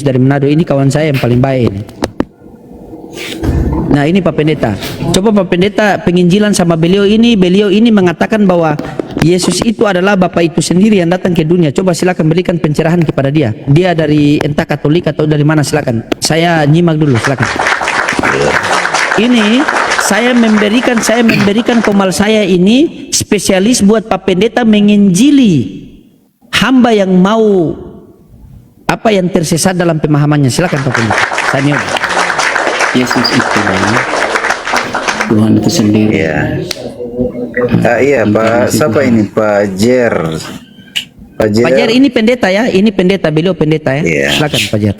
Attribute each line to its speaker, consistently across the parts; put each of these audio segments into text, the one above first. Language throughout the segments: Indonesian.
Speaker 1: dari Manado. Ini kawan saya yang paling baik ini. Nah ini Pak Pendeta, coba Pak Pendeta penginjilan sama beliau ini mengatakan bahwa Yesus itu adalah Bapa itu sendiri yang datang ke dunia. Coba silakan berikan pencerahan kepada dia. Dia dari entah Katolik atau dari mana, silakan. Saya nyimak dulu, silakan. Ini saya memberikan komal saya ini spesialis buat Pak Pendeta menginjili hamba yang mau yang tersesat dalam pemahamannya. Silakan Pak Pendeta. Saya nyimak.
Speaker 2: Yesus itu Tuhan itu sendiri.
Speaker 3: Iya. Iya Pak, siapa ini Pak Jer?
Speaker 1: Pak Jer ini pendeta ya, ini pendeta, beliau pendeta ya.
Speaker 3: Iya.
Speaker 1: Silakan Pak Jer.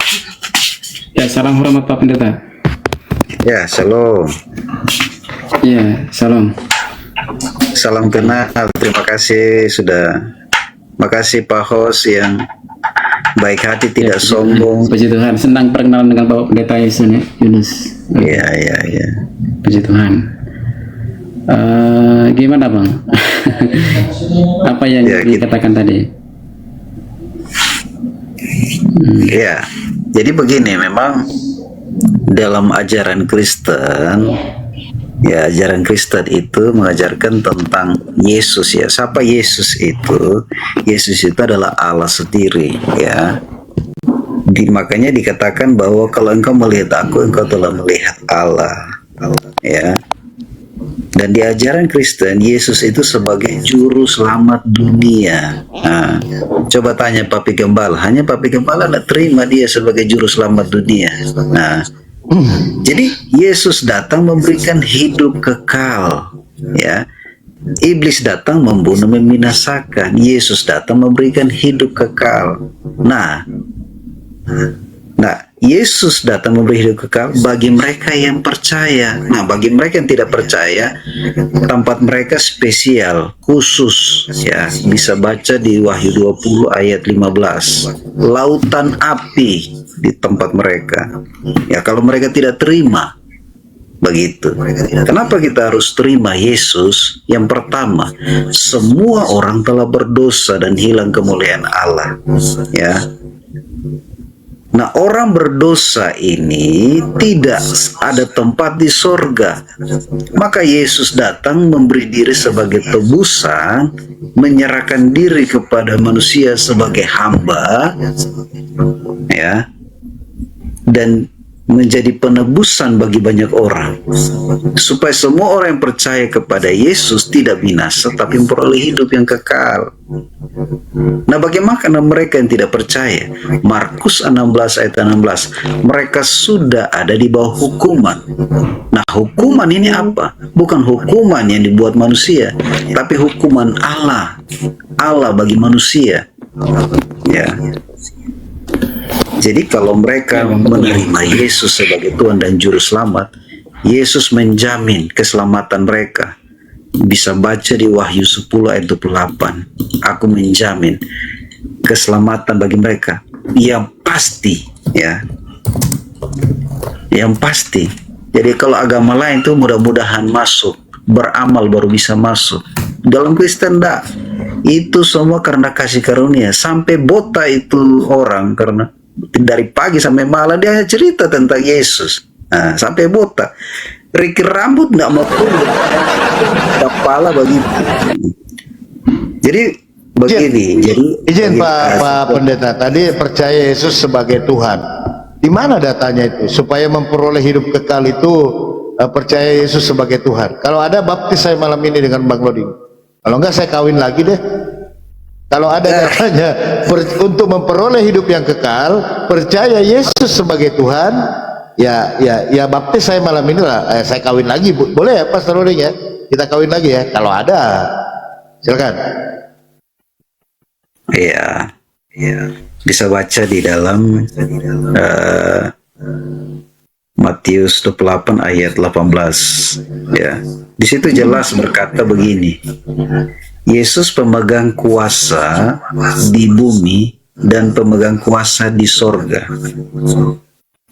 Speaker 2: Ya, salam hormat Pak Pendeta.
Speaker 3: Ya, shalom.
Speaker 2: Ya, salam.
Speaker 3: Salam kenal. Terima kasih makasih Pak Hos yang baik hati, tidak sombong.
Speaker 2: Puji Tuhan, senang perkenalan dengan Bapak Pendeta Yunus.
Speaker 3: Iya.
Speaker 2: Puji Tuhan. Gimana Bang? Apa yang dikatakan tadi?
Speaker 3: Iya. Jadi begini, memang dalam ajaran Kristen, ya ajaran Kristen itu mengajarkan tentang Yesus ya. Siapa Yesus itu? Yesus itu adalah Allah sendiri ya. Makanya dikatakan bahwa kalau engkau melihat aku, engkau telah melihat Allah ya. Dan di ajaran Kristen, Yesus itu sebagai juru selamat dunia. Nah, coba tanya Papi Gembala, hanya Papi Gembala tidak terima dia sebagai juru selamat dunia. Nah, jadi Yesus datang memberikan hidup kekal, ya. Iblis datang membunuh, membinasakan. Yesus datang memberikan hidup kekal. Nah, Yesus datang memberi hidup kekal bagi mereka yang percaya. Nah, bagi mereka yang tidak percaya, tempat mereka spesial, khusus, ya. Bisa baca di Wahyu 20 ayat 15. Lautan api di tempat mereka. Ya, kalau mereka tidak terima, begitu. Kenapa kita harus terima Yesus? Yang pertama, semua orang telah berdosa dan hilang kemuliaan Allah. Ya. Nah, orang berdosa ini tidak ada tempat di sorga. Maka Yesus datang memberi diri sebagai tebusan, menyerahkan diri kepada manusia sebagai hamba, ya, dan menjadi penebusan bagi banyak orang, supaya semua orang yang percaya kepada Yesus tidak binasa tapi memperoleh hidup yang kekal. Nah, bagaimana mereka yang tidak percaya? Markus 16 ayat 16, mereka sudah ada di bawah hukuman. Nah, hukuman ini apa? Bukan hukuman yang dibuat manusia, tapi hukuman Allah bagi manusia. Ya. Jadi kalau mereka menerima Yesus sebagai Tuhan dan Juru Selamat, Yesus menjamin keselamatan mereka. Bisa baca di Wahyu 10 ayat 28. Aku menjamin keselamatan bagi mereka yang pasti, ya. Yang pasti. Jadi kalau agama lain itu mudah-mudahan masuk, beramal baru bisa masuk. Dalam Kristen enggak. Itu semua karena kasih karunia. Sampai buta itu orang karena dari pagi sampai malam dia cerita tentang Yesus. Nah, sampai buta. Rikir rambut nggak mau tunduk, kepala begitu. Jadi begini.
Speaker 4: Izin Pak Pendeta, tadi percaya Yesus sebagai Tuhan. Di mana datanya itu supaya memperoleh hidup kekal itu percaya Yesus sebagai Tuhan? Kalau ada, baptis saya malam ini dengan Bang Loding. Kalau enggak saya kawin lagi deh. Kalau ada katanya untuk memperoleh hidup yang kekal, percaya Yesus sebagai Tuhan, ya baptis saya malam ini lah. Saya kawin lagi, boleh ya Pastor Loding ya? Kita kawin lagi ya. Kalau ada, silakan.
Speaker 3: Iya. Bisa baca di dalam Matius 28 ayat 18. Ya. Di situ jelas berkata begini. Yesus pemegang kuasa di bumi dan pemegang kuasa di sorga.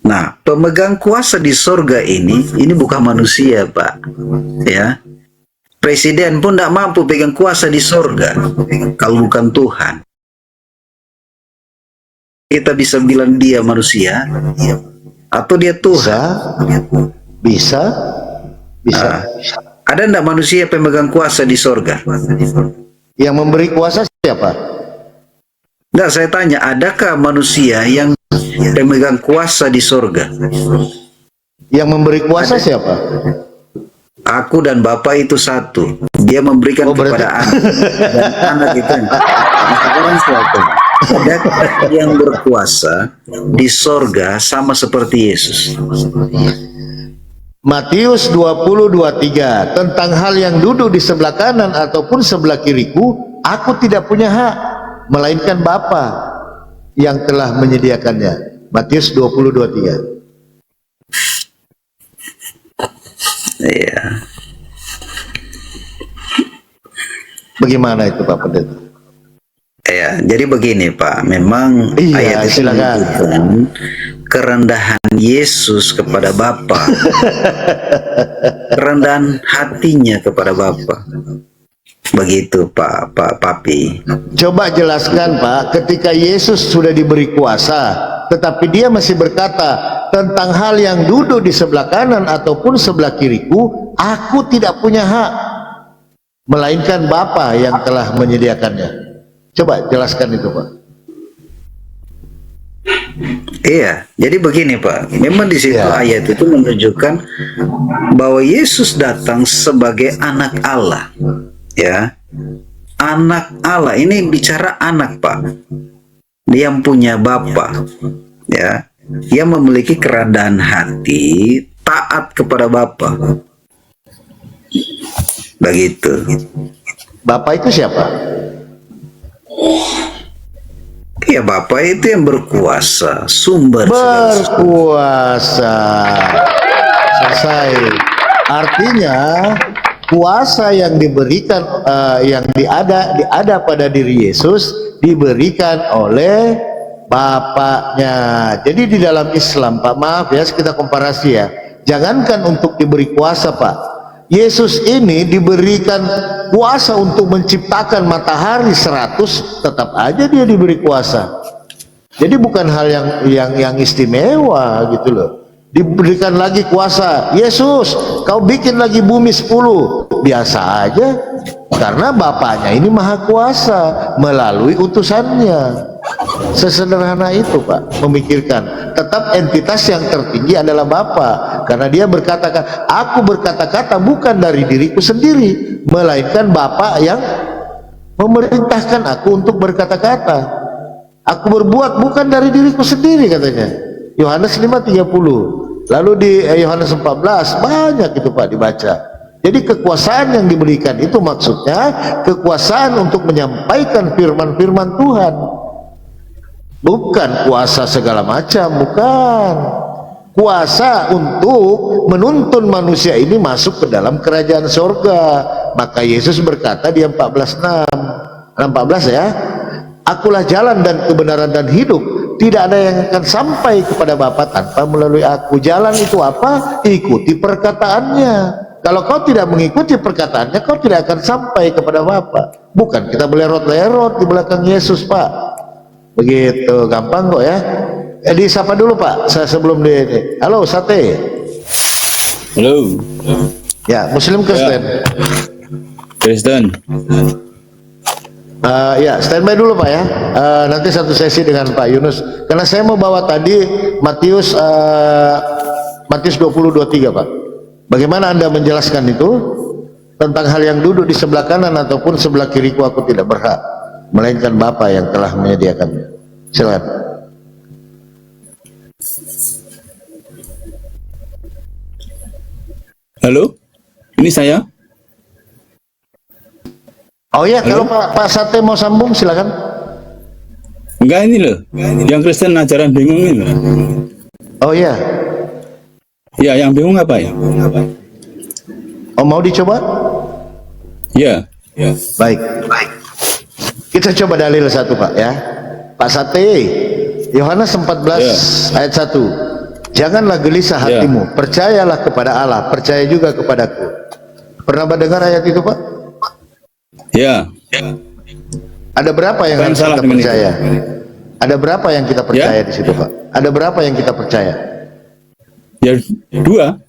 Speaker 3: Nah, pemegang kuasa di sorga ini bukan manusia, Pak. Ya, presiden pun tidak mampu pegang kuasa di sorga kalau bukan Tuhan. kita bisa bilang dia manusia atau dia Tuhan?
Speaker 4: Bisa, bisa.
Speaker 3: Ada enggak manusia pemegang kuasa di sorga?
Speaker 4: Yang memberi kuasa siapa?
Speaker 3: Enggak, saya tanya, adakah manusia yang pemegang kuasa di sorga?
Speaker 4: Yang memberi kuasa siapa?
Speaker 3: Aku dan Bapa itu satu. Dia memberikan kepada anak. Dan anak itu. Sekarang siapa? Adakah yang berkuasa di sorga sama seperti Yesus?
Speaker 4: Matius 20:23 tentang hal yang duduk di sebelah kanan ataupun sebelah kiriku, aku tidak punya hak, melainkan Bapa yang telah menyediakannya. Matius 20:23.
Speaker 3: Iya.
Speaker 4: Bagaimana itu Pak Pendeta?
Speaker 3: Ya, jadi begini Pak, memang
Speaker 4: Iya,
Speaker 3: ayat itu
Speaker 4: silakan.
Speaker 3: menunjukkan kerendahan Yesus kepada Bapa, kerendahan hatinya kepada Bapa. Begitu Pak Papi.
Speaker 4: Coba jelaskan Pak, ketika Yesus sudah diberi kuasa, tetapi dia masih berkata tentang hal yang duduk di sebelah kanan ataupun sebelah kiriku, aku tidak punya hak, melainkan Bapa yang telah menyediakannya. Coba jelaskan itu Pak.
Speaker 3: Iya, jadi begini Pak, memang di situ
Speaker 4: Ya.
Speaker 3: ayat itu menunjukkan bahwa Yesus datang sebagai anak Allah, ya, anak Allah. Ini bicara anak Pak, yang punya Bapa, ya, yang memiliki kerendahan hati, taat kepada Bapa, begitu.
Speaker 4: Bapak itu siapa?
Speaker 3: Ya Bapa itu yang berkuasa, sumber segala sesuatu.
Speaker 4: Berkuasa. Selesai. Artinya kuasa yang diberikan yang diada pada diri Yesus diberikan oleh Bapaknya. Jadi di dalam Islam Pak, maaf ya kita komparasi ya, jangankan untuk diberi kuasa Pak, Yesus ini diberikan kuasa untuk menciptakan matahari 100, tetap aja dia diberi kuasa. Jadi bukan hal yang istimewa gitu loh. Diberikan lagi kuasa, Yesus kau bikin lagi bumi 10, biasa aja, karena Bapaknya ini maha kuasa melalui utusannya. Sesederhana itu Pak, memikirkan. Tetap entitas yang tertinggi adalah Bapa, karena dia berkata, aku berkata-kata bukan dari diriku sendiri, melainkan Bapa yang memerintahkan aku untuk berkata-kata. Aku berbuat bukan dari diriku sendiri, katanya Yohanes 5:30. Lalu di Yohanes 14 banyak itu Pak dibaca. Jadi kekuasaan yang diberikan itu maksudnya kekuasaan untuk menyampaikan firman-firman Tuhan, bukan kuasa segala macam, bukan. Kuasa untuk menuntun manusia ini masuk ke dalam kerajaan surga. Maka Yesus berkata di 14:6, 14 ya, akulah jalan dan kebenaran dan hidup, tidak ada yang akan sampai kepada Bapa tanpa melalui aku. Jalan itu apa? Ikuti perkataannya. Kalau kau tidak mengikuti perkataannya, kau tidak akan sampai kepada Bapa. Bukan kita belerot-lerot di belakang Yesus Pak. Begitu gampang kok ya. Disapa dulu Pak, saya sebelum ini. Halo Sate.
Speaker 2: Halo.
Speaker 4: Ya, Muslim Kristen.
Speaker 2: Kristen.
Speaker 4: Ya, standby dulu Pak ya. Nanti satu sesi dengan Pak Yunus. Karena saya mau bawa tadi Matius 20:23 Pak. Bagaimana Anda menjelaskan itu tentang hal yang duduk di sebelah kanan ataupun sebelah kiriku, aku tidak berhak, melainkan Bapa yang telah menyediakannya. Silakan.
Speaker 2: Halo. Ini saya.
Speaker 4: Oh ya, kalau Pak Sate mau sambung silakan.
Speaker 2: Enggak, ini loh. Yang Kristen ajaran bingung ini loh.
Speaker 4: Oh ya.
Speaker 2: Ya, yang bingung apa ya?
Speaker 4: Oh, mau dicoba?
Speaker 2: Ya.
Speaker 4: Baik. Kita coba dalil satu Pak ya. Pak Sate, Yohanes 14 ayat 1. Janganlah gelisah hatimu, percayalah kepada Allah, percaya juga kepadaku. Pernah mendengar ayat itu Pak?
Speaker 2: Ya.
Speaker 4: Ada berapa yang
Speaker 2: Apa yang
Speaker 4: harus
Speaker 2: salah
Speaker 4: kita
Speaker 2: dengan
Speaker 4: percaya? Ada berapa yang kita percaya di situ, Pak? Ada berapa yang kita percaya?
Speaker 2: Ya, dua.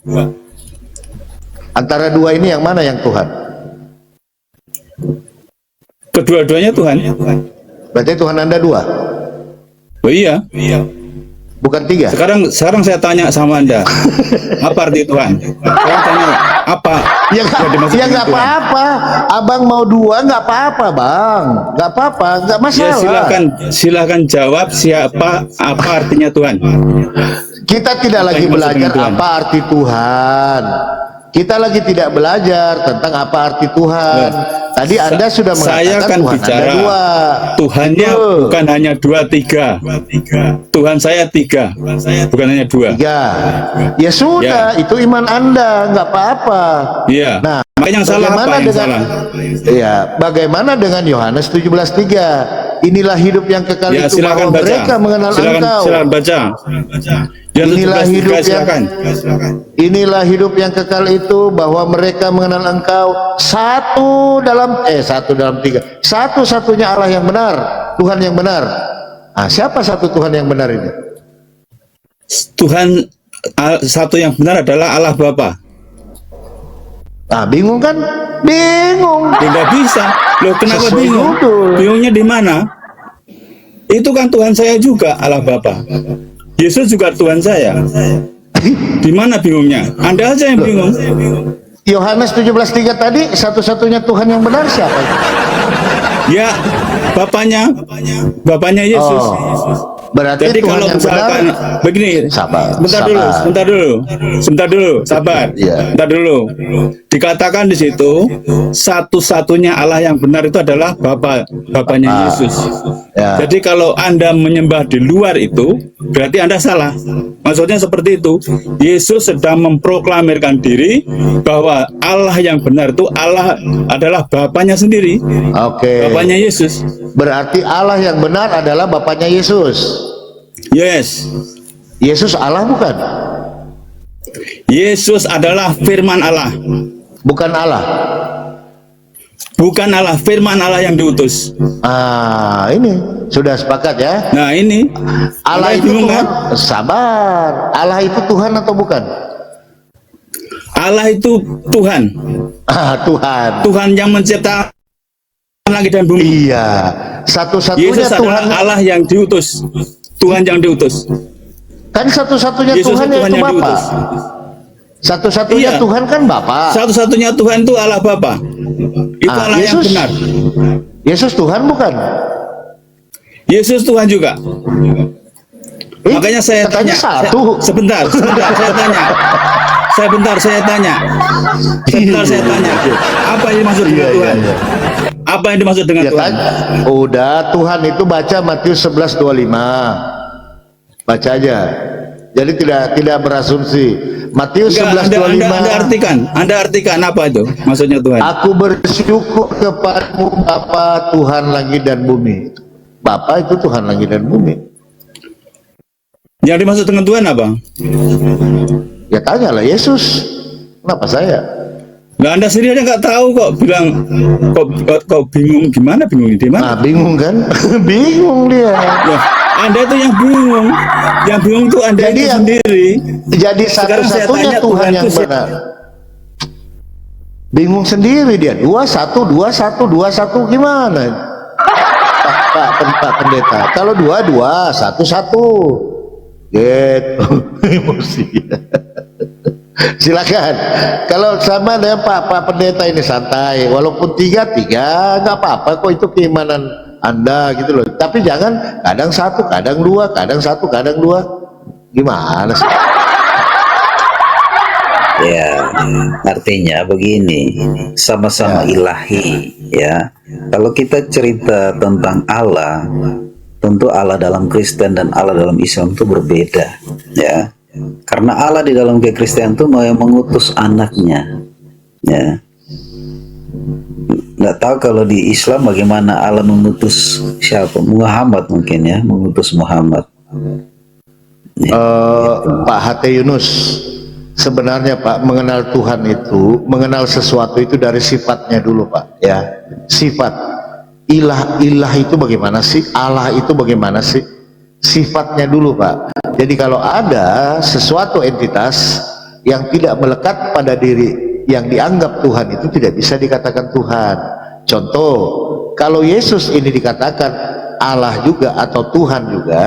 Speaker 4: Antara dua ini yang mana yang Tuhan?
Speaker 2: Kedua-duanya Tuhan.
Speaker 4: Berarti Tuhan Anda dua,
Speaker 2: Oh iya.
Speaker 4: bukan tiga.
Speaker 2: Sekarang saya tanya sama Anda, apa arti Tuhan? Saya tanya, apa?
Speaker 4: Ya
Speaker 2: yang dimaksud
Speaker 4: ya
Speaker 2: dengan
Speaker 4: nggak
Speaker 2: Tuhan?
Speaker 4: apa-apa. Abang mau dua nggak apa-apa, Bang. Nggak apa-apa, nggak
Speaker 2: Ya
Speaker 4: masalah.
Speaker 2: silakan jawab apa artinya Tuhan.
Speaker 4: Kita tidak
Speaker 2: Apa
Speaker 4: lagi
Speaker 2: yang dimaksud
Speaker 4: belajar
Speaker 2: dengan Tuhan?
Speaker 4: apa arti Tuhan. Kita lagi tidak belajar tentang apa arti Tuhan. Tadi Anda sudah
Speaker 2: Saya
Speaker 4: mengatakan
Speaker 2: kan
Speaker 4: Tuhan
Speaker 2: bicara
Speaker 4: Anda dua.
Speaker 2: Tuhannya
Speaker 4: Betul.
Speaker 2: bukan hanya 2, 3. Tuhan saya 3, bukan hanya 2.
Speaker 4: Tiga. Ya sudah, itu iman Anda, nggak apa-apa.
Speaker 2: Iya.
Speaker 4: Nah,
Speaker 2: Makanya yang salah apa?
Speaker 4: bagaimana
Speaker 2: Yang
Speaker 4: dengan
Speaker 2: salah?
Speaker 4: ya, bagaimana dengan Yohanes 17:3? Inilah hidup yang kekal
Speaker 2: Ya
Speaker 4: itu,
Speaker 2: silakan
Speaker 4: bahwa
Speaker 2: baca.
Speaker 4: mereka mengenal Engkau.
Speaker 2: Silakan baca. Yang
Speaker 4: Inilah
Speaker 2: 17
Speaker 4: hidup
Speaker 2: silakan.
Speaker 4: Inilah hidup yang kekal itu, bahwa mereka mengenal Engkau satu dalam tiga, satu-satunya Allah yang benar, Tuhan yang benar. Ah, siapa satu Tuhan yang benar ini?
Speaker 2: Tuhan satu yang benar adalah Allah Bapa.
Speaker 4: Ah, bingung kan? Bingung.
Speaker 2: Tidak bisa. Loh, kenapa
Speaker 4: Sesuai
Speaker 2: bingung?
Speaker 4: judul.
Speaker 2: Bingungnya di mana? Itu kan Tuhan saya juga, Allah Bapa. Yesus juga Tuhan saya. Di mana bingungnya? Anda aja yang bingung.
Speaker 4: Yohanes 17:3 tadi, satu-satunya Tuhan yang benar siapa?
Speaker 2: Ya, Bapaknya Yesus.
Speaker 4: Berarti
Speaker 2: Jadi
Speaker 4: Tuhan
Speaker 2: kalau
Speaker 4: yang
Speaker 2: misalkan
Speaker 4: benar.
Speaker 2: begini,
Speaker 4: Sabar.
Speaker 2: sebentar dulu. Dikatakan di situ satu-satunya Allah yang benar itu adalah Bapaknya Yesus.
Speaker 4: Ya.
Speaker 2: Jadi kalau Anda menyembah di luar itu, berarti Anda salah. Maksudnya seperti itu. Yesus sedang memproklamirkan diri bahwa Allah yang benar itu Allah adalah Bapaknya sendiri,
Speaker 4: Oke.
Speaker 2: Bapaknya Yesus.
Speaker 4: Berarti Allah yang benar adalah Bapaknya Yesus.
Speaker 2: Yes.
Speaker 4: Yesus Allah bukan?
Speaker 2: Yesus adalah firman Allah.
Speaker 4: Bukan Allah.
Speaker 2: Bukan Allah, firman Allah yang diutus.
Speaker 4: Ah, ini sudah sepakat ya.
Speaker 2: Nah ini
Speaker 4: Allah
Speaker 2: Anda
Speaker 4: itu
Speaker 2: bingung,
Speaker 4: Tuhan.
Speaker 2: kan?
Speaker 4: Sabar. Allah itu Tuhan atau bukan?
Speaker 2: Allah itu Tuhan.
Speaker 4: Ah, Tuhan.
Speaker 2: Tuhan yang menciptakan langit dan bumi.
Speaker 4: Iya. Satu-satunya
Speaker 2: Yesus
Speaker 4: Tuhan.
Speaker 2: adalah Allah yang diutus. Tuhan yang diutus.
Speaker 4: Kan satu-satunya
Speaker 2: Yesus
Speaker 4: Tuhan
Speaker 2: itu
Speaker 4: yaitu
Speaker 2: yang
Speaker 4: Bapa.
Speaker 2: diutus.
Speaker 4: Satu-satunya
Speaker 2: Iya.
Speaker 4: Tuhan kan Bapa.
Speaker 2: Satu-satunya Tuhan itu Allah Bapa. Itu Allah yang
Speaker 4: Yesus.
Speaker 2: benar.
Speaker 4: Yesus Tuhan bukan?
Speaker 2: Yesus Tuhan juga. Makanya saya
Speaker 4: katanya
Speaker 2: tanya.
Speaker 4: satu.
Speaker 2: Sebentar, saya tanya. Saya tanya. Apa yang dimaksud dengan Tuhan? Apa yang dimaksud dengan
Speaker 4: Ya
Speaker 2: Tuhan?
Speaker 4: kan? Udah, Tuhan itu baca Matius 11:25. Baca aja. Jadi tidak berasumsi. Matius
Speaker 2: Enggak,
Speaker 4: 11:25.
Speaker 2: Anda artikan apa itu maksudnya Tuhan?
Speaker 4: Aku bersyukur kepadamu Bapa Tuhan langit dan bumi. Bapa itu Tuhan langit dan bumi.
Speaker 2: Yang dimaksud dengan Tuhan apa?
Speaker 4: Ya tanyalah Yesus. Kenapa saya?
Speaker 2: Nah, Anda sendiri aja nggak tahu kok bilang kok bingung gimana bingung di mana?
Speaker 4: Nah, bingung kan? Bingung dia.
Speaker 2: Ya, Anda itu yang bingung. Yang bingung tuh Anda
Speaker 4: Jadi
Speaker 2: itu
Speaker 4: yang-
Speaker 2: sendiri.
Speaker 4: Jadi
Speaker 2: Sekarang saya
Speaker 4: satu-satunya
Speaker 2: tanya,
Speaker 4: Tuhan
Speaker 2: Tuhan
Speaker 4: yang
Speaker 2: itu siapa?
Speaker 4: benar. Bingung sendiri dia. 21 gimana? Pak Pendeta. Kalau 2 1. Gitu. Emosi. Silakan. Kalau sama dengan Pak Pendeta ini santai. Walaupun 3 nggak apa-apa kok, itu keimanan Anda gitu loh. Tapi jangan kadang 1, kadang 2, kadang 1, kadang 2. Gimana sih?
Speaker 3: Ya, artinya begini, sama-sama ilahi, ya. Kalau kita cerita tentang Allah, tentu Allah dalam Kristen dan Allah dalam Islam itu berbeda, ya. Karena Allah di dalam kekristenan itu mau yang mengutus anaknya, ya. Nggak tahu kalau di Islam bagaimana Allah mengutus siapa? Muhammad mungkin ya, mengutus Muhammad.
Speaker 4: Pak H.T. Yunus, sebenarnya Pak, mengenal Tuhan itu, mengenal sesuatu itu dari sifatnya dulu Pak, ya. Sifat ilah itu bagaimana sih? Allah itu bagaimana sih? sifatnya dulu, Pak. Jadi kalau ada sesuatu entitas yang tidak melekat pada diri yang dianggap Tuhan, itu tidak bisa dikatakan Tuhan. Contoh, kalau Yesus ini dikatakan Allah juga atau Tuhan juga,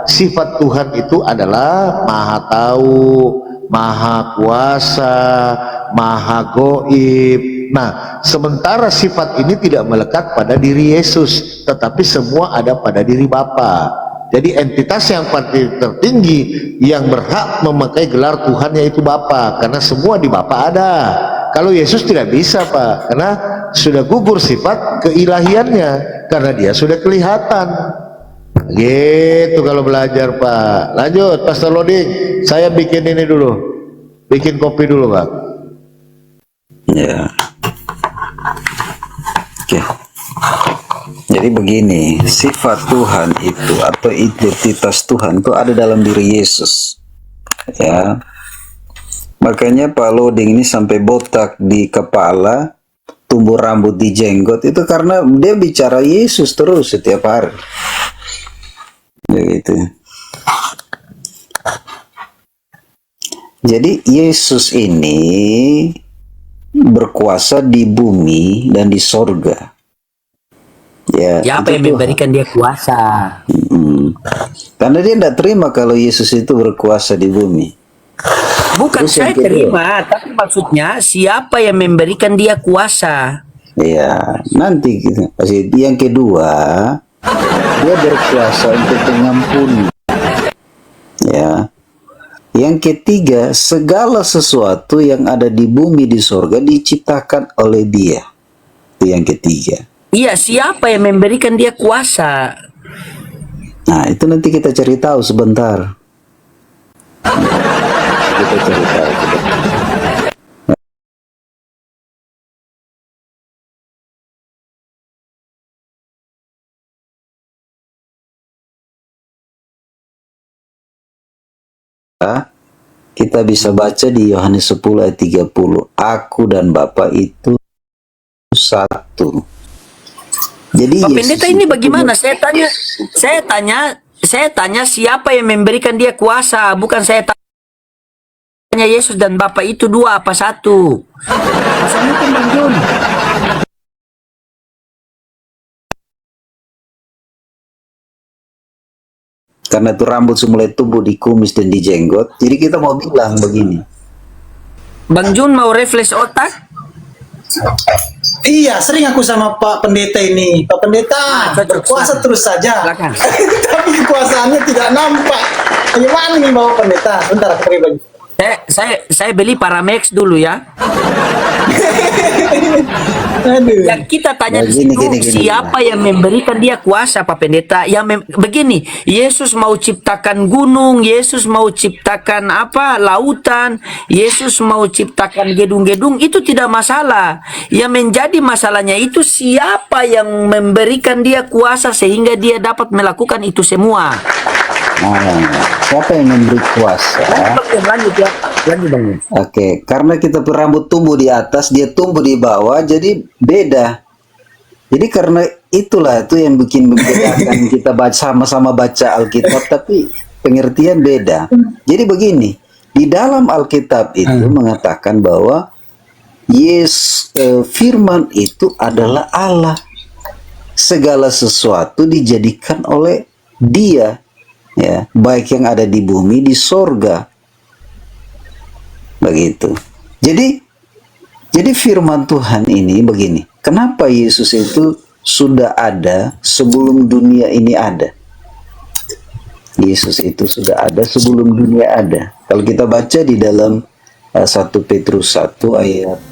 Speaker 4: sifat Tuhan itu adalah maha tahu, maha kuasa, maha goib. Nah, sementara sifat ini tidak melekat pada diri Yesus, tetapi semua ada pada diri Bapa. Jadi entitas yang paling tertinggi yang berhak memakai gelar Tuhan yaitu Bapa, karena semua di Bapa ada. Kalau Yesus tidak bisa, Pak, karena sudah gugur sifat keilahiannya, karena dia sudah kelihatan. Gitu kalau belajar, Pak. Lanjut, Pastor Loding. Saya bikin ini dulu, bikin kopi dulu, Pak.
Speaker 3: Ya. Oke. Jadi begini, sifat Tuhan itu atau identitas Tuhan itu ada dalam diri Yesus. Ya. Makanya Pak Loding ini sampai botak di kepala, tumbuh rambut di jenggot, itu karena dia bicara Yesus terus setiap hari. Begitu. Jadi Yesus ini berkuasa di bumi dan di sorga. Ya,
Speaker 1: Siapa yang
Speaker 3: itu Tuhan.
Speaker 1: memberikan dia kuasa?
Speaker 3: Karena dia tidak terima kalau Yesus itu berkuasa di bumi.
Speaker 1: Bukan
Speaker 3: Terus
Speaker 1: saya
Speaker 3: yang kedua.
Speaker 1: terima, tapi maksudnya siapa yang memberikan dia kuasa?
Speaker 3: Ya, nanti gitu. Yang kedua, dia berkuasa untuk mengampuni. Ya. Yang ketiga, segala sesuatu yang ada di bumi di sorga diciptakan oleh dia. Itu yang ketiga.
Speaker 1: Iya, siapa yang memberikan dia kuasa?
Speaker 3: Nah, itu nanti kita cari tahu sebentar. Kita cari tahu sebentar. Kita bisa baca di Yohanes 10 ayat 30. Aku dan Bapa itu satu. Jadi
Speaker 1: Pak
Speaker 3: Yesus
Speaker 1: Pendeta ini
Speaker 3: itu
Speaker 1: bagaimana? Saya tanya siapa yang memberikan dia kuasa, bukan saya tanya Yesus dan Bapa itu dua apa satu? Masalahnya kan Bang Jun.
Speaker 3: karena itu rambut mulai tumbuh di kumis dan di jenggot. Jadi kita mau bilang begini.
Speaker 1: Bang Jun mau refresh otak?
Speaker 5: Iya, sering aku sama Pak Pendeta ini. Pak Pendeta
Speaker 1: cocok,
Speaker 5: berkuasa
Speaker 1: silakan.
Speaker 5: terus saja.
Speaker 1: Silakan.
Speaker 5: Tapi kekuasaannya tidak nampak. Bagaimana nih Bapak Pendeta? Sebentar aku beri baju.
Speaker 1: Saya beli Paramex dulu ya.
Speaker 5: Aduh.
Speaker 1: Yang kita tanya
Speaker 3: Nah,
Speaker 1: di situ,
Speaker 3: gini.
Speaker 1: siapa yang memberikan dia kuasa, Pak Pendeta? Begini, Yesus mau ciptakan gunung, Yesus mau ciptakan lautan, Yesus mau ciptakan gedung-gedung, itu tidak masalah. Yang menjadi masalahnya itu siapa yang memberikan dia kuasa sehingga dia dapat melakukan itu semua.
Speaker 3: Nah, siapa yang memberi kuasa?
Speaker 1: Lanjut ya, lanjut Bang.
Speaker 3: Oke, karena kita rambut tumbuh di atas, dia tumbuh di bawah, jadi beda. Jadi karena itulah itu yang bikin membedakan kita sama-sama baca Alkitab, tapi pengertian beda. Jadi begini, di dalam Alkitab itu mengatakan bahwa firman itu adalah Allah. Segala sesuatu dijadikan oleh Dia. Ya, baik yang ada di bumi, di sorga. Begitu. Jadi firman Tuhan ini begini. Kenapa Yesus itu sudah ada sebelum dunia ini ada? Yesus itu sudah ada sebelum dunia ada. Kalau kita baca di dalam 1 Petrus 1 ayat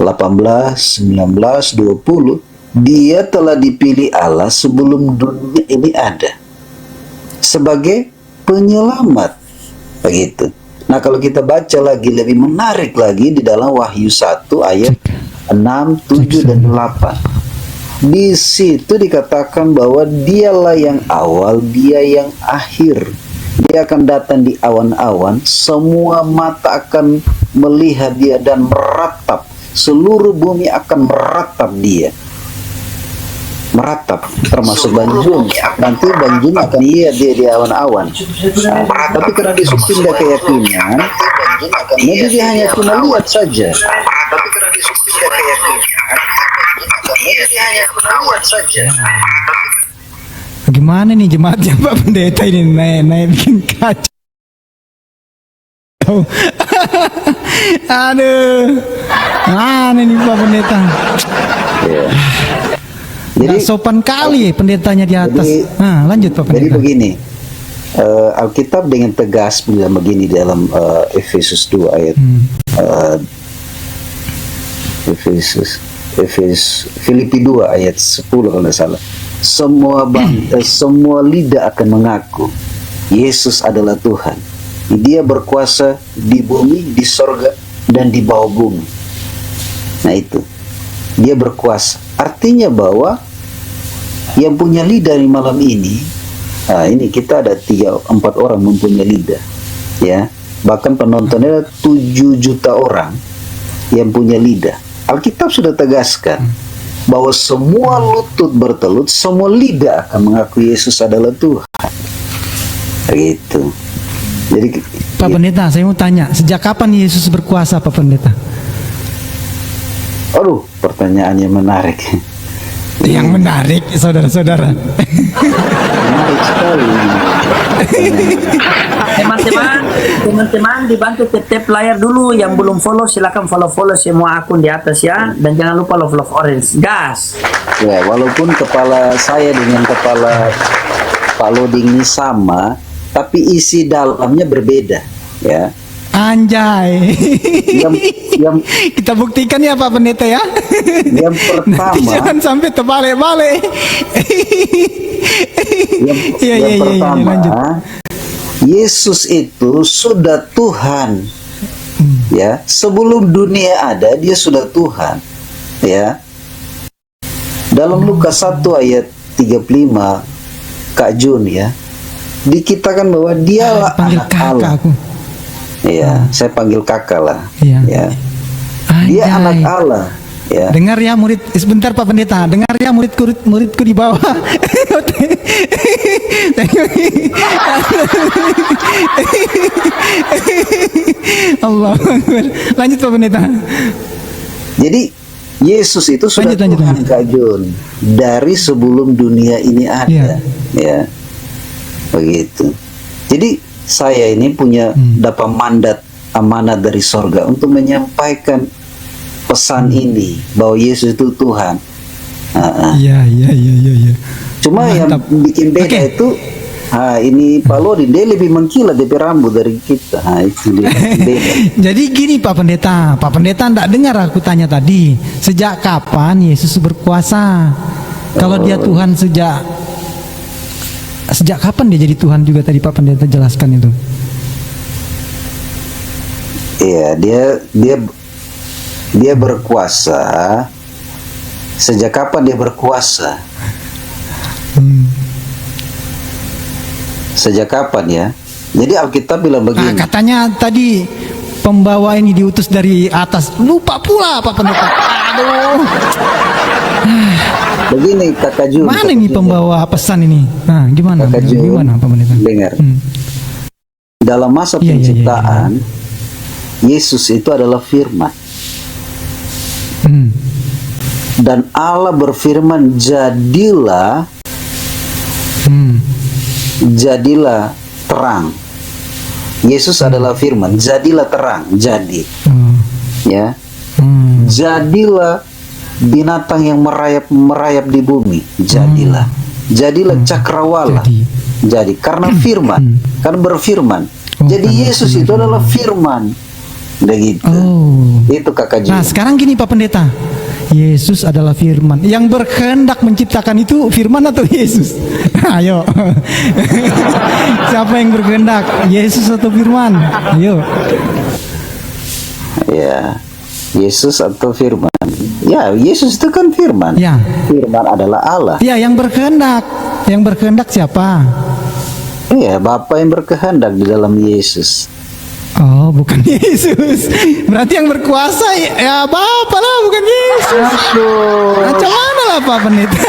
Speaker 3: 18, 19, 20, Dia telah dipilih Allah sebelum dunia ini ada sebagai penyelamat. Begitu. Nah, kalau kita baca lagi lebih menarik lagi di dalam Wahyu 1 ayat 6, 7 dan 8. Di situ dikatakan bahwa Dialah yang awal, Dia yang akhir. Dia akan datang di awan-awan, semua mata akan melihat Dia dan meratap. Seluruh bumi akan meratap Dia. meratap, termasuk Bang Jun. Nanti Bang Jun akan lihat dia di awan-awan. Tapi karena dia pindah keyakinan, nanti dia hanya cuma lihat saja. Tapi karena dia pindah keyakinan, nanti dia hanya cuma lihat saja.
Speaker 6: Gimana nih jemaatnya Pak Pendeta ini naik bikin kacau. Aduh, mana nih Pak Pendeta?
Speaker 3: Ya.
Speaker 6: Jadi sopan kali pendetanya di atas. Lanjut Pak
Speaker 3: Jadi
Speaker 6: Pendeta.
Speaker 3: begini, Alkitab dengan tegas bilang begini dalam Efesus 2 ayat Filipi 2 ayat 10 kalau tidak salah. Semua lidah akan mengaku Yesus adalah Tuhan. Dia berkuasa di bumi, di sorga, dan di bawah bumi. Nah itu, dia berkuasa. Artinya bahwa yang punya lidah di malam ini, ini kita ada 3-4 orang mempunyai lidah, ya. Bahkan penontonnya 7 juta orang yang punya lidah. Alkitab sudah tegaskan bahwa semua lutut bertelut, semua lidah akan mengaku Yesus adalah Tuhan. Gitu. Jadi
Speaker 6: Pak Pendeta, saya mau tanya, sejak kapan Yesus berkuasa Pak Pendeta?
Speaker 3: aduh, pertanyaan yang menarik.
Speaker 6: Yang menarik, saudara-saudara.
Speaker 3: Menarik sekali.
Speaker 1: Teman-teman dibantu tap layar dulu. Yang belum follow silakan follow semua akun di atas ya, dan jangan lupa love orange. Gas.
Speaker 3: Ya, walaupun kepala saya dengan kepala Pak Loding ini sama, tapi isi dalamnya berbeda, ya.
Speaker 6: Anjay.
Speaker 3: Yang
Speaker 6: Kita buktikan ya Pak Pendeta ya.
Speaker 3: yang
Speaker 6: Nanti
Speaker 3: pertama,
Speaker 6: jangan sampai terbalik-balik.
Speaker 3: yang pertama,
Speaker 6: lanjut.
Speaker 3: Yesus itu sudah Tuhan, ya. Sebelum dunia ada, dia sudah Tuhan, ya. Dalam Lukas 1 ayat 35, Kak Jun, ya, dikitakan bahwa dialah
Speaker 6: Panggil
Speaker 3: anak
Speaker 6: kakak
Speaker 3: Allah.
Speaker 6: aku.
Speaker 3: Ya, saya panggil kakak lah.
Speaker 6: Iya.
Speaker 3: Ya. Dia
Speaker 6: Anjay.
Speaker 3: anak Allah. Ya.
Speaker 6: Dengar ya murid, sebentar Pak Pendeta, dengar ya muridku di bawah. Allah Akbar. Lanjut Pak Pendeta.
Speaker 3: Jadi Yesus itu sudah
Speaker 6: Lanjut,
Speaker 3: Tuhan,
Speaker 6: lanjut.
Speaker 3: Kak Jun, dari sebelum dunia ini ada.
Speaker 6: Iya.
Speaker 3: Ya. Begitu. Jadi saya ini punya dapat mandat amanat dari sorga untuk menyampaikan pesan ini bahwa Yesus itu Tuhan.
Speaker 6: Iya.
Speaker 3: Cuma
Speaker 6: Mantap.
Speaker 3: yang bikin beda
Speaker 6: Oke.
Speaker 3: itu, ini Pak Lodin, dia lebih mengkilat dari rambut dari kita. Itu dia beda.
Speaker 6: Jadi gini Pak Pendeta enggak dengar aku tanya tadi, sejak kapan Yesus berkuasa? Kalau dia Tuhan sejak kapan dia jadi Tuhan juga tadi Pak Pendeta jelaskan itu?
Speaker 3: Iya, dia berkuasa. Sejak kapan dia berkuasa? Sejak kapan ya? Jadi Alkitab bilang begini.
Speaker 6: Katanya tadi pembawa ini diutus dari atas. Lupa pula Pak Pendeta. Aduh.
Speaker 3: Begini Kakak Jun.
Speaker 6: Mana ini pembawa pesan ini? Nah, gimana?
Speaker 3: Kakak Jun,
Speaker 6: Gimana Pak Pendeta?
Speaker 3: dengar. Dalam masa
Speaker 6: Iya,
Speaker 3: penciptaan, Yesus itu adalah firman. Dan Allah berfirman, jadilah terang. Yesus adalah firman, jadilah terang, jadi. Ya. Jadilah binatang yang merayap di bumi, jadilah. Jadilah cakrawala. Jadi karena firman, kan berfirman. Jadi
Speaker 6: karena
Speaker 3: Yesus itu adalah firman. Begitu. Itu Kakak Jun.
Speaker 6: Nah, sekarang gini Pak Pendeta. Yesus adalah firman. Yang berkehendak menciptakan itu firman atau Yesus? Ayo. Siapa yang berkehendak? Yesus atau firman? Ayo.
Speaker 3: Ya, Yesus atau firman. Ya, Yesus itu kan firman.
Speaker 6: Ya.
Speaker 3: Firman adalah Allah.
Speaker 6: Ya, yang berkehendak. Yang berkehendak siapa?
Speaker 3: Iya, Bapa yang berkehendak di dalam Yesus.
Speaker 6: Oh, bukan Yesus. Berarti yang berkuasa ya Bapa lah, bukan Yesus. Macam mana lah Pak Pendeta?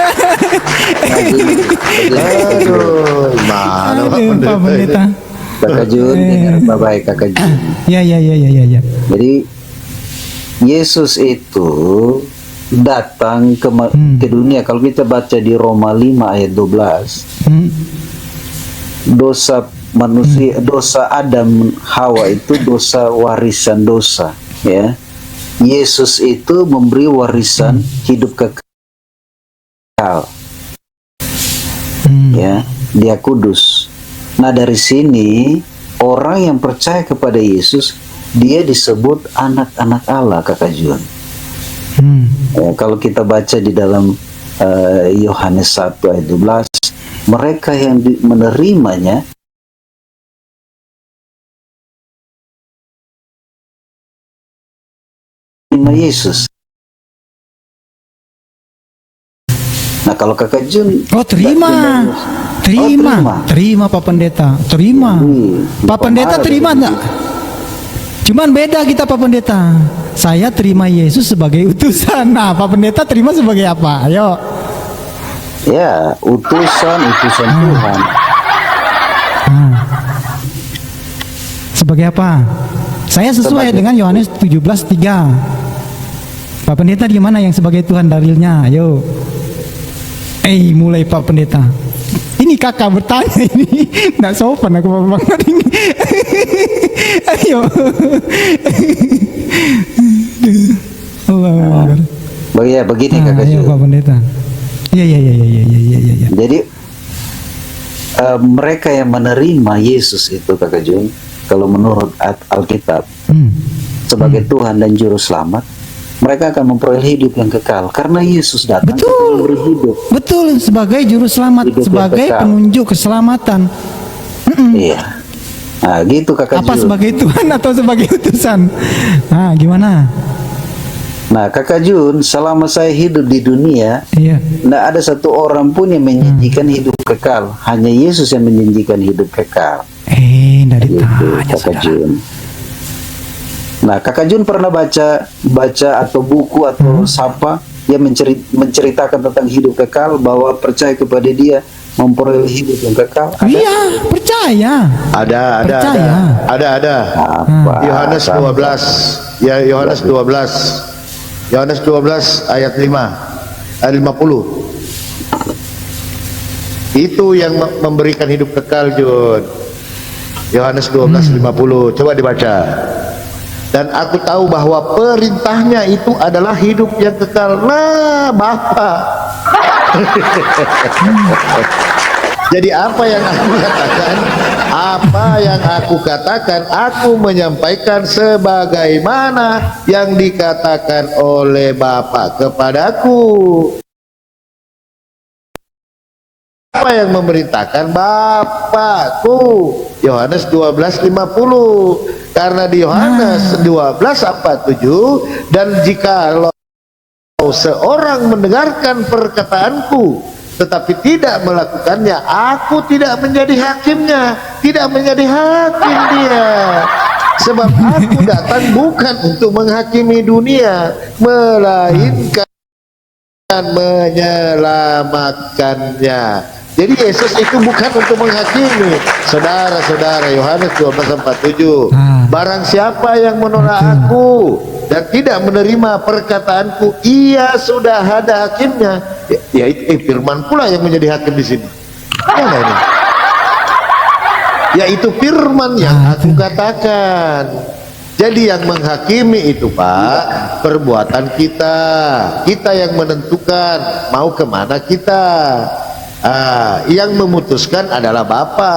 Speaker 4: Aduh, mana Pak
Speaker 6: Aduh, Pak Pendeta.
Speaker 3: Kakak Jun, dengar baik Kakak Jun.
Speaker 6: Ya.
Speaker 3: Jadi Yesus itu datang ke dunia. Kalau kita baca di Roma 5 ayat 12,
Speaker 6: Hmm.
Speaker 3: dosa manusia, dosa Adam Hawa itu dosa warisan dosa, ya. Yesus itu memberi warisan hidup kekal, ya. Dia kudus. Nah, dari sini orang yang percaya kepada Yesus, dia disebut anak-anak Allah, Kakak Jun. Ya, kalau kita baca di dalam Yohanes 1 ayat 12, mereka yang menerimanya menerima Yesus. Nah, kalau Kakak Jun
Speaker 6: Terima Pak Pendeta, terima. Pak Pendeta terima enggak? Cuman beda kita Pak Pendeta. Saya terima Yesus sebagai utusan. Nah, Pak Pendeta terima sebagai apa? Ayo.
Speaker 3: ya utusan Tuhan.
Speaker 6: Sebagai apa? Saya sesuai dengan Yohanes 17:3. Pak Pendeta di mana yang sebagai Tuhan dalilnya? Ayo. Mulai Pak Pendeta. Ini kakak bertanya ini. Nggak sopan aku banget ini. Ayo. Allah.
Speaker 3: Begini Kakak
Speaker 6: Ayo
Speaker 3: Jun.
Speaker 6: Pak Pendeta. Iya.
Speaker 3: Jadi mereka yang menerima Yesus itu Kakak Jun, kalau menurut Alkitab sebagai Tuhan dan Juru Selamat, mereka akan memperoleh hidup yang kekal karena Yesus datang untuk memberi hidup.
Speaker 6: Betul, sebagai juru selamat,
Speaker 3: Hidup yang
Speaker 6: sebagai
Speaker 3: kekal.
Speaker 6: penunjuk keselamatan.
Speaker 3: Iya. Nah, gitu Kakak
Speaker 6: Apa
Speaker 3: Jun.
Speaker 6: sebagai Tuhan atau sebagai utusan? Nah, gimana?
Speaker 3: Nah, Kakak Jun, selama saya hidup di dunia,
Speaker 6: Iya.
Speaker 3: tidak ada satu orang pun yang menjanjikan hidup kekal. Hanya Yesus yang menjanjikan hidup kekal.
Speaker 6: Dari
Speaker 3: Gitu,
Speaker 6: tanya
Speaker 3: Kakak
Speaker 6: saudara.
Speaker 3: Jun. Nah, Kakak Jun pernah baca atau buku atau siapa yang menceritakan tentang hidup kekal, bahwa percaya kepada Dia memperoleh hidup yang kekal? Ada?
Speaker 6: Iya, percaya.
Speaker 4: Ada.
Speaker 3: Apa?
Speaker 4: Yohanes 12. Ya, Yohanes 12. Yohanes 12 ayat 5. Ayat 50. Itu yang memberikan hidup kekal, Jun. Yohanes 12:50. Coba dibaca. Dan aku tahu bahwa perintahnya itu adalah hidup yang kekal. Nah, Bapa. Jadi apa yang aku katakan? Apa yang aku katakan, aku menyampaikan sebagaimana yang dikatakan oleh Bapa kepadaku. Apa yang memerintahkan? Bapakku. Yohanes 12:50. Karena di Yohanes 12:47, dan jikalau seorang mendengarkan perkataanku tetapi tidak melakukannya, aku tidak menjadi hakimnya, tidak menjadi hakim dia. Sebab aku datang bukan untuk menghakimi dunia, melainkan menyelamatkannya. Jadi Yesus itu bukan untuk menghakimi. Saudara-saudara, Yohanes 12:47. Barang siapa yang menolak aku dan tidak menerima perkataanku, ia sudah ada hakimnya. Firman pula yang menjadi hakim di sini. Mana ini? Yaitu firman yang aku katakan. Jadi yang menghakimi itu Pak, perbuatan kita. Kita yang menentukan mau kemana kita. Yang memutuskan adalah Bapa.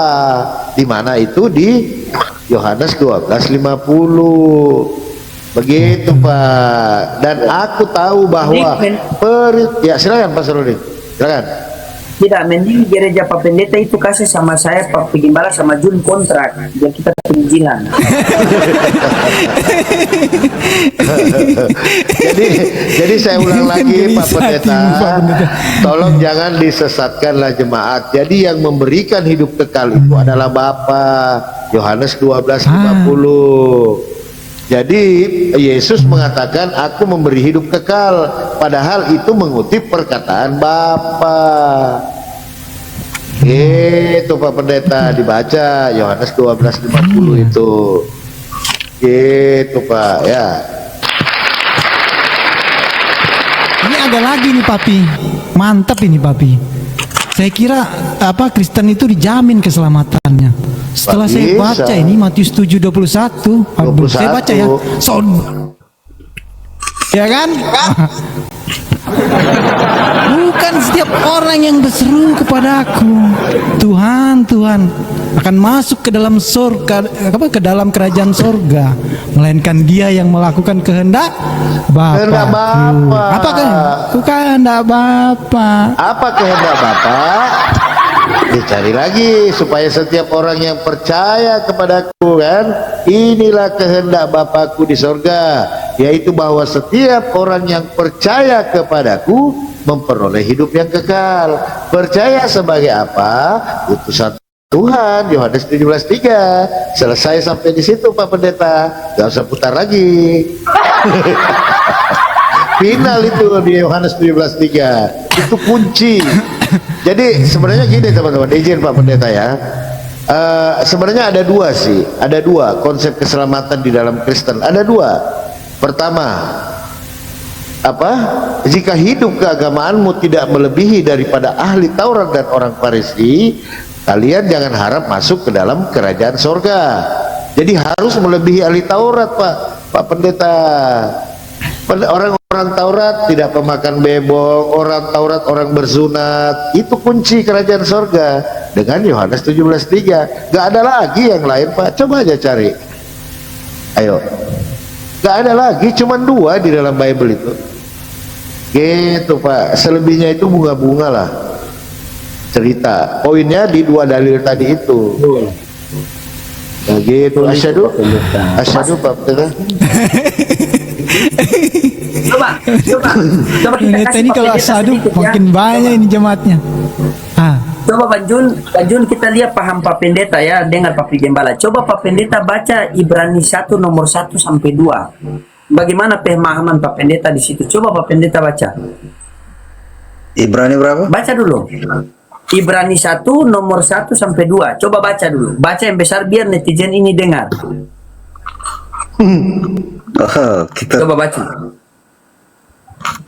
Speaker 4: Di mana itu di Yohanes 12:50. Begitu Pak. Dan aku tahu bahwa ya silakan Pak Sarudin. Silakan.
Speaker 7: Tidak, mending gereja Pak Pendeta itu kasih sama saya Pak Gembala sama Jun kontrak biar kita penginjilan.
Speaker 4: jadi saya ulang lagi Pak
Speaker 6: Gereja
Speaker 4: Pendeta,
Speaker 6: Pak Pendeta.
Speaker 4: tolong jangan disesatkanlah jemaat. Jadi yang memberikan hidup kekal itu adalah Bapa. Yohanes 12:50. Jadi Yesus mengatakan aku memberi hidup kekal, padahal itu mengutip perkataan Bapa. Itu Pak Pendeta, dibaca Yohanes 12:50 itu. Gitu Pak ya.
Speaker 6: Ini ada lagi nih Papi, mantap ini Papi. Saya kira Kristen itu dijamin keselamatannya. Setelah saya
Speaker 4: Bisa.
Speaker 6: baca ini Matius 7:21, aduh, saya baca ya, ya kan? Bukan setiap orang yang berseru kepadaku, Tuhan, Tuhan, akan masuk ke dalam surga, ke dalam kerajaan surga, melainkan dia yang melakukan kehendak Bapa.
Speaker 4: Kehendak Bapa.
Speaker 6: Apa kehendak Bapa?
Speaker 4: Apa kehendak Bapa? Dicari lagi supaya setiap orang yang percaya kepadaku, kan, inilah kehendak Bapakku di sorga, yaitu bahwa setiap orang yang percaya kepadaku memperoleh hidup yang kekal. Percaya sebagai apa? Utusan Tuhan, Yohanes 17:3. Selesai sampai di situ Pak Pendeta, gak usah putar lagi. Final itu di Yohanes 17:3, itu kunci. Jadi sebenarnya gini teman-teman, izin Pak Pendeta ya, sebenarnya ada dua sih, ada dua konsep keselamatan di dalam Kristen, ada dua. Pertama, jika hidup keagamaanmu tidak melebihi daripada ahli Taurat dan orang Farisi, kalian jangan harap masuk ke dalam kerajaan sorga. Jadi harus melebihi ahli Taurat Pak Pendeta. Orang Taurat tidak pemakan bebok, orang Taurat orang bersunat, itu kunci kerajaan sorga dengan Yohanes 17:3. Gak ada lagi yang lain Pak, coba aja cari, ayo, gak ada lagi, cuman dua di dalam Bible itu, gitu Pak. Selebihnya itu bunga-bunga lah cerita. Poinnya di dua dalil tadi itu. Begitu. Asyhadu Pak Pendeta.
Speaker 7: Coba kita
Speaker 6: Pendeta
Speaker 7: kasih
Speaker 6: ini
Speaker 7: Pak
Speaker 6: kalau
Speaker 7: Pendeta
Speaker 6: asadu
Speaker 7: sedikit ya.
Speaker 6: makin banyak ini jemaatnya.
Speaker 7: Coba Pak Jun kita lihat paham Pak Pendeta ya, dengar Pak Gembala. Coba Pak Pendeta baca Ibrani 1 nomor 1 sampai 2. Bagaimana pemahaman Pak Pendeta di situ? Coba Pak Pendeta baca.
Speaker 3: Ibrani berapa?
Speaker 7: Baca dulu. Ibrani 1 nomor 1 sampai 2. Coba baca dulu. Baca yang besar biar netizen ini dengar.
Speaker 3: Oh, kita
Speaker 7: Coba baca.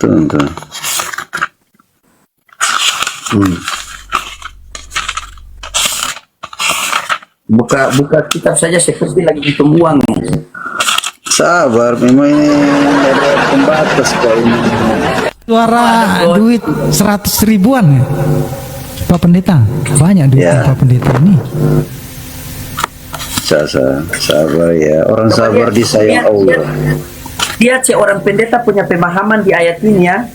Speaker 3: tuh.
Speaker 7: Buka kitab saja seperti lagi hitung uang.
Speaker 3: Sabar, memang ini ada pembatas kok ini.
Speaker 6: Suara duit 100 ribuan ya Pak Pendeta, banyak duit
Speaker 3: Ya.
Speaker 6: Pak Pendeta ini.
Speaker 3: Sabar ya, orang sabar disayang Allah.
Speaker 7: Dia orang pendeta punya pemahaman di ayat ini ya.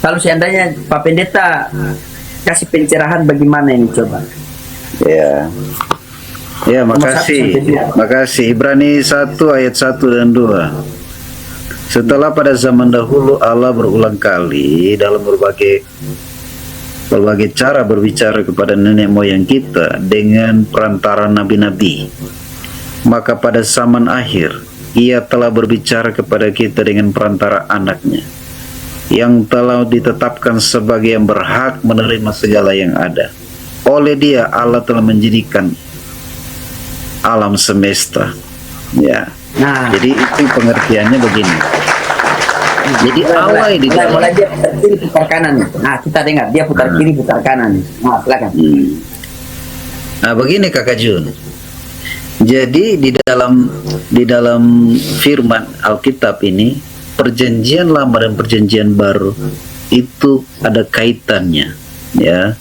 Speaker 7: Kalau seandainya Pak Pendeta kasih pencerahan bagaimana ini coba.
Speaker 3: Ya, makasih. Ibrani 1 ayat 1 dan 2. Setelah pada zaman dahulu Allah berulang kali dalam berbagai cara berbicara kepada nenek moyang kita dengan perantara nabi-nabi, maka pada zaman akhir Ia telah berbicara kepada kita dengan perantara anaknya yang telah ditetapkan sebagai yang berhak menerima segala yang ada. Oleh Dia Allah telah menjadikan alam semesta. Ya.
Speaker 7: Nah,
Speaker 3: Jadi itu pengertiannya begini. Jadi Allah di dalam.
Speaker 7: mulai dia putar kiri putar kanan. Nah, kita dengar dia putar kiri putar kanan. Nah, silakan.
Speaker 3: Nah, begini Kakak Jun. Jadi di dalam firman Alkitab ini, perjanjian lama dan perjanjian baru itu ada kaitannya, ya.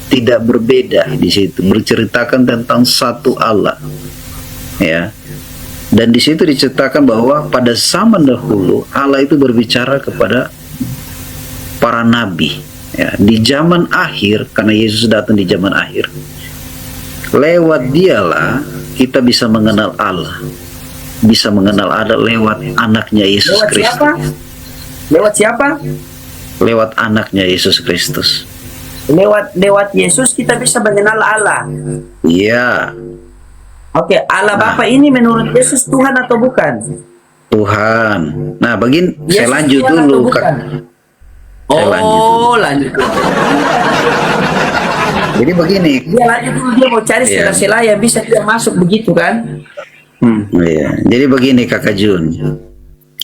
Speaker 3: Tidak berbeda di situ, menceritakan tentang satu Allah. Ya. Dan di situ diceritakan bahwa pada zaman dahulu Allah itu berbicara kepada para nabi, ya, di zaman akhir, karena Yesus datang di zaman akhir, lewat dialah kita bisa mengenal Allah. Bisa mengenal Allah lewat anaknya Yesus
Speaker 7: Lewat
Speaker 3: Kristus.
Speaker 7: siapa? Lewat siapa?
Speaker 3: Lewat anaknya Yesus Kristus.
Speaker 7: Lewat Yesus kita bisa mengenal Allah.
Speaker 3: Iya,
Speaker 7: Oke, Allah Bapa ini menurut Yesus Tuhan atau bukan?
Speaker 3: Tuhan. Nah, saya
Speaker 7: Yesus
Speaker 3: lanjut
Speaker 7: Tuhan
Speaker 3: dulu,
Speaker 7: atau
Speaker 3: Kak.
Speaker 7: bukan?
Speaker 3: Saya lanjut dulu.
Speaker 7: Oh, lanjut.
Speaker 3: Jadi begini,
Speaker 7: Dia lanjut dulu, dia mau cari
Speaker 3: Iya.
Speaker 7: sela-sela yang bisa dia masuk begitu kan?
Speaker 3: iya. Jadi begini Kakak Jun.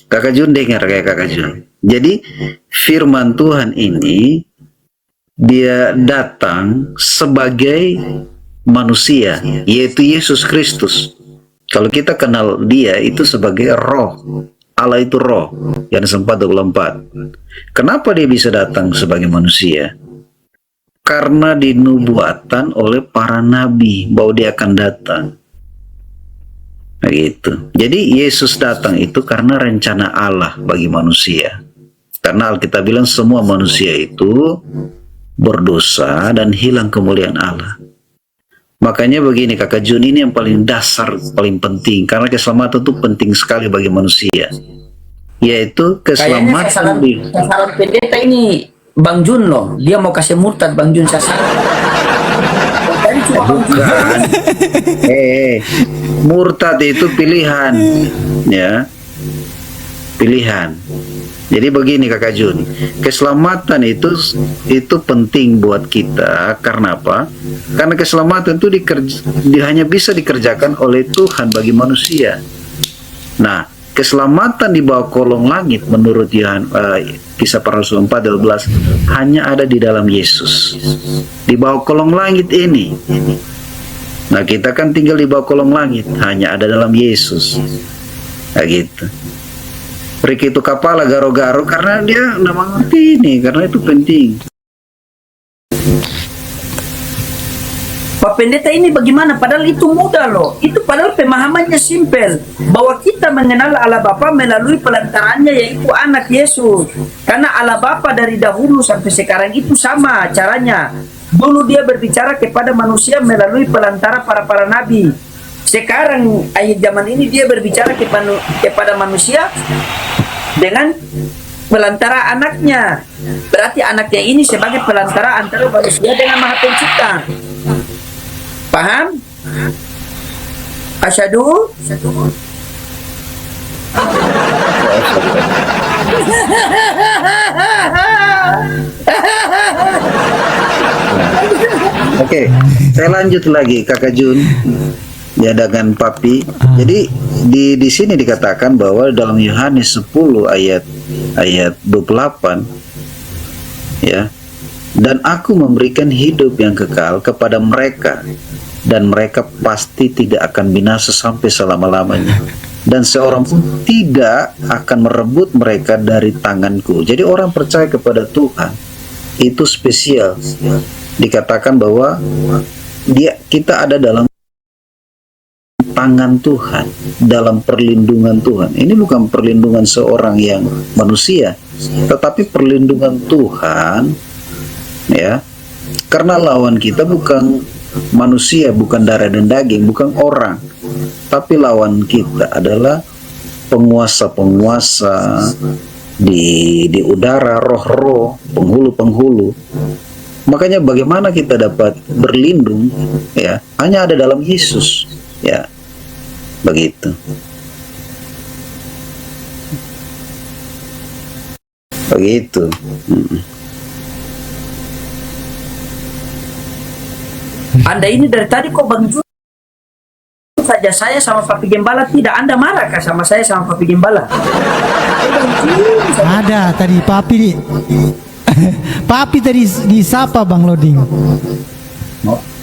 Speaker 3: Kakak Jun dengar kayak Kakak Jun. Jadi firman Tuhan ini dia datang sebagai manusia, yaitu Yesus Kristus. Kalau kita kenal dia itu sebagai roh. Allah itu roh. Yohanes 4:24. Kenapa dia bisa datang sebagai manusia? Karena dinubuatan oleh para nabi bahwa dia akan datang. Begitu. Jadi Yesus datang itu karena rencana Allah bagi manusia. Karena Alkitab bilang semua manusia itu berdosa dan hilang kemuliaan Allah. Makanya begini Kakak Jun, ini yang paling dasar, paling penting. Karena keselamatan itu penting sekali bagi manusia. Yaitu
Speaker 7: Kayaknya
Speaker 3: keselamatan
Speaker 7: sasaran pendeta ini Bang Jun loh. Dia mau kasih murtad Bang Jun sasaran. Tadi cuma Bang Jun.
Speaker 3: Bukan. Murtad itu pilihan, ya, pilihan. Jadi begini Kakak Jun, keselamatan itu penting buat kita. Karena apa? Karena keselamatan itu hanya bisa dikerjakan oleh Tuhan bagi manusia. Nah, keselamatan di bawah kolong langit menurut Kisah Para Rasul 4:12 hanya ada di dalam Yesus. Di bawah kolong langit ini. Nah, kita kan tinggal di bawah kolong langit, hanya ada dalam Yesus. Nah, gitu. Ricky itu kepala garo-garo karena dia nggak mengerti ini, karena itu penting.
Speaker 7: Pak Pendeta ini bagaimana? Padahal itu mudah loh. Itu padahal pemahamannya simpel. Bahwa kita mengenal Allah Bapa melalui pelantarannya yaitu anak Yesus. Karena Allah Bapa dari dahulu sampai sekarang itu sama caranya. Dulu dia berbicara kepada manusia melalui pelantara para nabi. Sekarang akhir zaman ini dia berbicara kepada manusia dengan pelantara anaknya. Berarti anaknya ini sebagai pelantara antara manusia dengan Maha Pencipta. Paham? Asyhadu.
Speaker 3: Oke, saya lanjut lagi Kakak Jun. Ya, dengan Papi. Jadi di sini dikatakan bahwa dalam Yohanes 10 ayat 28, ya, dan aku memberikan hidup yang kekal kepada mereka, dan mereka pasti tidak akan binasa sampai selama-lamanya, dan seorang pun tidak akan merebut mereka dari tanganku. Jadi orang percaya kepada Tuhan itu spesial. Dikatakan bahwa kita ada dalam tangan Tuhan, dalam perlindungan Tuhan. Ini bukan perlindungan seorang yang manusia, tetapi perlindungan Tuhan, ya. Karena lawan kita bukan manusia, bukan darah dan daging, bukan orang, tapi lawan kita adalah penguasa-penguasa di udara, roh-roh, penghulu-penghulu. Makanya bagaimana kita dapat berlindung, ya, hanya ada dalam Yesus, ya. Begitu. Begitu.
Speaker 7: Anda ini dari tadi kok Bang Jun saja saya sama Papi Gembala tidak. Anda marah kah sama saya sama Papi Gembala?
Speaker 6: Ada tadi Papi di Papi tadi disapa Bang Loding.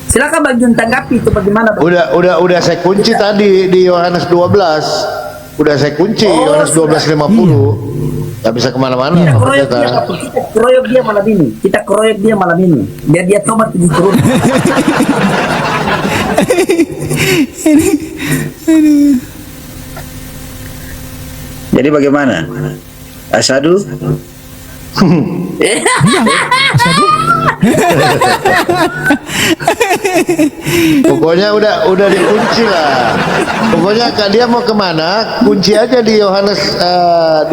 Speaker 7: Silakan Bang Jun tanggapi itu bagaimana Bang?
Speaker 4: Udah saya kunci tadi di Yohanes 12. Udah saya kunci Yohanes 12:50. Gak bisa kemana-mana.
Speaker 7: Kita keroyok dia malam ini. Kita keroyok dia malam ini. Biar dia tobat di turun.
Speaker 3: Jadi bagaimana? Asyhadu?
Speaker 4: Pokoknya udah dikunci lah. Pokoknya dia mau kemana, kunci aja di Yohanes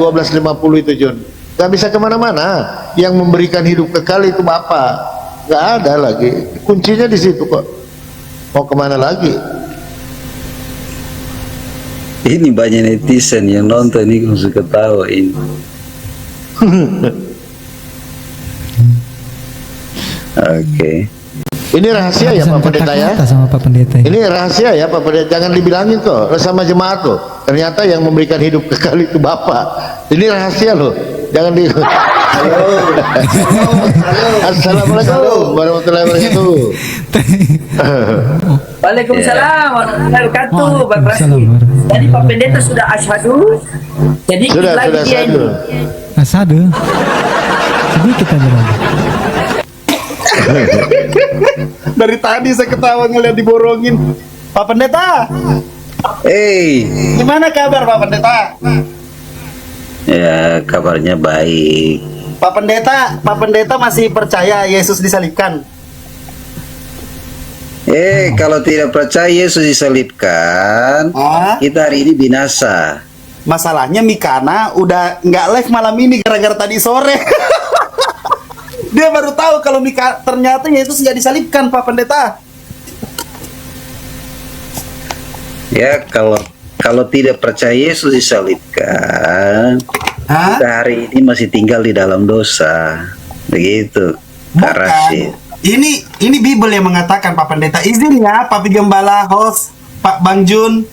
Speaker 4: 12:50 itu, Jun. Gak bisa kemana-mana. Yang memberikan hidup kekal itu Bapa. Gak ada lagi. Kuncinya di situ kok. Mau kemana lagi?
Speaker 3: Ini banyak netizen yang nonton ini suka ketawa ini. Oke.
Speaker 4: Ini rahasia ya Pak Pendeta ya.
Speaker 6: Kata-kata sama Pak Pendeta.
Speaker 4: Ini rahasia ya Pak Pendeta, jangan dibilangin kok sama jemaat loh. Ternyata yang memberikan hidup kekal itu Bapak. Ini rahasia loh. Jangan di. Assalamualaikum warahmatullahi wabarakatuh.
Speaker 7: Waalaikumsalam warahmatullahi wabarakatuh, Bang Rasti.
Speaker 6: Waalaikumsalam.
Speaker 7: Jadi Pak Pendeta sudah asyhadu. Jadi
Speaker 4: Sudah
Speaker 7: lagi dia
Speaker 4: sadu.
Speaker 7: ini.
Speaker 6: Asado. Sedikit aja lagi.
Speaker 5: Dari tadi saya ketawa ngeliat diborongin. Pak Pendeta, gimana kabar Pak Pendeta?
Speaker 3: Ya kabarnya baik.
Speaker 5: Pak Pendeta masih percaya Yesus disalibkan?
Speaker 3: Kalau tidak percaya Yesus disalibkan, kita hari ini binasa.
Speaker 5: Masalahnya Mikana udah nggak live malam ini gara-gara tadi sore. Dia baru tahu kalau ternyata Yesus nggak disalibkan, Pak Pendeta.
Speaker 3: Ya kalau tidak percaya Yesus disalibkan, kita hari ini masih tinggal di dalam dosa. Begitu. Kak Rashid.
Speaker 5: Ini Bible yang mengatakan, Pak Pendeta. Izin ya, Pak Gembala, host, Pak Bang Jun.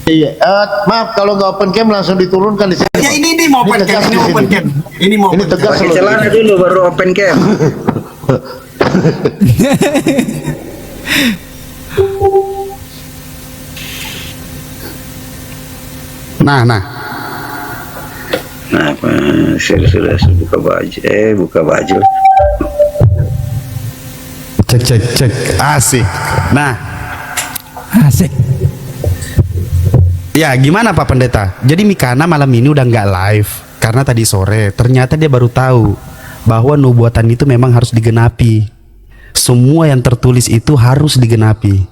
Speaker 4: Iya. Maaf kalau nggak open cam langsung diturunkan di sini.
Speaker 5: Ya ini mau open cam, ini open cam. Ini mau
Speaker 4: Ini
Speaker 5: open cam.
Speaker 4: tegas
Speaker 3: Pakai
Speaker 4: loh.
Speaker 3: celana dulu baru open cam.
Speaker 8: Nah,
Speaker 3: Nah, sudah buka baju. Buka baju.
Speaker 8: cek, asik. Nah,
Speaker 6: Asik.
Speaker 8: ya gimana Pak Pendeta? Jadi Mikana malam ini udah nggak live karena tadi sore ternyata dia baru tahu bahwa nubuatan itu memang harus digenapi. Semua yang tertulis itu harus digenapi.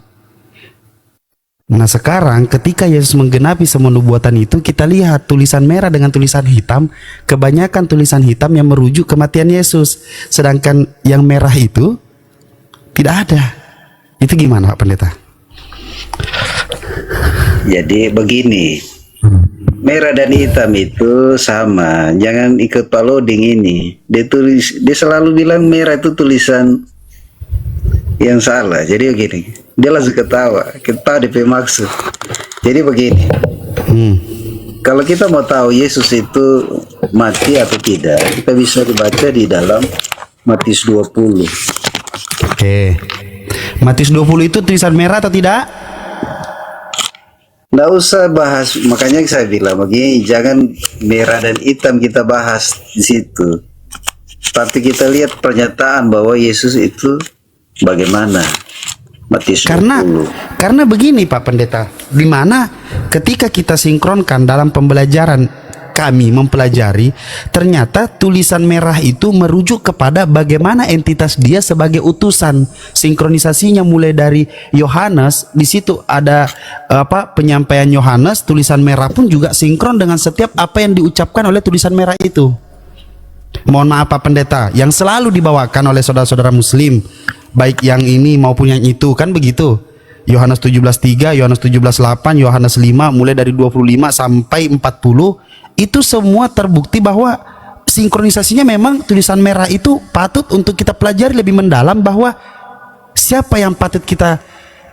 Speaker 8: Nah sekarang ketika Yesus menggenapi semua nubuatan itu, kita lihat tulisan merah dengan tulisan hitam. Kebanyakan tulisan hitam yang merujuk kematian Yesus, sedangkan yang merah itu tidak ada. Itu gimana Pak Pendeta?
Speaker 3: Jadi begini, merah dan hitam itu sama. Jangan ikut Pak Loding ini. Dia selalu bilang merah itu tulisan yang salah. Jadi begini, dia langsung ketawa DP maksud. Jadi begini, kalau kita mau tahu Yesus itu mati atau tidak, kita bisa dibaca di dalam Matius 20.
Speaker 8: Oke, Matius 20 itu tulisan merah atau tidak?
Speaker 3: Nggak usah bahas, makanya saya bilang begini, jangan merah dan hitam kita bahas di situ. Tapi kita lihat pernyataan bahwa Yesus itu bagaimana. Matius 20.
Speaker 8: Karena begini Pak Pendeta, di mana ketika kita sinkronkan dalam pembelajaran kami mempelajari, ternyata tulisan merah itu merujuk kepada bagaimana entitas dia sebagai utusan. Sinkronisasinya mulai dari Yohanes, di situ ada penyampaian Yohanes, tulisan merah pun juga sinkron dengan setiap apa yang diucapkan oleh tulisan merah itu. Mohon maaf Pak Pendeta, yang selalu dibawakan oleh saudara-saudara muslim, baik yang ini maupun yang itu, kan begitu. Yohanes 17:3, Yohanes 17:8, Yohanes 5 mulai dari 25 sampai 40, itu semua terbukti bahwa sinkronisasinya memang tulisan merah itu patut untuk kita pelajari lebih mendalam, bahwa siapa yang patut kita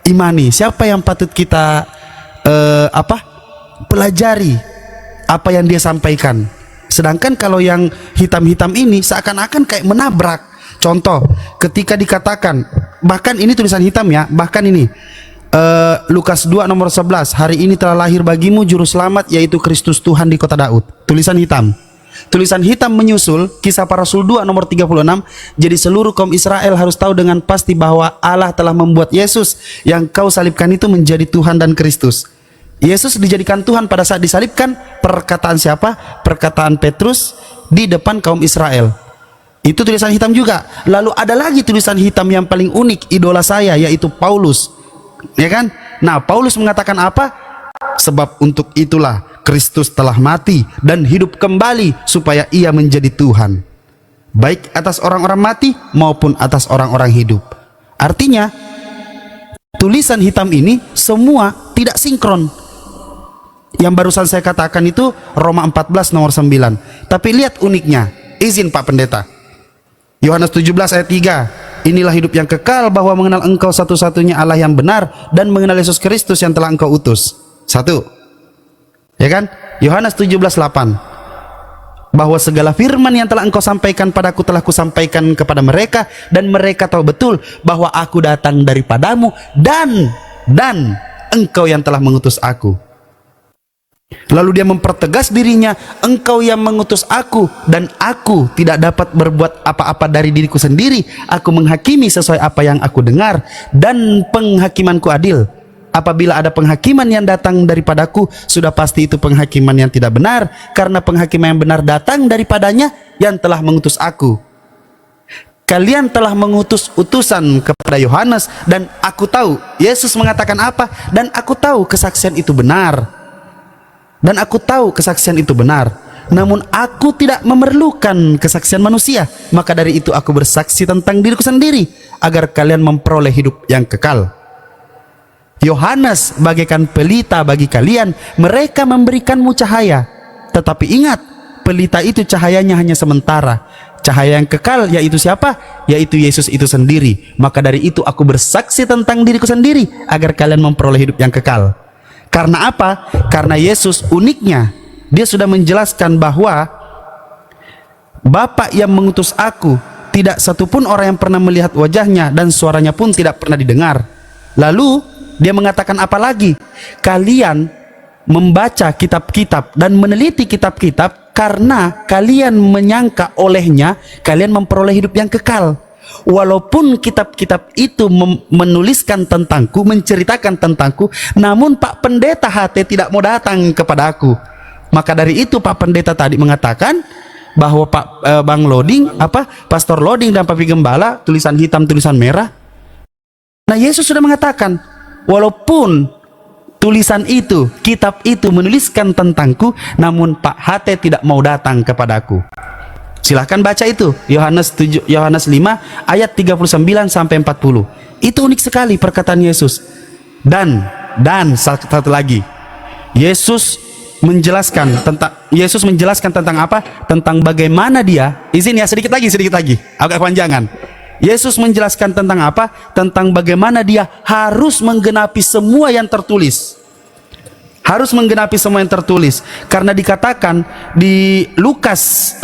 Speaker 8: imani, siapa yang patut kita pelajari apa yang dia sampaikan. Sedangkan kalau yang hitam-hitam ini seakan-akan kayak menabrak. Contoh, ketika dikatakan, bahkan ini tulisan hitam ya, bahkan ini Lukas 2 nomor 11, hari ini telah lahir bagimu juru selamat, yaitu Kristus Tuhan di kota Daud. Tulisan hitam. Tulisan hitam menyusul Kisah Para Rasul 2 nomor 36, jadi seluruh kaum Israel harus tahu dengan pasti bahwa Allah telah membuat Yesus yang kau salibkan itu menjadi Tuhan dan Kristus. Yesus dijadikan Tuhan pada saat disalibkan, perkataan siapa? Perkataan Petrus di depan kaum Israel. Itu tulisan hitam juga. Lalu ada lagi tulisan hitam yang paling unik, idola saya, yaitu Paulus. Ya kan? Nah, Paulus mengatakan apa? Sebab untuk itulah Kristus telah mati dan hidup kembali supaya ia menjadi Tuhan, baik atas orang-orang mati maupun atas orang-orang hidup. Artinya, tulisan hitam ini semua tidak sinkron. Yang barusan saya katakan itu Roma 14 nomor 9. Tapi lihat uniknya. Izin Pak Pendeta. Yohanes 17 ayat 3. Inilah hidup yang kekal, bahwa mengenal engkau satu-satunya Allah yang benar, dan mengenal Yesus Kristus yang telah engkau utus. 1. Ya kan? Yohanes 17:8. Bahwa segala firman yang telah engkau sampaikan padaku telah kusampaikan kepada mereka, dan mereka tahu betul bahwa aku datang daripadamu, dan engkau yang telah mengutus aku. Lalu dia mempertegas dirinya, engkau yang mengutus aku, dan aku tidak dapat berbuat apa-apa dari diriku sendiri. Aku menghakimi sesuai apa yang aku dengar, dan penghakimanku adil. Apabila ada penghakiman yang datang daripadaku, sudah pasti itu penghakiman yang tidak benar, karena penghakiman yang benar datang daripadanya yang telah mengutus aku. Kalian telah mengutus utusan kepada Yohanes, dan aku tahu, Yesus mengatakan apa? Dan aku tahu kesaksian itu benar. Dan aku tahu kesaksian itu benar. Namun aku tidak memerlukan kesaksian manusia. Maka dari itu aku bersaksi tentang diriku sendiri, agar kalian memperoleh hidup yang kekal. Yohanes bagaikan pelita bagi kalian. Mereka memberikanmu cahaya. Tetapi ingat, pelita itu cahayanya hanya sementara. Cahaya yang kekal yaitu siapa? Yaitu Yesus itu sendiri. Maka dari itu aku bersaksi tentang diriku sendiri, agar kalian memperoleh hidup yang kekal. Karena apa? Karena Yesus uniknya, dia sudah menjelaskan bahwa Bapa yang mengutus aku, tidak satupun orang yang pernah melihat wajahnya, dan suaranya pun tidak pernah didengar. Lalu dia mengatakan apa lagi? Kalian membaca kitab-kitab dan meneliti kitab-kitab, karena kalian menyangka olehnya kalian memperoleh hidup yang kekal. Walaupun kitab-kitab itu menuliskan tentangku, menceritakan tentangku, namun Pak Pendeta HT tidak mau datang kepada aku. Maka dari itu Pak Pendeta tadi mengatakan bahwa Bang Loading, Pastor Loading dan Papi Gembala, tulisan hitam, tulisan merah. Nah, Yesus sudah mengatakan, walaupun tulisan itu, kitab itu menuliskan tentangku, namun Pak HT tidak mau datang kepadaku. Silahkan baca itu, Yohanes 5 ayat 39 sampai 40. Itu unik sekali perkataan Yesus. Dan satu lagi, Yesus menjelaskan tentang apa? Tentang bagaimana dia, izin ya sedikit lagi, agak panjangan. Yesus menjelaskan tentang apa? Tentang bagaimana dia harus menggenapi semua yang tertulis. Harus menggenapi semua yang tertulis, karena dikatakan di Lukas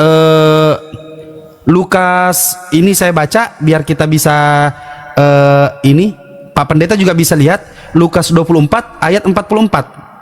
Speaker 8: ini saya baca biar kita bisa ini Pak Pendeta juga bisa lihat. Lukas 24 ayat 44.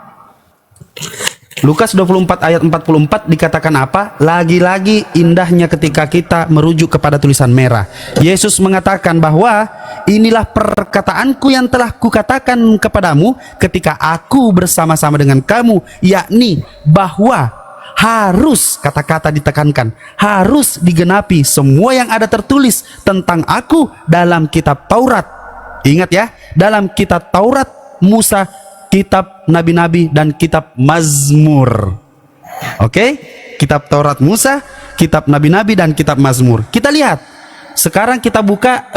Speaker 8: Lukas 24 ayat 44 dikatakan apa? Lagi-lagi indahnya ketika kita merujuk kepada tulisan merah. Yesus mengatakan bahwa inilah perkataanku yang telah kukatakan kepadamu ketika aku bersama-sama dengan kamu, yakni bahwa harus, kata-kata ditekankan, harus digenapi semua yang ada tertulis tentang aku dalam kitab Taurat. Ingat ya, dalam kitab Taurat, Musa, kitab nabi-nabi, dan kitab Mazmur. Oke? Kitab Taurat Musa, kitab nabi-nabi, dan kitab Mazmur. Kita lihat. Sekarang kita buka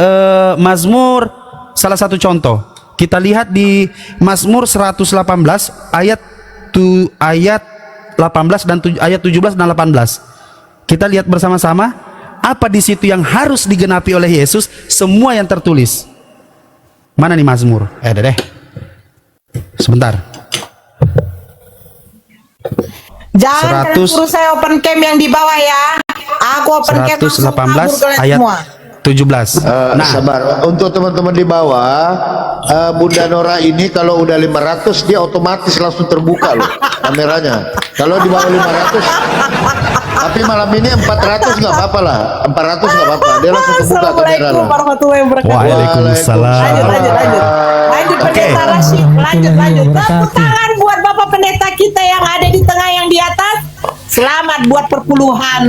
Speaker 8: Mazmur, salah satu contoh. Kita lihat di Mazmur 118 ayat 18 dan ayat 17 dan 18. Kita lihat bersama-sama apa di situ yang harus digenapi oleh Yesus, semua yang tertulis. Mana nih Mazmur? Ada deh. Sebentar.
Speaker 9: Jangan kalian suruh saya open cam yang di bawah ya. Aku open cam
Speaker 8: 118 ayat
Speaker 9: semua.
Speaker 8: 17.
Speaker 4: Nah, sabar. Untuk teman-teman di bawah, Bunda Nora ini kalau udah 500 dia otomatis langsung terbuka loh kameranya. Kalau di bawah 500, tapi malam ini 400 nggak apa-apa lah. 400 nggak apa-apa. Dia langsung terbuka kamera loh.
Speaker 8: Waalaikumsalam.
Speaker 9: Lanjut. Lanjut Pendeta Rashid. Lanjut. Tepuk tangan buat selamat buat perpuluhan.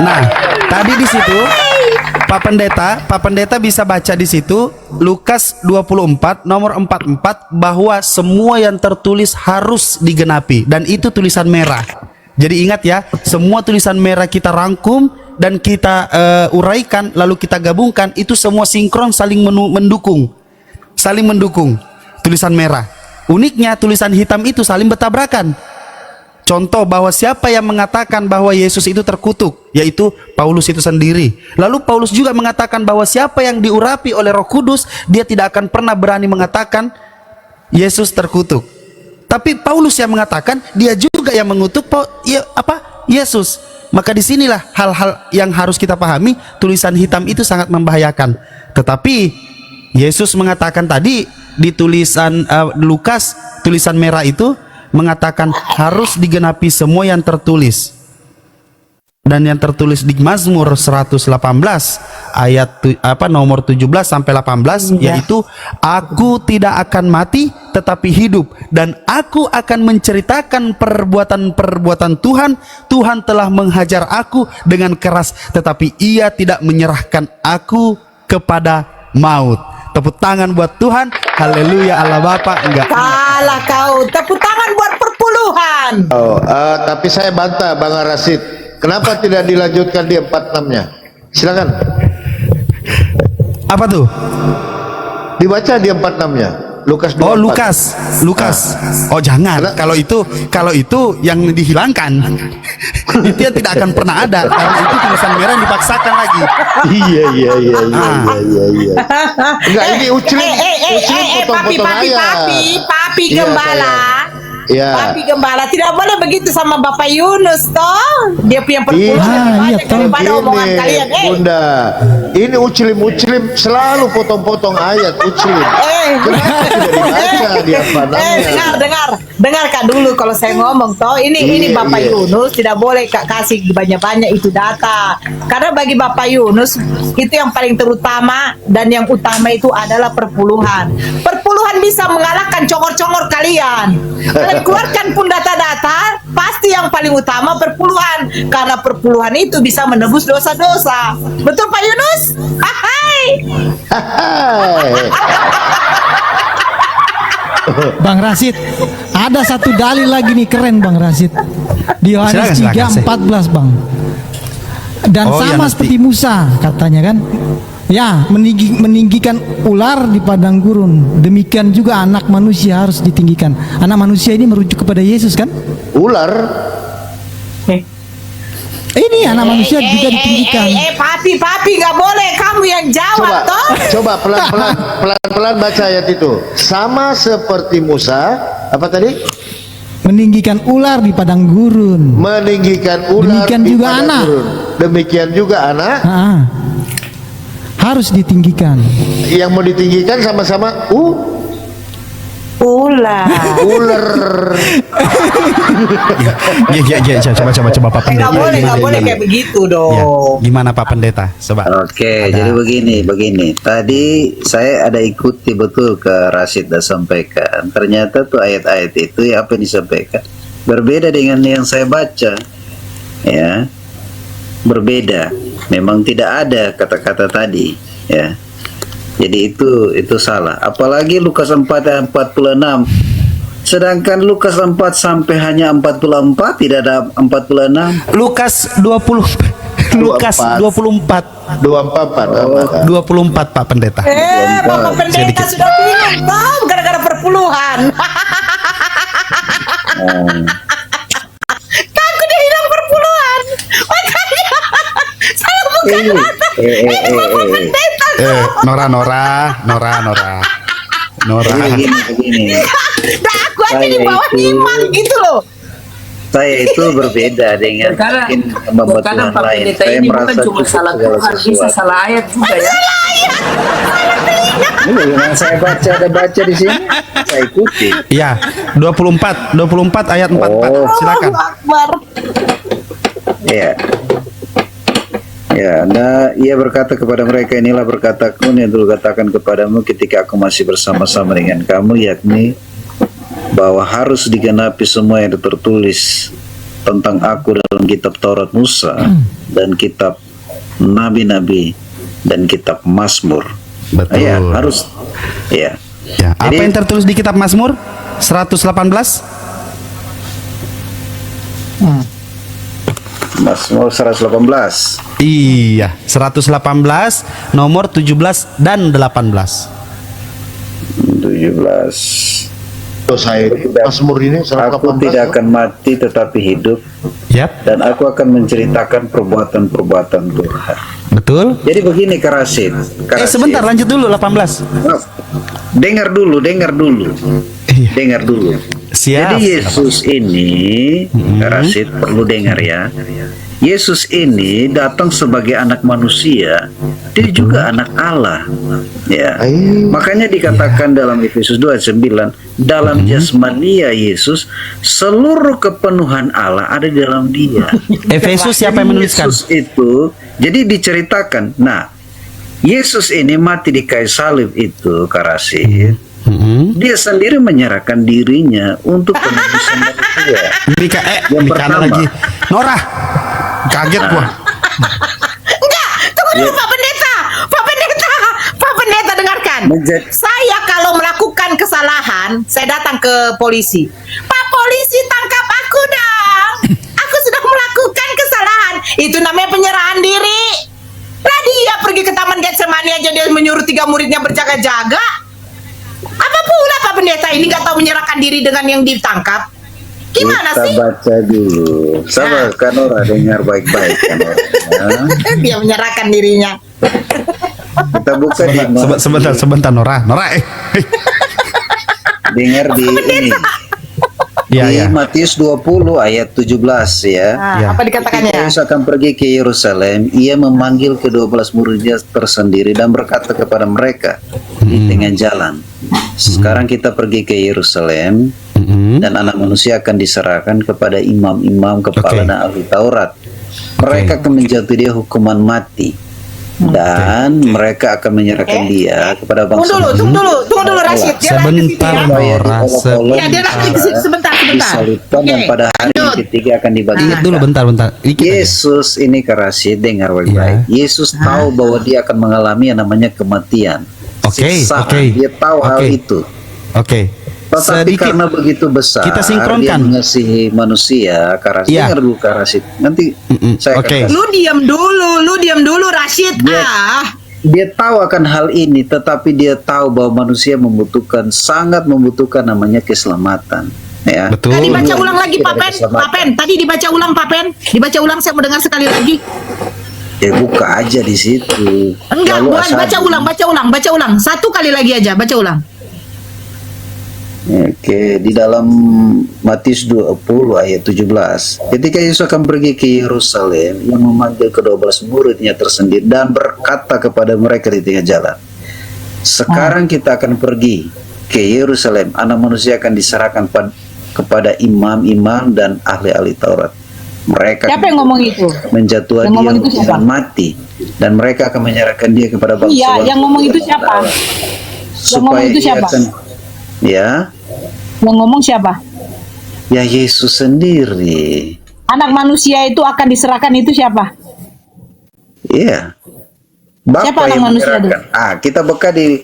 Speaker 8: Nah, tadi di situ Pak Pendeta bisa baca di situ Lukas 24 nomor 44 bahwa semua yang tertulis harus digenapi, dan itu tulisan merah. Jadi ingat ya, semua tulisan merah kita rangkum dan kita uraikan lalu kita gabungkan, itu semua sinkron, saling mendukung. Saling mendukung tulisan merah. Uniknya tulisan hitam itu saling bertabrakan. Contoh bahwa siapa yang mengatakan bahwa Yesus itu terkutuk, yaitu Paulus itu sendiri. Lalu Paulus juga mengatakan bahwa siapa yang diurapi oleh Roh Kudus, dia tidak akan pernah berani mengatakan Yesus terkutuk. Tapi Paulus yang mengatakan, dia juga yang mengutuk Yesus. Maka disinilah hal-hal yang harus kita pahami, tulisan hitam itu sangat membahayakan. Tetapi Yesus mengatakan tadi di tulisan Lukas, tulisan merah itu mengatakan harus digenapi semua yang tertulis. Dan yang tertulis di Mazmur 118 ayat nomor 17 sampai 18 yaitu, aku tidak akan mati tetapi hidup, dan aku akan menceritakan perbuatan-perbuatan Tuhan. Tuhan telah menghajar aku dengan keras, tetapi ia tidak menyerahkan aku kepada maut. Tepuk tangan buat Tuhan. Haleluya Allah Bapa. Enggak.
Speaker 9: Salah kau. Tepuk tangan buat perpuluhan.
Speaker 4: Tapi saya bantah Bang Rasid. Kenapa tidak dilanjutkan di 46-nya? Silakan.
Speaker 8: Apa tuh?
Speaker 4: Dibaca di 46-nya. Lukas 24.
Speaker 8: Oh, Lukas. Oh, jangan. Kalau itu yang dihilangkan. Itu yang tidak akan pernah ada, karena itu tulisan merah yang dipaksakan lagi.
Speaker 4: Iya. Enggak, ini ucilin potong-potong ayat.
Speaker 9: Papi Gembala.
Speaker 4: Ya.
Speaker 9: Papi Gembala tidak boleh begitu sama Bapak Yunus toh. Dia punya perpuluhan lebih banyak daripada omongan kalian.
Speaker 4: Bunda, ini ucilim selalu potong-potong ayat ucilim. Kenapa tidak dibaca di apa namanya?
Speaker 9: Dengarkan dulu kalau saya ngomong toh. Ini Bapak Yunus tidak boleh kasih banyak-banyak itu data. Karena bagi Bapak Yunus itu yang paling terutama, dan yang utama itu adalah perpuluhan. Perpuluhan bisa mengalahkan congor-congor kalian. Kalian keluarkan pun data-data, pasti yang paling utama perpuluhan, karena perpuluhan itu bisa menebus dosa-dosa. Betul Pak Yunus? Hai.
Speaker 6: Bang Rasid, ada satu dalil lagi nih keren Bang Rasid. Di Yohanes 3:14 Bang. Dan sama seperti Musa katanya kan. Ya, meninggikan ular di padang gurun. Demikian juga anak manusia harus ditinggikan. Anak manusia ini merujuk kepada Yesus kan?
Speaker 4: Ular.
Speaker 6: Ini anak manusia juga ditinggikan.
Speaker 9: Papi nggak boleh kamu yang jawab toh.
Speaker 4: Coba pelan-pelan baca ayat itu. Sama seperti Musa, apa tadi?
Speaker 6: Meninggikan ular di padang gurun.
Speaker 4: Meninggikan ular.
Speaker 6: Demikian
Speaker 4: di
Speaker 6: juga
Speaker 4: padang
Speaker 6: anak.
Speaker 4: gurun. Demikian juga anak.
Speaker 6: Harus ditinggikan.
Speaker 4: Yang mau ditinggikan sama-sama
Speaker 9: ular.
Speaker 8: Ya, coba Pak Pendeta.
Speaker 9: Nggak boleh kayak begitu dong.
Speaker 8: Ya, gimana Pak Pendeta? Coba.
Speaker 3: Oke, jadi begini. Tadi saya ada ikuti betul ke Rasid dah sampaikan. Ternyata tuh ayat-ayat itu ya apa yang disampaikan berbeda dengan yang saya baca. Ya. Berbeda. Memang tidak ada kata-kata tadi, ya. Jadi itu salah. Apalagi Lukas 4 ayat 46. Sedangkan Lukas 4 sampai hanya 44, tidak ada 46.
Speaker 8: Lukas 24. 24 Pak Pendeta.
Speaker 9: Bapak Pendeta sudah bingung tahu gara-gara perpuluhan. Takut dia hilang perpuluhan. Makanya saya bukan Bapak Pendeta.
Speaker 3: Nora. Begini.
Speaker 9: Nah, aku aja di bawah iman gitu loh.
Speaker 3: Saya itu berbeda dengan mungkin pembetulan lain. Saya merasa
Speaker 7: cuma salah Tuhan, bisa salah ayat juga ya.
Speaker 3: Ini yang saya baca di sini, saya ikuti.
Speaker 8: Iya, 24 ayat 44. Silakan.
Speaker 3: Ya, nah ia berkata kepada mereka, inilah berkataku yang dulu katakan kepadamu ketika aku masih bersama-sama dengan kamu, yakni bahwa harus digenapi semua yang tertulis tentang aku dalam kitab Taurat Musa dan kitab Nabi-Nabi dan kitab Mazmur.
Speaker 8: Betul.
Speaker 3: Ya, harus. Ya.
Speaker 8: Ya, apa
Speaker 3: Jadi-
Speaker 8: yang tertulis di kitab Mazmur 118?
Speaker 3: Mazmur 118.
Speaker 8: Iya, 118 nomor 17 dan 18.
Speaker 3: 17.
Speaker 4: Saya Mazmur ini
Speaker 3: Aku
Speaker 4: 118.
Speaker 3: tidak akan mati tetapi hidup,
Speaker 8: Yap,
Speaker 3: dan aku akan menceritakan perbuatan-perbuatan Tuhan.
Speaker 8: betul.
Speaker 3: Jadi begini Karasit.
Speaker 8: Sebentar, lanjut dulu 18.
Speaker 3: Dengar dulu.
Speaker 8: Iya.
Speaker 3: Dengar dulu.
Speaker 8: Siap.
Speaker 3: Jadi Yesus ini, Karasit perlu dengar ya. Yesus ini datang sebagai anak manusia, dia juga anak Allah. Ya. Makanya dikatakan dalam Efesus 2:9, dalam jasmania Yesus seluruh kepenuhan Allah ada di dalam dia.
Speaker 8: Efesus siapa yang menuliskan?
Speaker 3: Yesus itu jadi diceritakan. Nah, Yesus ini mati di kayu salib itu, Karasit. Dia sendiri menyerahkan dirinya untuk penebusan manusia.
Speaker 8: Mika,
Speaker 3: Yang
Speaker 8: Mika
Speaker 3: pertama.
Speaker 8: lagi. Norah, kaget gua.
Speaker 9: Enggak, tunggu dulu Pak Pendeta. Pak Pendeta dengarkan.
Speaker 3: Menjadi-
Speaker 9: Saya kalau melakukan kesalahan, saya datang ke polisi. Pak polisi, tangkap aku dong. Aku sudah melakukan kesalahan. Itu namanya penyerahan diri. Lah dia pergi ke Taman Getsemani aja dia menyuruh 3 muridnya berjaga-jaga. Apa pula Pak Pendeta ini nggak tahu menyerahkan diri dengan yang ditangkap? Gimana
Speaker 3: Kita
Speaker 9: sih?
Speaker 3: baca dulu. Sabar, Kanora, dengar baik-baik, Kanora. Ya.
Speaker 9: Dia menyerahkan dirinya.
Speaker 3: Kita buka di
Speaker 8: Sebentar, Norah.
Speaker 3: dengar di ini.
Speaker 8: Iya,
Speaker 3: Di
Speaker 8: iya.
Speaker 3: Matius 20 ayat 17 ya.
Speaker 9: Nah,
Speaker 8: Ya.
Speaker 9: apa dikatakannya?
Speaker 3: Ketika Yesus akan pergi ke Yerusalem, ia memanggil ke-12 muridnya tersendiri dan berkata kepada mereka di tengah jalan, sekarang kita pergi ke Yerusalem dan anak manusia akan diserahkan kepada imam-imam, kepala
Speaker 8: Oke.
Speaker 3: dan ahli Taurat. Mereka akan menjatuhi dia hukuman mati dan mereka akan menyerahkan dia kepada bangsa.
Speaker 9: Tunggu dulu Rashid. Dia lagi ke situ
Speaker 8: Sebentar,
Speaker 9: ya.
Speaker 8: Norah.
Speaker 9: Ya, dia lagi ke situ sebentar.
Speaker 3: Disalibkan dan
Speaker 9: Oke,
Speaker 3: pada hari yang
Speaker 9: lanjut.
Speaker 3: ketiga akan dibangkitkan.
Speaker 8: Ingat dulu, bentar. Dikit aja.
Speaker 3: Yesus ini Karasid, dengar baik-baik. Yesus tahu bahwa dia akan mengalami yang namanya kematian.
Speaker 8: Oke,
Speaker 3: Siksaan.
Speaker 8: oke.
Speaker 3: Dia tahu hal
Speaker 8: Oke.
Speaker 3: itu.
Speaker 8: Oke.
Speaker 3: Tetapi
Speaker 8: Sedikit.
Speaker 3: karena begitu besar,
Speaker 8: Kita sinkronkan.
Speaker 3: dia mengasihi manusia. Karasid,
Speaker 8: Iya.
Speaker 3: dengar dulu Karasid. Nanti saya akan
Speaker 8: Oke.
Speaker 3: kasih.
Speaker 9: Lu diam dulu Rashid.
Speaker 3: Dia tahu akan hal ini, tetapi dia tahu bahwa manusia sangat membutuhkan namanya keselamatan. Ya.
Speaker 8: Betul.
Speaker 9: Tadi baca ulang lagi
Speaker 3: Tidak
Speaker 9: Pak
Speaker 3: ada
Speaker 9: Pen.
Speaker 3: keselamatan.
Speaker 9: Pak Pen, tadi dibaca ulang Pak Pen. Dibaca ulang, saya mau dengar sekali lagi.
Speaker 3: Ya buka aja di situ.
Speaker 9: Enggak,
Speaker 3: Lalu
Speaker 9: bukan, baca ulang. Satu kali lagi aja, baca ulang.
Speaker 3: Oke, di dalam Matius 20 ayat 17. Ketika Yesus akan pergi ke Yerusalem, yang memanggil ke-12 muridnya tersendiri dan berkata kepada mereka di tengah jalan, sekarang kita akan pergi ke Yerusalem, anak manusia akan diserahkan kepada imam-imam dan ahli-ahli Taurat. Mereka
Speaker 9: Siapa yang ngomong itu?
Speaker 3: menjatuhkan
Speaker 9: Yang
Speaker 3: dia
Speaker 9: ngomong itu siapa?
Speaker 3: hukuman mati, dan mereka akan menyerahkan dia kepada bangsa.
Speaker 9: Iya, yang ngomong itu siapa? ngomong itu siapa?
Speaker 3: Ya,
Speaker 9: Yang ngomong siapa?
Speaker 3: ya Yesus sendiri.
Speaker 9: Anak manusia itu akan diserahkan itu siapa?
Speaker 3: Iya. Bapak
Speaker 9: Siapa anak
Speaker 3: yang
Speaker 9: manusia itu?
Speaker 3: menyerahkan. Kita buka di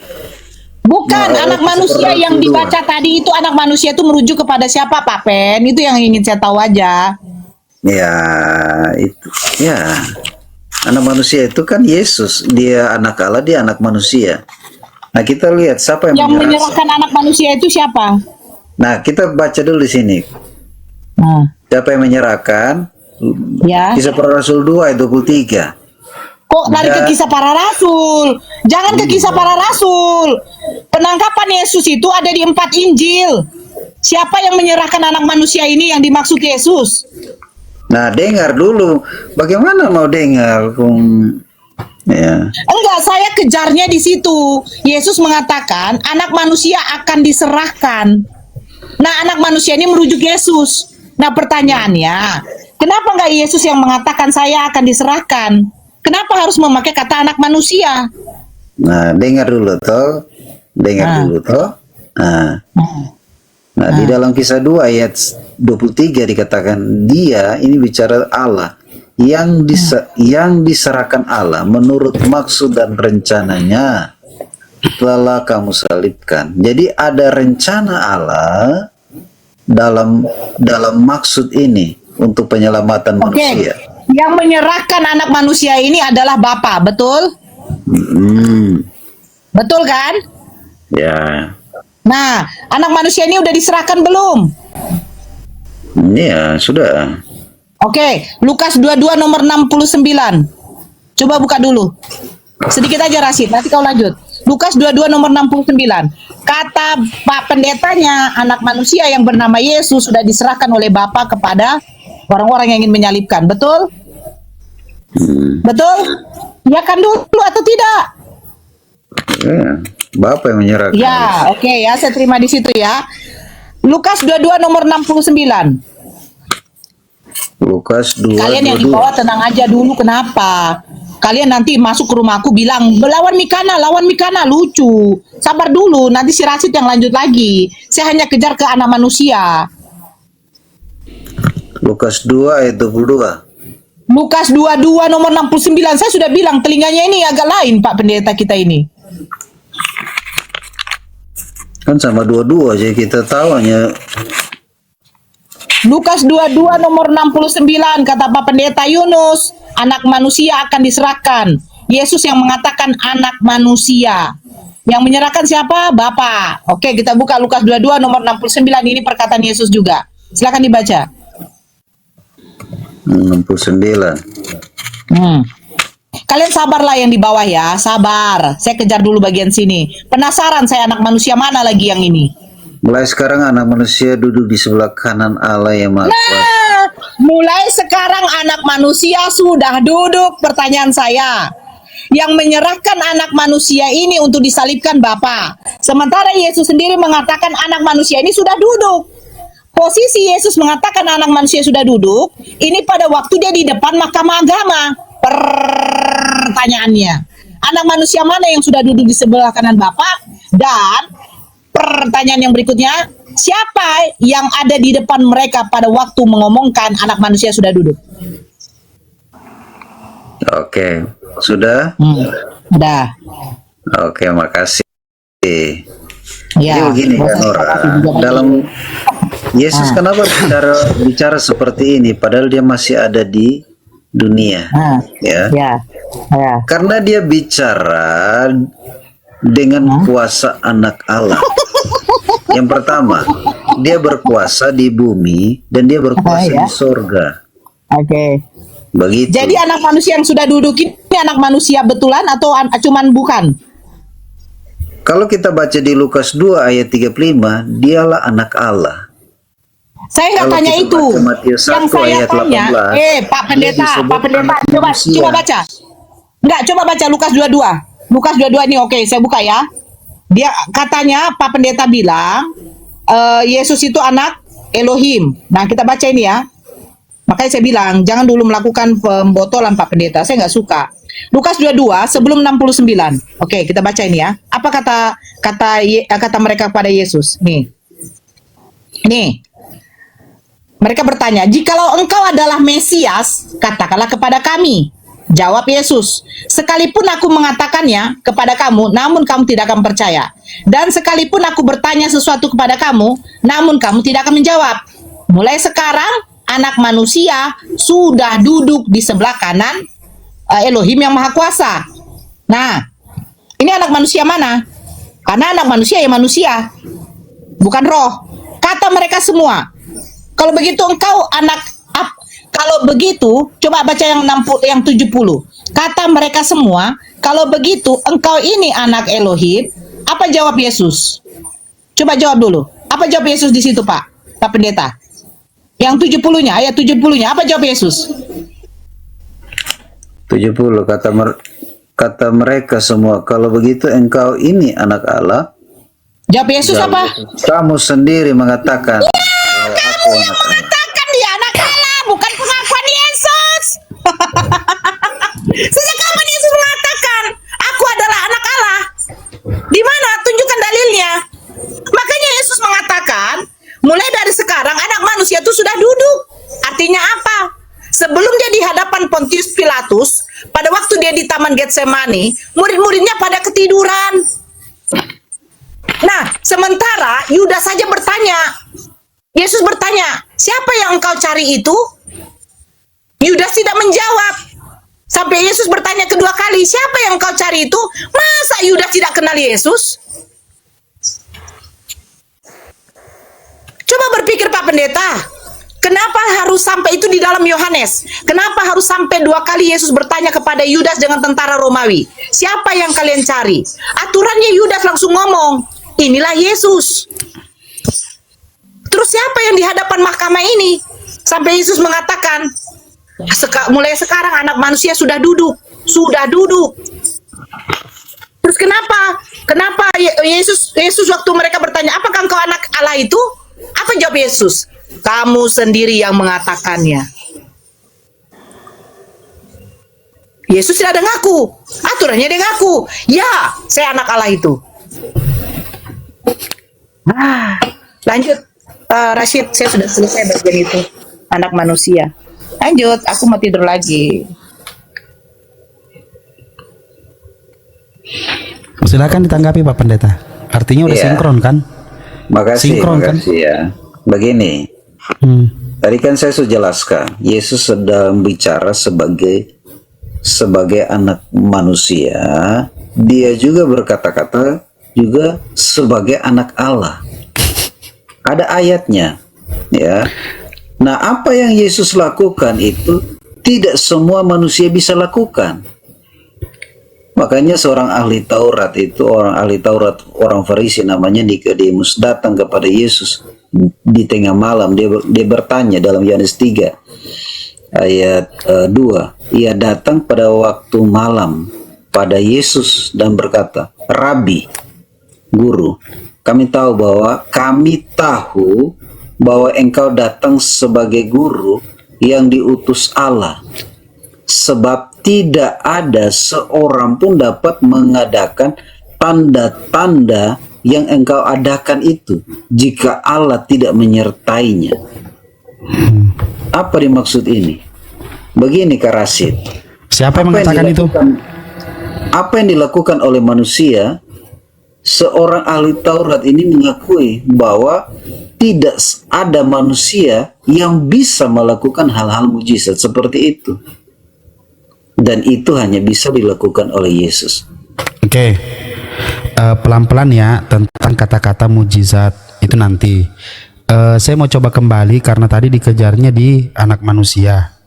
Speaker 9: Bukan,
Speaker 3: Nah,
Speaker 9: anak manusia
Speaker 3: seperti
Speaker 9: yang
Speaker 3: itu
Speaker 9: dibaca tadi itu anak manusia itu merujuk kepada siapa Pak Pen? Itu yang ingin saya tahu aja.
Speaker 3: ya itu ya anak manusia itu kan Yesus, dia anak Allah, dia anak manusia. Nah, kita lihat siapa yang,
Speaker 9: Yang menyerahkan anak manusia itu siapa?
Speaker 3: Nah, kita baca dulu di sini.
Speaker 9: Nah,
Speaker 3: Siapa yang menyerahkan?
Speaker 9: ya.
Speaker 3: Kisah Para Rasul 2 ayat 23.
Speaker 9: Kok lari ke kisah para rasul? Jangan ke kisah para rasul. Penangkapan Yesus itu ada di 4 Injil. Siapa yang menyerahkan anak manusia ini yang dimaksud Yesus?
Speaker 3: Nah, dengar dulu. Bagaimana mau dengar? Ya.
Speaker 9: Enggak, saya kejarnya di situ. Yesus mengatakan anak manusia akan diserahkan. Nah, anak manusia ini merujuk Yesus. Nah, pertanyaannya, kenapa enggak Yesus yang mengatakan saya akan diserahkan? Kenapa harus memakai kata anak manusia?
Speaker 3: Nah, dengar dulu toh. Dengar dulu toh. Nah, di dalam Kisah 2 ayat 23 dikatakan dia ini bicara Allah yang diserahkan Allah menurut maksud dan rencananya telah kamu salibkan. Jadi ada rencana Allah dalam maksud ini untuk penyelamatan manusia.
Speaker 9: Yang menyerahkan anak manusia ini adalah Bapa, betul? Betul kan?
Speaker 3: Ya.
Speaker 9: Nah, anak manusia ini udah diserahkan belum?
Speaker 3: Ya, sudah.
Speaker 9: Oke, Lukas 22 nomor 69. Coba buka dulu. Sedikit aja Rasid, nanti kau lanjut. Lukas 22 nomor 69. Kata Pak Pendetanya, anak manusia yang bernama Yesus sudah diserahkan oleh Bapa kepada orang-orang yang ingin menyalibkan. Betul? Betul? Ya kan dulu atau tidak?
Speaker 3: Ya, Bapak yang menyerahkan.
Speaker 9: Ya, oke ya, saya terima di situ ya. Lukas 22 nomor 69.
Speaker 3: Lukas 2.
Speaker 9: Kalian yang di bawah tenang aja dulu, kenapa? Kalian nanti masuk ke rumahku bilang, lawan Mikana, lucu. Sabar dulu, nanti si Rasid yang lanjut lagi. Saya hanya kejar ke anak manusia.
Speaker 3: Lukas 2 ayat 22.
Speaker 9: Lukas 22 nomor 69. Saya sudah bilang, telinganya ini agak lain Pak Pendeta kita ini.
Speaker 3: Kan sama 22 aja kita tahu hanya.
Speaker 9: Lukas 22 nomor 69 kata Pak Pendeta Yunus, anak manusia akan diserahkan. Yesus yang mengatakan anak manusia. Yang menyerahkan siapa? Bapa. Oke, kita buka Lukas 22 nomor 69, ini perkataan Yesus juga. Silakan dibaca.
Speaker 3: 69.
Speaker 9: Kalian sabarlah yang di bawah ya, sabar. Saya kejar dulu bagian sini. Penasaran saya anak manusia mana lagi yang ini?
Speaker 3: Mulai sekarang anak manusia duduk di sebelah kanan Allah yang Maha Kuasa.
Speaker 9: Nah, mulai sekarang anak manusia sudah duduk. Pertanyaan saya, yang menyerahkan anak manusia ini untuk disalibkan Bapa. Sementara Yesus sendiri mengatakan anak manusia ini sudah duduk. Posisi Yesus mengatakan anak manusia sudah duduk, ini pada waktu dia di depan mahkamah agama. Pertanyaannya, anak manusia mana yang sudah duduk di sebelah kanan Bapa? Dan pertanyaan yang berikutnya, siapa yang ada di depan mereka pada waktu mengomongkan anak manusia sudah duduk?
Speaker 3: Oke, sudah?
Speaker 9: Udah.
Speaker 3: Oke, makasih.
Speaker 9: Ya,
Speaker 3: Jadi begini kan dalam Yesus kenapa bicara seperti ini padahal dia masih ada di dunia, ya? Karena dia bicara dengan kuasa anak Allah. Yang pertama, dia berkuasa di bumi dan dia berkuasa di surga.
Speaker 9: Oke.
Speaker 3: Begitu.
Speaker 9: Jadi anak manusia yang sudah duduk ini anak manusia betulan atau cuman bukan?
Speaker 3: Kalau kita baca di Lukas 2 ayat 35, dialah anak Allah.
Speaker 9: Saya nggak
Speaker 3: Kalau
Speaker 9: tanya
Speaker 3: kita
Speaker 9: itu.
Speaker 3: baca Matius 1
Speaker 9: Yang saya
Speaker 3: ayat
Speaker 9: tanya,
Speaker 3: 18,
Speaker 9: Pak Pendeta,
Speaker 3: dia disebut
Speaker 9: Pak Pendeta,
Speaker 3: anak
Speaker 9: coba
Speaker 3: manusia.
Speaker 9: baca. Enggak, coba baca Lukas 22. Lukas 22 ini oke, saya buka ya. Dia katanya Pak Pendeta bilang Yesus itu anak Elohim. Nah, kita baca ini ya. Makanya saya bilang, jangan dulu melakukan pembotolan Pak Pendeta, saya nggak suka. Lukas 22 sebelum 69. Oke, kita baca ini ya. Apa kata mereka kepada Yesus? Nih. Mereka bertanya, "Jikalau engkau adalah Mesias, katakanlah kepada kami." Jawab Yesus, "Sekalipun aku mengatakannya kepada kamu, namun kamu tidak akan percaya. Dan sekalipun aku bertanya sesuatu kepada kamu, namun kamu tidak akan menjawab. Mulai sekarang, anak manusia sudah duduk di sebelah kanan Elohim yang Maha Kuasa." Nah, ini anak manusia mana? Karena anak manusia ya manusia, bukan roh. Kata mereka semua, kalau begitu engkau kalau begitu, coba baca yang 70. Kata mereka semua, kalau begitu engkau ini anak Elohim. Apa jawab Yesus? Coba jawab dulu. Apa jawab Yesus di situ, Pak Pendeta? Yang 70-nya, ayat 70-nya, apa jawab Yesus?
Speaker 3: 70 kata mereka semua, kalau begitu engkau ini anak Allah.
Speaker 9: Jawab Yesus apa?
Speaker 3: Kamu sendiri mengatakan bahwa aku anak Allah.
Speaker 9: Mengatakan dia anak Allah, bukan pengakuan Yesus. Sejak kapan Yesus mengatakan aku adalah anak Allah? Di mana? Tunjukkan dalilnya. Makanya Yesus mengatakan, mulai dari sekarang anak manusia itu itu sudah duduk. Artinya apa? Sebelum dia di hadapan Pontius Pilatus, pada waktu dia di Taman Getsemani, murid-muridnya pada ketiduran. Nah, sementara Yudas saja bertanya. Yesus bertanya, siapa yang engkau cari itu? Yudas tidak menjawab. Sampai Yesus bertanya kedua kali, siapa yang engkau cari itu? Masa Yudas tidak kenal Yesus? Coba berpikir Pak Pendeta, kenapa harus sampai itu di dalam Yohanes? Kenapa harus sampai 2 kali Yesus bertanya kepada Yudas dengan tentara Romawi? Siapa yang kalian cari? Aturannya Yudas langsung ngomong, inilah Yesus. Terus siapa yang di hadapan mahkamah ini? Sampai Yesus mengatakan, mulai sekarang anak manusia sudah duduk. Terus kenapa Yesus waktu mereka bertanya, apakah engkau anak Allah itu? Apa jawab Yesus? Kamu sendiri yang mengatakannya. Yesus tidak ada ngaku. Aturannya dia ngaku. Ya, saya anak Allah itu. Lanjut. Rashid, saya sudah selesai bagian itu. Anak manusia. Lanjut, aku mau tidur lagi.
Speaker 8: Silakan ditanggapi Pak Pendeta. Artinya udah
Speaker 3: Iya.
Speaker 8: sinkron kan?
Speaker 3: Makasih ya. Begini, tadi kan saya sudah jelaskan, Yesus sedang bicara sebagai anak manusia, dia juga berkata-kata juga sebagai anak Allah. Ada ayatnya, ya. Nah, apa yang Yesus lakukan itu tidak semua manusia bisa lakukan. Makanya seorang ahli Taurat itu, orang Farisi namanya Nikodemus datang kepada Yesus di tengah malam. Dia bertanya dalam Yohanes 3 ayat 2. Ia datang pada waktu malam pada Yesus dan berkata, Rabi, Guru, kami tahu bahwa engkau datang sebagai guru yang diutus Allah. Sebab tidak ada seorang pun dapat mengadakan tanda-tanda yang engkau adakan itu jika Allah tidak menyertainya. Apa dimaksud ini? Begini Kak Rashid.
Speaker 8: Siapa yang mengatakan itu?
Speaker 3: Apa yang dilakukan oleh manusia? Seorang ahli Taurat ini mengakui bahwa tidak ada manusia yang bisa melakukan hal-hal mujizat seperti itu. Dan itu hanya bisa dilakukan oleh Yesus.
Speaker 8: Oke. Pelan-pelan ya tentang kata-kata mujizat itu nanti. Saya mau coba kembali karena tadi dikejarnya di anak manusia.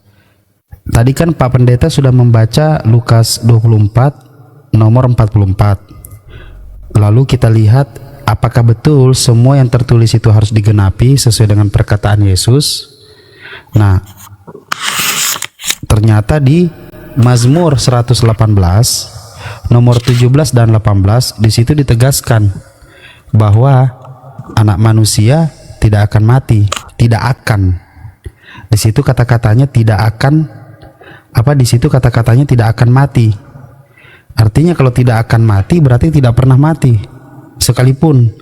Speaker 8: Tadi kan Pak Pendeta sudah membaca Lukas 24 nomor 44. Lalu kita lihat apakah betul semua yang tertulis itu harus digenapi sesuai dengan perkataan Yesus. Nah, ternyata di Mazmur 118 nomor 17 dan 18 di situ ditegaskan bahwa anak manusia tidak akan mati, tidak akan. Di situ kata-katanya tidak akan di situ kata-katanya tidak akan mati. Artinya kalau tidak akan mati berarti tidak pernah mati sekalipun.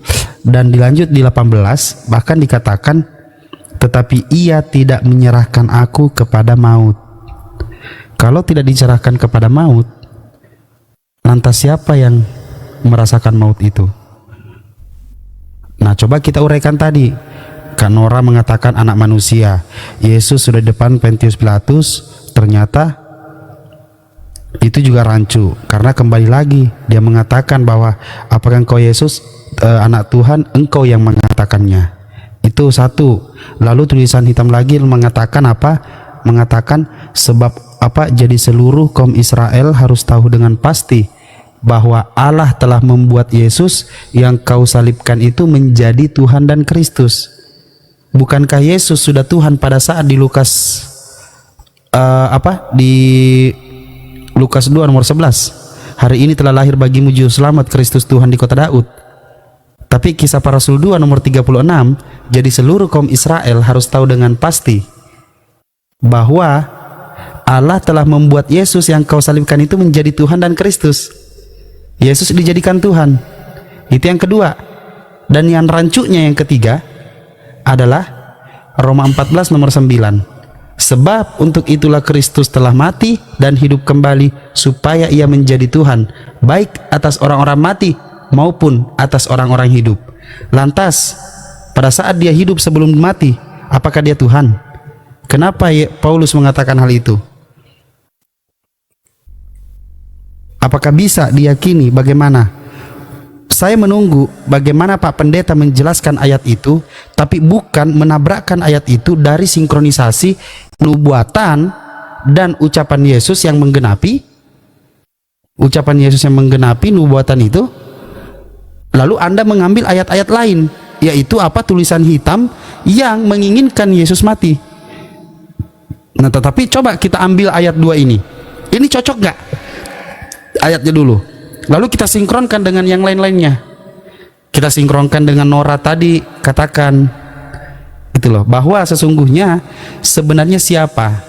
Speaker 8: Dan dilanjut di 18 bahkan dikatakan tetapi ia tidak menyerahkan aku kepada maut. Kalau tidak diserahkan kepada maut, lantas siapa yang merasakan maut itu? Nah, coba kita uraikan tadi. Kan Nora mengatakan anak manusia. Yesus sudah di depan Pontius Pilatus, ternyata itu juga rancu. Karena kembali lagi dia mengatakan bahwa apakah engkau Yesus anak Tuhan, engkau yang mengatakannya. Itu satu. Lalu tulisan hitam lagi mengatakan apa? Mengatakan sebab jadi seluruh kaum Israel harus tahu dengan pasti bahwa Allah telah membuat Yesus yang kau salibkan itu menjadi Tuhan dan Kristus. Bukankah Yesus sudah Tuhan pada saat di Lukas di Lukas 2 nomor 11. Hari ini telah lahir bagimu juru selamat Kristus Tuhan di kota Daud. Tapi Kisah Para Rasul 2 nomor 36, jadi seluruh kaum Israel harus tahu dengan pasti bahwa Allah telah membuat Yesus yang kau salibkan itu menjadi Tuhan dan Kristus. Yesus dijadikan Tuhan. Itu yang kedua. Dan yang rancunya yang ketiga adalah Roma 14 nomor 9. Sebab untuk itulah Kristus telah mati dan hidup kembali supaya ia menjadi Tuhan baik atas orang-orang mati maupun atas orang-orang hidup. Lantas pada saat dia hidup sebelum mati, apakah dia Tuhan? Kenapa Paulus mengatakan hal itu? Apakah bisa diyakini? Bagaimana? Saya menunggu bagaimana Pak Pendeta menjelaskan ayat itu, tapi bukan menabrakkan ayat itu dari sinkronisasi nubuatan dan ucapan Yesus yang menggenapi. Ucapan Yesus yang menggenapi nubuatan itu. Lalu Anda mengambil ayat-ayat lain, yaitu apa, tulisan hitam yang menginginkan Yesus mati. Nah, tetapi coba kita ambil ayat 2 ini. Ini cocok nggak? Ayatnya dulu. Lalu kita sinkronkan dengan yang lain-lainnya. Kita sinkronkan dengan Nora tadi katakan itu loh, bahwa sesungguhnya sebenarnya siapa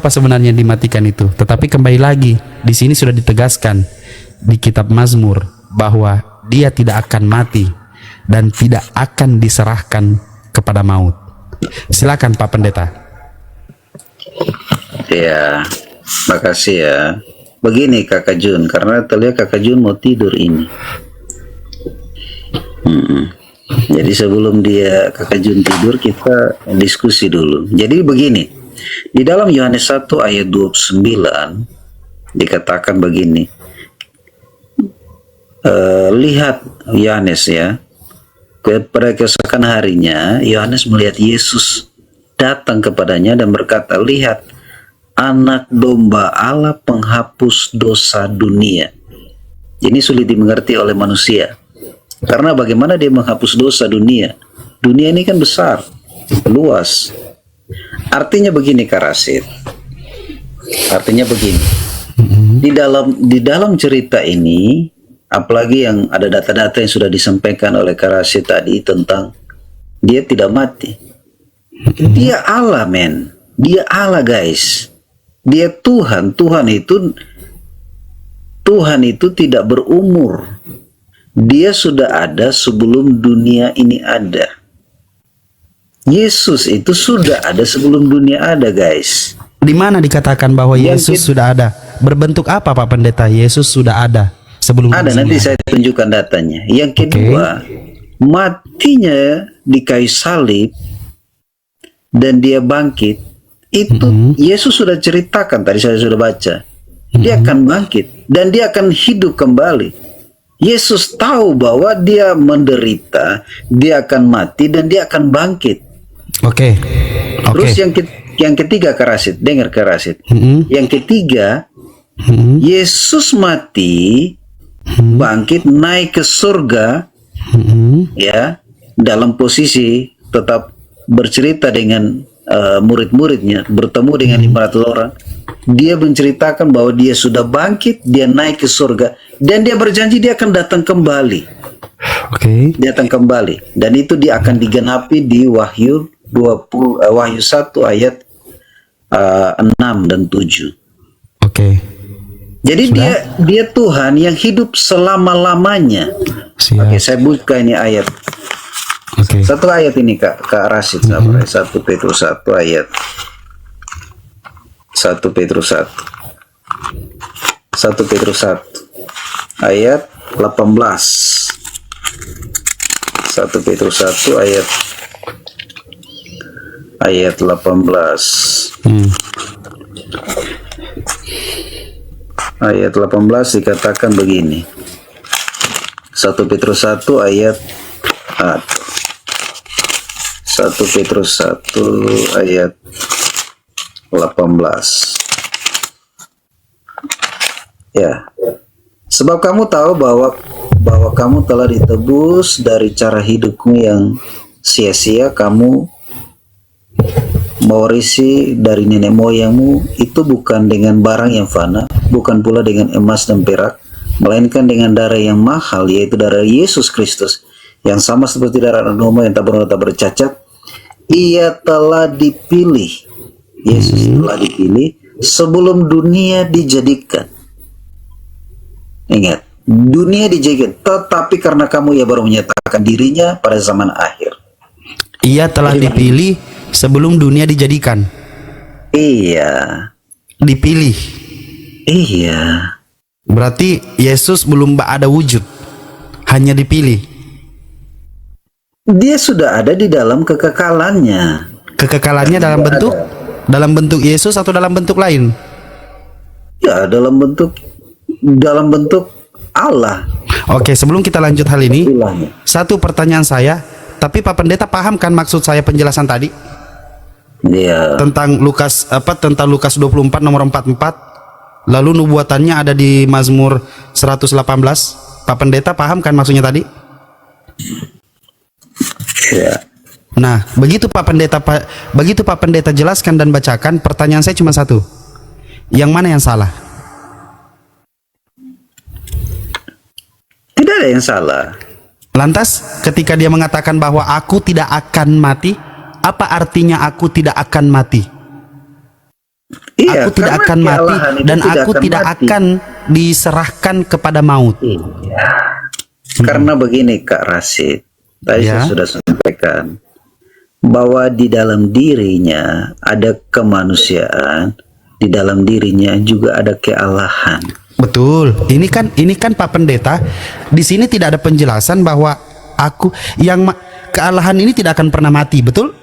Speaker 8: sebenarnya yang dimatikan itu. Tetapi kembali lagi di sini sudah ditegaskan di kitab Mazmur bahwa dia tidak akan mati dan tidak akan diserahkan kepada maut. Silakan Pak Pendeta.
Speaker 3: Ya, makasih ya. Begini Kakak Jun, karena terlihat Kakak Jun mau tidur ini. Jadi sebelum Kakak Jun tidur, kita diskusi dulu. Jadi begini, di dalam Yohanes 1 ayat 29 dikatakan begini. Lihat Yohanes ya, pada keesokan harinya Yohanes melihat Yesus datang kepadanya dan berkata, lihat anak domba Allah penghapus dosa dunia. Ini sulit dimengerti oleh manusia, karena bagaimana dia menghapus dosa dunia? Dunia ini kan besar, luas. Artinya begini Kak Rasid, artinya begini, di dalam cerita ini, apalagi yang ada data-data yang sudah disampaikan oleh Kak Rasid tadi tentang dia tidak mati. Dia Allah, men. Dia Allah, guys. Dia Tuhan. Tuhan itu tidak berumur. Dia sudah ada sebelum dunia ini ada. Yesus itu sudah ada sebelum dunia ada, guys.
Speaker 8: Di mana dikatakan bahwa Yesus sudah ada? Berbentuk apa Pak Pendeta? Yesus sudah ada sebelum
Speaker 3: ada. Nanti saya tunjukkan datanya. Yang kedua, matinya di kayu salib dan dia bangkit. Itu Yesus sudah ceritakan, tadi saya sudah baca. Dia akan bangkit dan dia akan hidup kembali. Yesus tahu bahwa dia menderita, dia akan mati dan dia akan bangkit.
Speaker 8: Oke.
Speaker 3: Terus yang ketiga Kak Rasid, dengar Kak Rasid. Yang ketiga, Yesus mati, bangkit, naik ke surga, ya, dalam posisi tetap bercerita dengan murid-muridnya, bertemu dengan 500 orang. Dia menceritakan bahwa dia sudah bangkit, dia naik ke surga, dan dia berjanji dia akan datang kembali. Dia datang kembali, dan itu dia akan digenapi di Wahyu 1 ayat 6 dan 7. Jadi dia Tuhan yang hidup selama-lamanya. Saya buka ini ayat. Satu ayat ini Kak Rasid, 1 Petrus 1 ayat 1 Petrus 1 ayat 18. 1 Petrus 1 ayat 18. Ayat 18 dikatakan begini. 1 Petrus 1 ayat 1 Petrus 1 ayat 18. Ya. Sebab kamu tahu bahwa kamu telah ditebus dari cara hidupmu yang sia-sia, kamu mewarisi dari nenek moyangmu, itu bukan dengan barang yang fana, bukan pula dengan emas dan perak, melainkan dengan darah yang mahal, yaitu darah Yesus Kristus, yang sama seperti darah domba yang tak bernoda tak bercacat. Ia telah dipilih, Yesus telah dipilih sebelum dunia dijadikan. Ingat, dunia dijadikan, tetapi karena kamu ia baru menyatakan dirinya pada zaman akhir.
Speaker 8: Ia telah dipilih sebelum dunia dijadikan.
Speaker 3: Iya.
Speaker 8: Dipilih.
Speaker 3: Iya.
Speaker 8: Berarti Yesus belum ada wujud, hanya dipilih.
Speaker 3: Dia sudah ada di dalam kekekalannya.
Speaker 8: Kekekalannya dalam bentuk Yesus atau dalam bentuk lain?
Speaker 3: Ya, dalam bentuk Allah.
Speaker 8: Oke, sebelum kita lanjut hal ini,
Speaker 3: Ilahnya.
Speaker 8: satu pertanyaan saya, tapi Pak Pendeta paham kan maksud saya penjelasan tadi?
Speaker 3: Iya.
Speaker 8: Tentang Lukas 24 nomor 44, lalu nubuatannya ada di Mazmur 118. Pak Pendeta paham kan maksudnya tadi?
Speaker 3: Ya.
Speaker 8: Nah, begitu Pak Pendeta jelaskan dan bacakan, pertanyaan saya cuma satu. Yang mana yang salah?
Speaker 3: Tidak ada yang salah.
Speaker 8: Lantas ketika dia mengatakan bahwa aku tidak akan mati, apa artinya aku tidak akan mati?
Speaker 3: Iya,
Speaker 8: Aku tidak
Speaker 3: karena
Speaker 8: akan mati
Speaker 3: kealahan itu
Speaker 8: dan aku tidak
Speaker 3: mati.
Speaker 8: akan diserahkan kepada maut.
Speaker 3: Iya. Karena begini Kak Rasid, tadi
Speaker 8: Ya.
Speaker 3: saya sudah sampaikan bahwa di dalam dirinya ada kemanusiaan, di dalam dirinya juga ada kealahan.
Speaker 8: Betul. Ini kan Pak Pendeta, di sini tidak ada penjelasan bahwa kealahan ini tidak akan pernah mati, betul?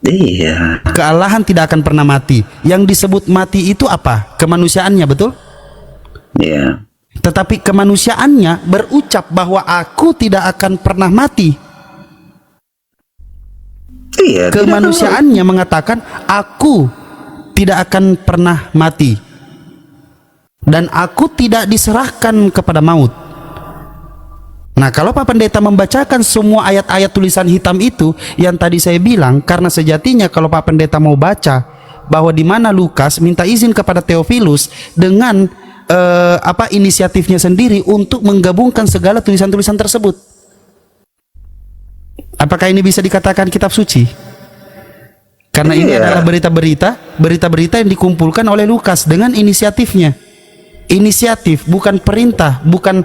Speaker 3: Iya.
Speaker 8: Kealahan tidak akan pernah mati. Yang disebut mati itu apa? Kemanusiaannya, betul?
Speaker 3: Iya.
Speaker 8: Tetapi kemanusiaannya berucap bahwa aku tidak akan pernah mati.
Speaker 3: Iya.
Speaker 8: Kemanusiaannya mengatakan aku tidak akan pernah mati dan aku tidak diserahkan kepada maut. Nah, kalau Pak Pendeta membacakan semua ayat-ayat tulisan hitam itu yang tadi saya bilang, karena sejatinya kalau Pak Pendeta mau baca bahwa di mana Lukas minta izin kepada Theophilus dengan inisiatifnya sendiri untuk menggabungkan segala tulisan-tulisan tersebut. Apakah ini bisa dikatakan kitab suci? Karena ini adalah berita-berita yang dikumpulkan oleh Lukas dengan inisiatifnya. Inisiatif, bukan perintah, bukan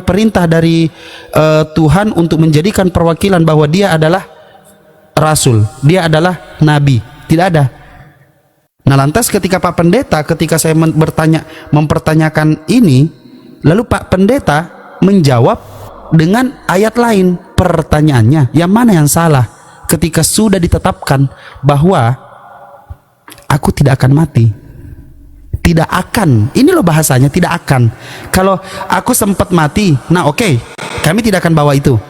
Speaker 8: perintah dari Tuhan untuk menjadikan perwakilan bahwa dia adalah rasul, dia adalah nabi. Tidak ada. Nah, lantas ketika Pak Pendeta, ketika saya mempertanyakan ini, lalu Pak Pendeta menjawab dengan ayat lain. Pertanyaannya, yang mana yang salah ketika sudah ditetapkan bahwa aku tidak akan mati? Tidak akan, ini loh bahasanya, tidak akan. Kalau aku sempat mati, nah oke, kami tidak akan bawa itu,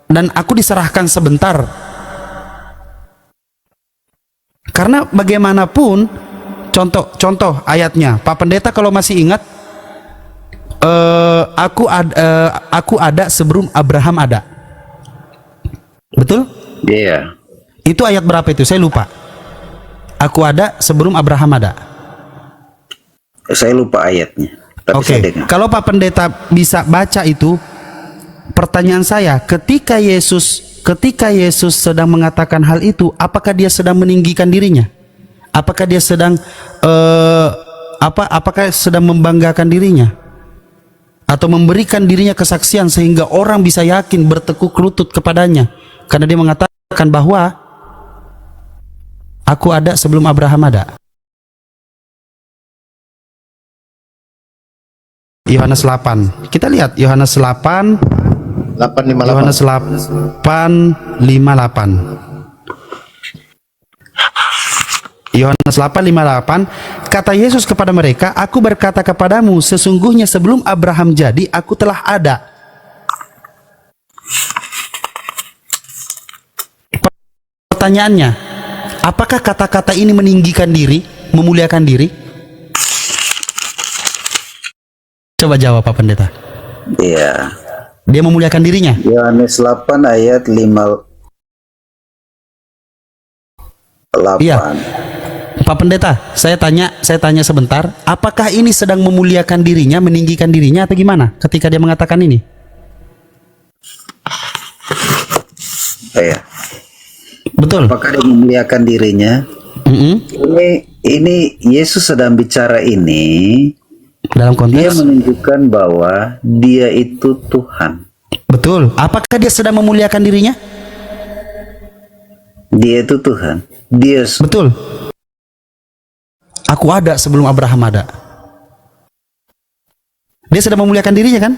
Speaker 8: dan aku diserahkan sebentar. Karena bagaimanapun, contoh ayatnya, Pak Pendeta kalau masih ingat, aku ada sebelum Abraham ada, betul?
Speaker 3: Iya.
Speaker 8: Itu ayat berapa itu? Saya lupa. Aku ada sebelum Abraham ada.
Speaker 3: Saya lupa ayatnya. Tapi
Speaker 8: Oke,
Speaker 3: saya dengar.
Speaker 8: kalau Pak Pendeta bisa baca itu, pertanyaan saya, ketika Yesus sedang mengatakan hal itu, apakah dia sedang meninggikan dirinya? Apakah dia sedang apakah sedang membanggakan dirinya? Atau memberikan dirinya kesaksian sehingga orang bisa yakin bertekuk lutut kepadanya? Karena dia mengatakan bahwa aku ada sebelum Abraham ada. Yohanes 8. Kita lihat Yohanes 8
Speaker 4: 858.
Speaker 8: Yohanes 8:58. Yohanes 8:58, kata Yesus kepada mereka, aku berkata kepadamu, sesungguhnya sebelum Abraham jadi, aku telah ada. Pertanyaannya, apakah kata-kata ini meninggikan diri, memuliakan diri? Coba jawab Pak Pendeta.
Speaker 3: Iya.
Speaker 8: Dia memuliakan dirinya.
Speaker 3: Yohanes 8 ayat 58.
Speaker 8: Iya. Pak Pendeta, saya tanya sebentar, apakah ini sedang memuliakan dirinya, meninggikan dirinya atau gimana ketika dia mengatakan ini?
Speaker 3: Iya.
Speaker 8: Betul.
Speaker 3: Apakah dia memuliakan dirinya? Ini Yesus sedang bicara ini
Speaker 8: Dalam
Speaker 3: Dia
Speaker 8: konteks
Speaker 3: menunjukkan bahwa dia itu Tuhan.
Speaker 8: betul. Apakah dia sedang memuliakan dirinya?
Speaker 3: Dia itu Tuhan. Dia
Speaker 8: Betul. Aku ada sebelum Abraham ada. Dia sedang memuliakan dirinya kan?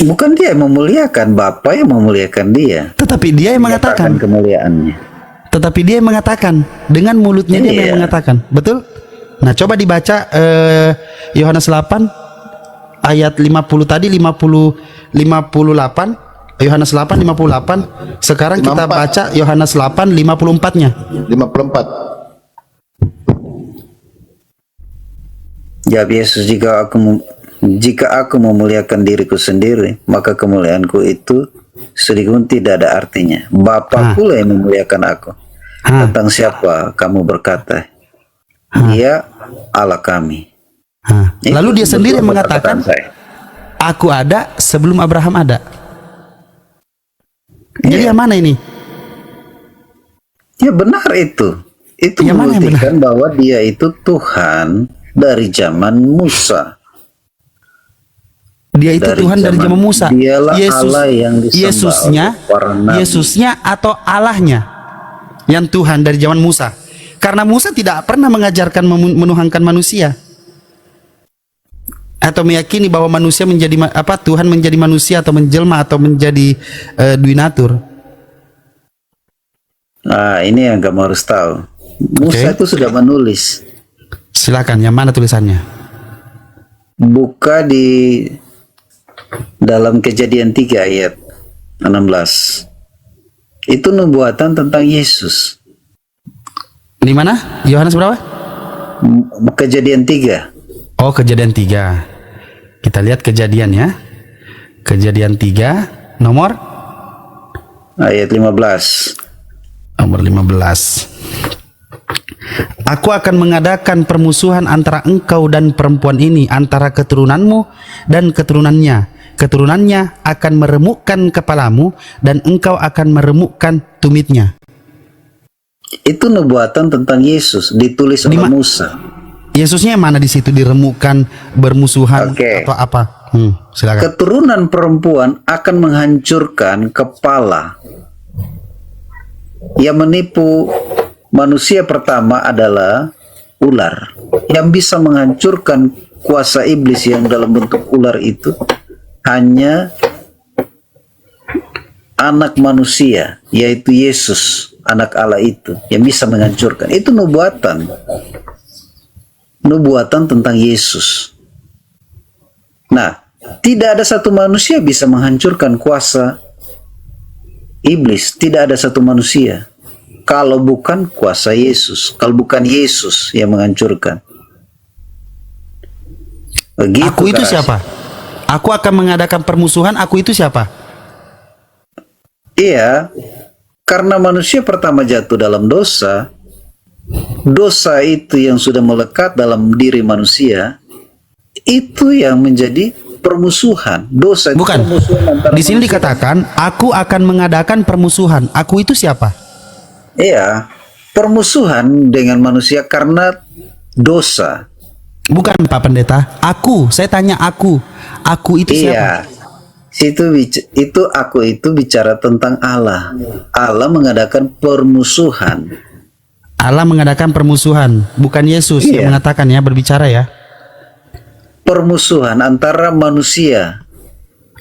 Speaker 3: bukan dia yang memuliakan, Bapa yang memuliakan dia.
Speaker 8: Tetapi dia yang
Speaker 3: Menyatakan
Speaker 8: mengatakan.
Speaker 3: kemuliaannya.
Speaker 8: Tetapi dia yang mengatakan dengan mulutnya dia
Speaker 3: Iya.
Speaker 8: yang mengatakan. Betul? Nah, coba dibaca Yohanes 8 ayat 50 tadi 58 Yohanes 8 58. Sekarang kita
Speaker 4: 54.
Speaker 8: baca Yohanes 8 54-nya.
Speaker 4: 54.
Speaker 3: Jawab Yesus, jika aku memuliakan diriku sendiri, maka kemuliaanku itu sedikit tidak ada artinya. Bapa pula yang memuliakan aku. Tentang siapa kamu berkata? Dia Allah kami. Itu
Speaker 8: Lalu dia sendiri
Speaker 3: betul
Speaker 8: mengatakan,
Speaker 3: perkataan saya.
Speaker 8: aku ada sebelum Abraham ada. Jadi yang mana ini?
Speaker 3: Ya benar itu. Itu
Speaker 8: Yang mana yang
Speaker 3: membuktikan bahwa dia itu Tuhan dari zaman Musa.
Speaker 8: Dia itu
Speaker 3: Dari
Speaker 8: Tuhan dari
Speaker 3: zaman
Speaker 8: zaman Musa.
Speaker 3: dialah Allah yang disembah
Speaker 8: Yesusnya,
Speaker 3: oleh para nabi.
Speaker 8: Yesusnya atau Allahnya yang Tuhan dari zaman Musa. Karena Musa tidak pernah mengajarkan menuhankan manusia atau meyakini bahwa manusia menjadi Tuhan menjadi manusia atau menjelma atau menjadi duinatur.
Speaker 3: Nah, ini yang kamu harus tahu. Musa itu sudah menulis.
Speaker 8: Silakan, yang mana tulisannya?
Speaker 3: Buka di dalam Kejadian 3 ayat 16. Itu nubuatan tentang Yesus.
Speaker 8: Di mana? Yohanes berapa?
Speaker 3: Kejadian 3.
Speaker 8: Oh, Kejadian 3. Kita lihat Kejadian ya. Kejadian 3 nomor
Speaker 3: Ayat 15.
Speaker 8: nomor 15. Aku akan mengadakan permusuhan antara engkau dan perempuan ini, antara keturunanmu dan keturunannya. Keturunannya akan meremukkan kepalamu dan engkau akan meremukkan tumitnya.
Speaker 3: Itu nubuatan tentang Yesus ditulis oleh Musa.
Speaker 8: Yesusnya yang mana di situ diremukkan, bermusuhan
Speaker 3: Oke.
Speaker 8: atau apa? Silakan.
Speaker 3: Keturunan perempuan akan menghancurkan kepala. Yang menipu manusia pertama adalah ular. Yang bisa menghancurkan kuasa iblis yang dalam bentuk ular itu hanya anak manusia, yaitu Yesus, anak Allah itu, yang bisa menghancurkan. Itu nubuatan. Nubuatan tentang Yesus. Nah, tidak ada satu manusia bisa menghancurkan kuasa iblis. Tidak ada satu manusia. Kalau bukan kuasa Yesus, kalau bukan Yesus yang menghancurkan. Begitu,
Speaker 8: Aku itu
Speaker 3: Kak.
Speaker 8: siapa? Aku akan mengadakan permusuhan, aku itu siapa?
Speaker 3: Iya, karena manusia pertama jatuh dalam dosa, dosa itu yang sudah melekat dalam diri manusia, itu yang menjadi permusuhan. Dosa itu
Speaker 8: Bukan.
Speaker 3: permusuhan antara
Speaker 8: Di sini
Speaker 3: manusia.
Speaker 8: dikatakan, aku akan mengadakan permusuhan. Aku itu siapa?
Speaker 3: Iya, permusuhan dengan manusia karena dosa.
Speaker 8: Bukan Pak Pendeta. Aku. Saya tanya aku. Aku itu siapa?
Speaker 3: Iya, itu aku itu bicara tentang Allah. Allah mengadakan permusuhan.
Speaker 8: Allah mengadakan permusuhan. Bukan Yesus
Speaker 3: Iya.
Speaker 8: yang mengatakan ya, berbicara ya.
Speaker 3: Permusuhan antara manusia.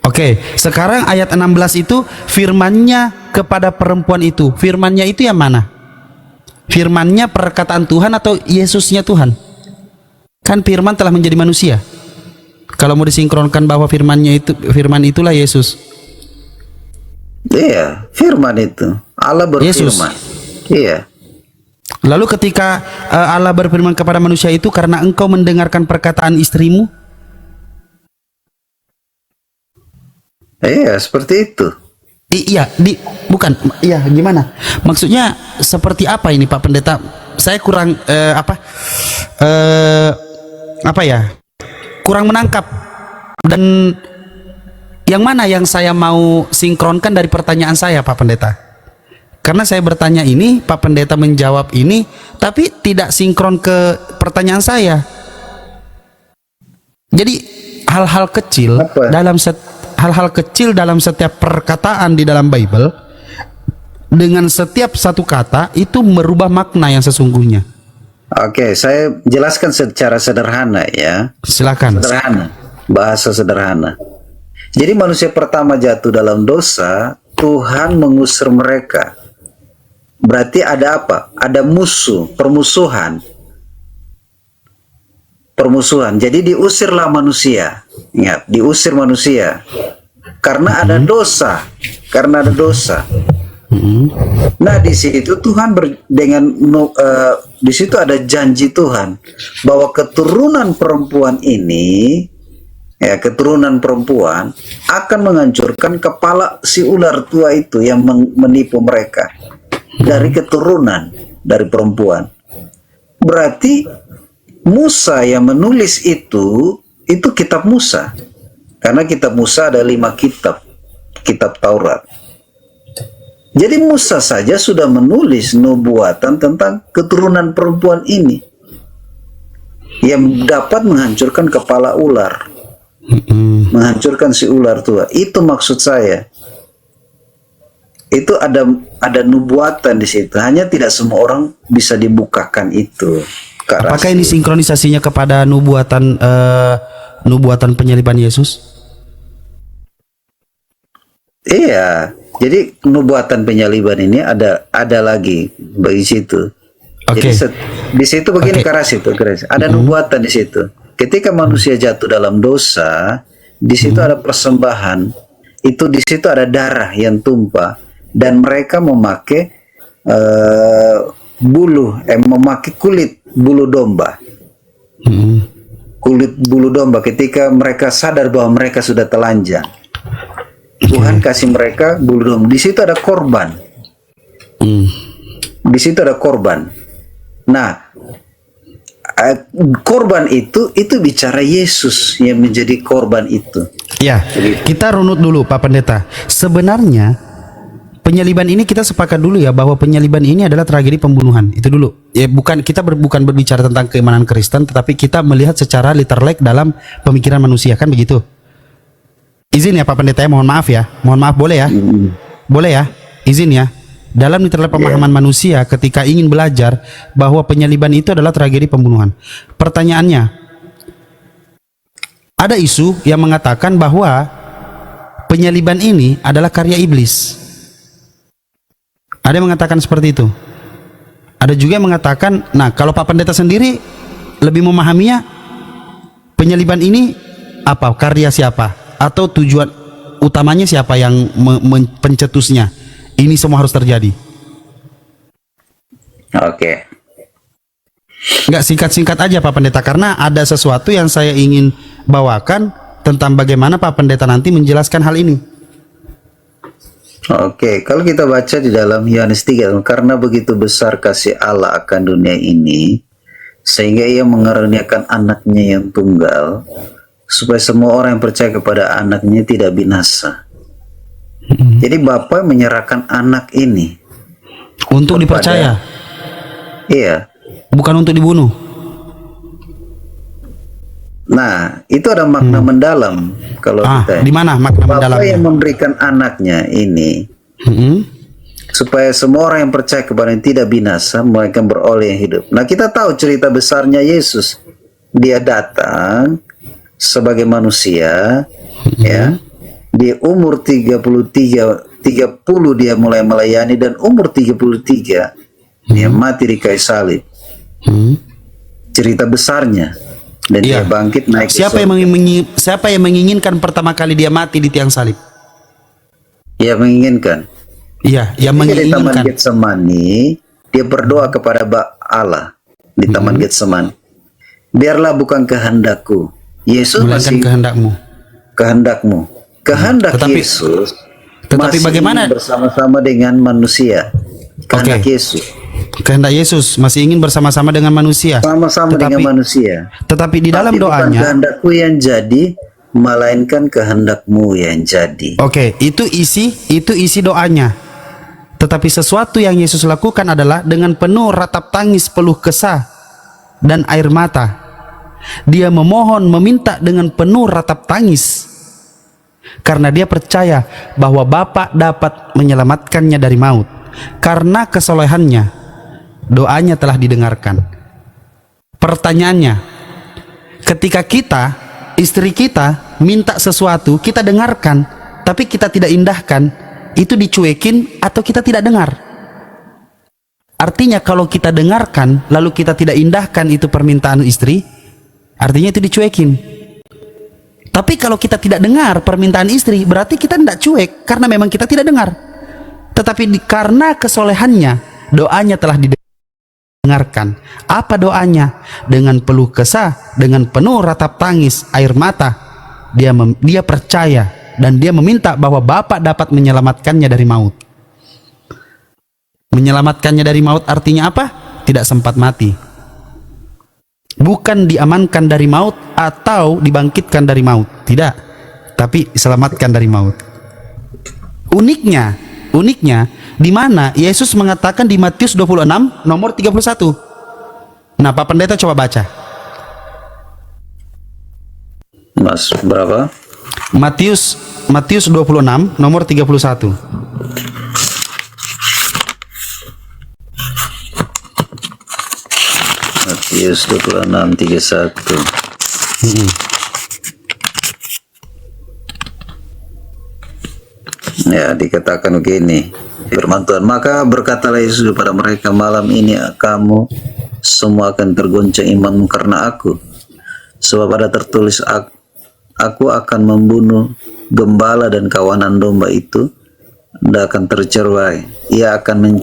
Speaker 8: Oke, sekarang ayat 16 itu firmannya kepada perempuan itu. Firmannya itu yang mana? Firmannya perkataan Tuhan atau Yesusnya Tuhan? Kan firman telah menjadi manusia. Kalau mau disinkronkan bahwa firman itulah Yesus.
Speaker 3: Iya, firman itu. Allah
Speaker 8: Yesus.
Speaker 3: berfirman. Iya.
Speaker 8: Lalu ketika Allah berfirman kepada manusia itu, karena engkau mendengarkan perkataan istrimu.
Speaker 3: Iya, seperti itu.
Speaker 8: Bukan, iya gimana? Maksudnya seperti apa ini Pak Pendeta? Saya kurang kurang menangkap. Dan yang mana yang saya mau sinkronkan dari pertanyaan saya Pak Pendeta? Karena saya bertanya ini, Pak Pendeta menjawab ini, tapi tidak sinkron ke pertanyaan saya. Jadi hal-hal kecil
Speaker 3: Apa?
Speaker 8: hal-hal kecil dalam setiap perkataan di dalam Bible, dengan setiap satu kata itu merubah makna yang sesungguhnya.
Speaker 3: Oke, saya jelaskan secara sederhana ya.
Speaker 8: Silakan.
Speaker 3: Sederhana, bahasa sederhana. Jadi manusia pertama jatuh dalam dosa, Tuhan mengusir mereka. Berarti ada apa? Ada musuh, permusuhan. Permusuhan. Jadi diusirlah manusia. Ingat, diusir manusia. Karena ada dosa. Karena ada dosa. Nah, di situ Tuhan di situ ada janji Tuhan bahwa keturunan perempuan ini, ya, keturunan perempuan akan menghancurkan kepala si ular tua itu yang menipu mereka dari keturunan dari perempuan. Berarti Musa yang menulis itu kitab Musa, karena kitab Musa ada 5 kitab Taurat. Jadi Musa saja sudah menulis nubuatan tentang keturunan perempuan ini yang dapat menghancurkan kepala ular, menghancurkan si ular tua. Itu maksud saya. Itu ada nubuatan di situ. Hanya tidak semua orang bisa dibukakan itu.
Speaker 8: Apakah ini sinkronisasinya kepada nubuatan penyaliban Yesus?
Speaker 3: Iya. Jadi nubuatan penyaliban ini ada lagi bagi situ.
Speaker 8: Oke.
Speaker 3: Jadi di situ begini keras itu. Ada nubuatan di situ. Ketika manusia jatuh dalam dosa, di situ ada persembahan. Itu di situ ada darah yang tumpah dan mereka memakai memakai kulit bulu domba. Kulit bulu domba ketika mereka sadar bahwa mereka sudah telanjang. Tuhan kasih mereka bulu domba. Di situ ada korban. Di situ ada korban. Nah, korban itu bicara Yesus yang menjadi korban itu.
Speaker 8: Ya, kita runut dulu Pak Pendeta. Sebenarnya penyaliban ini kita sepakat dulu ya bahwa penyaliban ini adalah tragedi pembunuhan. Itu dulu. Ya kita bukan berbicara tentang keimanan Kristen, tetapi kita melihat secara literal dalam pemikiran manusia, kan begitu? Izin ya Pak Pendeta, mohon maaf ya. Mohon maaf, boleh ya? Boleh ya? Izin ya. Dalam literal pemahaman manusia ketika ingin belajar bahwa penyaliban itu adalah tragedi pembunuhan. Pertanyaannya, ada isu yang mengatakan bahwa penyaliban ini adalah karya iblis. Ada yang mengatakan seperti itu. Ada juga yang mengatakan, nah kalau Pak Pendeta sendiri lebih memahaminya, penyaliban ini apa? Karya siapa? Atau tujuan utamanya siapa yang pencetusnya? Ini semua harus terjadi.
Speaker 3: Oke.
Speaker 8: Enggak, singkat-singkat aja Pak Pendeta, karena ada sesuatu yang saya ingin bawakan tentang bagaimana Pak Pendeta nanti menjelaskan hal ini.
Speaker 3: Oke, kalau kita baca di dalam Yohanes 3, karena begitu besar kasih Allah akan dunia ini, sehingga ia mengaruniakan anaknya yang tunggal, supaya semua orang yang percaya kepada anaknya tidak binasa. Jadi Bapa menyerahkan anak ini
Speaker 8: untuk dipercaya.
Speaker 3: Iya.
Speaker 8: Bukan untuk dibunuh.
Speaker 3: Nah, itu ada makna mendalam kalau kita.
Speaker 8: Di mana makna mendalamnya?
Speaker 3: Bapa yang memberikan anaknya ini supaya semua orang yang percaya kepadanya tidak binasa, melainkan beroleh yang hidup. Nah, kita tahu cerita besarnya Yesus. Dia datang sebagai manusia, ya. Di umur 30 dia mulai melayani, dan umur 33 dia mati di kayu salib. Cerita besarnya. Dan dia bangkit naik ke
Speaker 8: Siapa yang menginginkan pertama kali dia mati di tiang salib?
Speaker 3: Dia menginginkan.
Speaker 8: Iya, yang
Speaker 3: Di Taman
Speaker 8: menginginkan.
Speaker 3: Getsemani, dia berdoa kepada Allah di Taman Getsemani. Biarlah bukan kehendakku. Yesus
Speaker 8: Melainkan
Speaker 3: masih
Speaker 8: kehendakmu.
Speaker 3: Kehendak
Speaker 8: Tetapi-
Speaker 3: Yesus
Speaker 8: tetapi
Speaker 3: masih
Speaker 8: bagaimana-
Speaker 3: bersama-sama dengan manusia. Kehendak Yesus
Speaker 8: Kehendak Yesus masih ingin bersama-sama dengan manusia.
Speaker 3: sama-sama dengan manusia.
Speaker 8: Tetapi di dalam
Speaker 3: Tapi bukan
Speaker 8: doanya,
Speaker 3: kehendakku yang jadi, melainkan kehendakmu yang jadi.
Speaker 8: oke, itu isi doanya. Tetapi sesuatu yang Yesus lakukan adalah dengan penuh ratap tangis, peluh kesah, dan air mata. Dia memohon, meminta dengan penuh ratap tangis. Karena dia percaya bahwa Bapa dapat menyelamatkannya dari maut. Karena kesolehannya, doanya telah didengarkan. Pertanyaannya, ketika kita, istri kita minta sesuatu, kita dengarkan, tapi kita tidak indahkan, itu dicuekin atau kita tidak dengar? Artinya kalau kita dengarkan lalu kita tidak indahkan itu permintaan istri, artinya itu dicuekin. Tapi kalau kita tidak dengar permintaan istri, berarti kita tidak cuek karena memang kita tidak dengar. Tetapi karena kesolehannya, doanya telah didengarkan. Apa doanya? Dengan peluh kesah, dengan penuh ratap tangis, air mata, dia percaya dan dia meminta bahwa Bapa dapat menyelamatkannya dari maut. Menyelamatkannya dari maut artinya apa? Tidak sempat mati. Bukan diamankan dari maut atau dibangkitkan dari maut, tidak, tapi diselamatkan dari maut. Uniknya di mana Yesus mengatakan di Matius 26 nomor 31. Nah, Pak Pendeta coba baca.
Speaker 3: Mas berapa?
Speaker 8: Matius 26 nomor 31.
Speaker 3: Matius 26:31. Ya, dikatakan begini, firman Tuhan, maka berkatalah Yesus kepada mereka, malam ini kamu semua akan tergoncang imanmu karena aku, sebab ada tertulis, aku akan membunuh gembala dan kawanan domba itu tidak akan tercerai, ia akan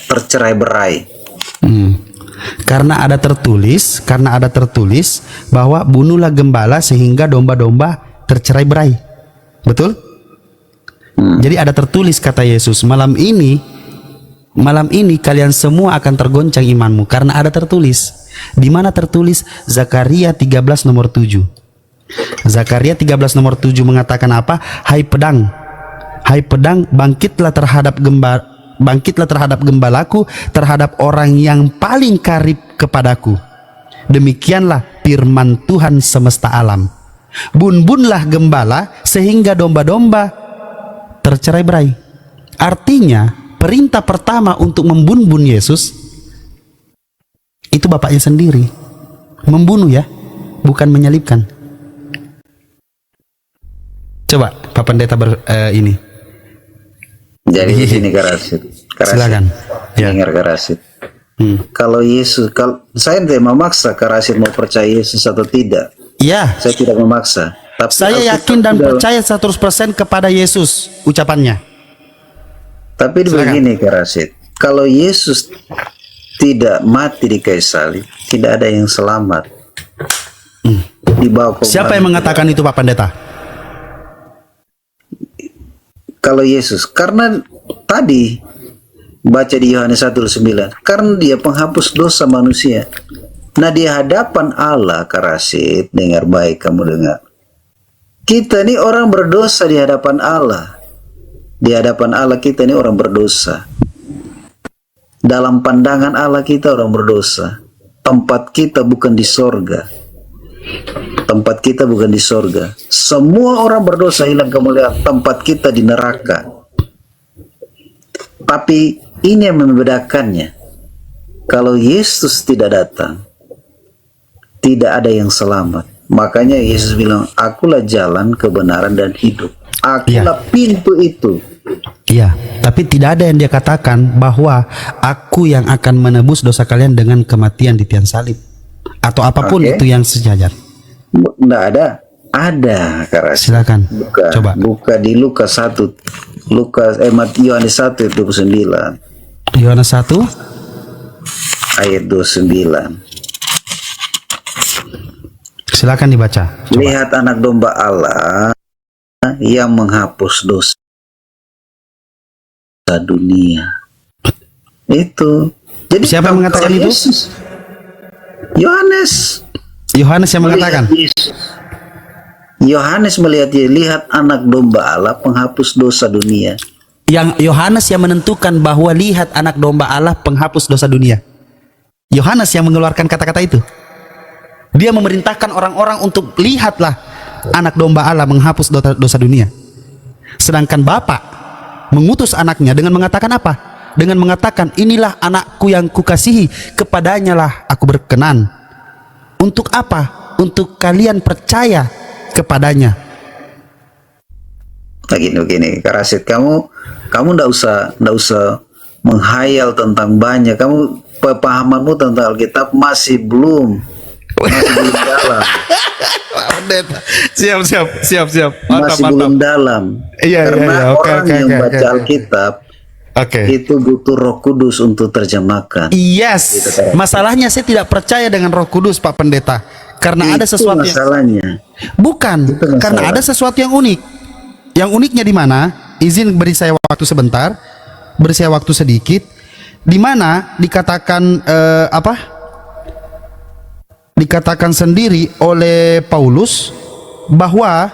Speaker 3: tercerai berai.
Speaker 8: Karena ada tertulis bahwa bunuhlah gembala sehingga domba-domba tercerai berai. Betul? Jadi ada tertulis, kata Yesus, malam ini kalian semua akan tergoncang imanmu karena ada tertulis. Di mana tertulis? Zakaria 13 nomor 7. Zakaria 13 nomor 7 mengatakan apa? Hai pedang, bangkitlah terhadap gembalaku, terhadap orang yang paling karib kepadaku. Demikianlah firman Tuhan semesta alam. Bun-bunlah gembala sehingga domba-domba tercerai berai. Artinya perintah pertama untuk membun-bun Yesus itu Bapaknya sendiri. Membunuh ya, bukan menyalibkan. Coba Pak Pendeta ini.
Speaker 3: Jadi di sini Karasit.
Speaker 8: Silakan. Ya.
Speaker 3: Dengar Karasit. Kalau Yesus, saya tidak memaksa Karasit mau percaya Yesus atau tidak.
Speaker 8: Iya.
Speaker 3: Saya tidak memaksa. Tapi
Speaker 8: saya yakin dan percaya 100% kepada Yesus ucapannya.
Speaker 3: Tapi begini Karasit, kalau Yesus tidak mati di kayu salib, tidak ada yang selamat. Dibawa ke
Speaker 8: Siapa yang mengatakan itu Pak Pendeta?
Speaker 3: Kalau Yesus, karena tadi baca di Yohanes 1:9, karena dia penghapus dosa manusia. Nah, di hadapan Allah, Karasit, dengar baik kamu dengar. Kita ini orang berdosa di hadapan Allah. Di hadapan Allah kita ini orang berdosa. Dalam pandangan Allah kita orang berdosa. Tempat kita bukan di sorga. Tempat kita bukan di sorga. Semua orang berdosa hilang kemuliaan. Tempat kita di neraka. Tapi ini yang membedakannya. Kalau Yesus tidak datang, tidak ada yang selamat. Makanya Yesus bilang, akulah jalan, kebenaran, dan hidup. Akulah pintu itu.
Speaker 8: Iya, tapi tidak ada yang dia katakan bahwa aku yang akan menebus dosa kalian dengan kematian di tiang salib. Atau apapun itu yang sejajar.
Speaker 3: Tidak ada. Ada, Karasit.
Speaker 8: Silakan. Coba.
Speaker 3: Buka di Lukas 1. Yohanes 1:29.
Speaker 8: Yohanes 1
Speaker 3: ayat 29.
Speaker 8: Silakan dibaca. Coba.
Speaker 3: Lihat anak domba Allah yang menghapus dosa dunia. Itu. Jadi
Speaker 8: siapa yang mengatakan itu?
Speaker 3: Yohanes.
Speaker 8: Yohanes yang mengatakan.
Speaker 3: Yohanes melihat dia, lihat anak domba Allah penghapus dosa dunia.
Speaker 8: Yang Yohanes yang menentukan bahwa lihat anak domba Allah penghapus dosa dunia. Yohanes yang mengeluarkan kata-kata itu. Dia memerintahkan orang-orang untuk lihatlah anak domba Allah menghapus dosa dunia. Sedangkan Bapa mengutus anaknya dengan mengatakan apa? Dengan mengatakan, inilah anakku yang kukasihi, kepadanya lah aku berkenan. Untuk apa? Untuk kalian percaya kepadanya.
Speaker 3: Nah, gini, Kak Rasid, kamu ndak usah menghayal tentang banyak. Kamu pemahamanmu tentang Alkitab masih belum dalam.
Speaker 8: Siap.
Speaker 3: Masih belum dalam. Karena orang yang baca Alkitab itu butuh Roh Kudus untuk terjemahkan.
Speaker 8: Yes.
Speaker 3: Gitu, kan?
Speaker 8: Masalahnya saya tidak percaya dengan Roh Kudus, Pak Pendeta. Karena ada sesuatu
Speaker 3: masalahnya.
Speaker 8: Bukan, karena ada sesuatu yang unik. Yang uniknya di mana? Izin beri saya waktu sebentar, beri saya waktu sedikit. Di mana dikatakan dikatakan sendiri oleh Paulus bahwa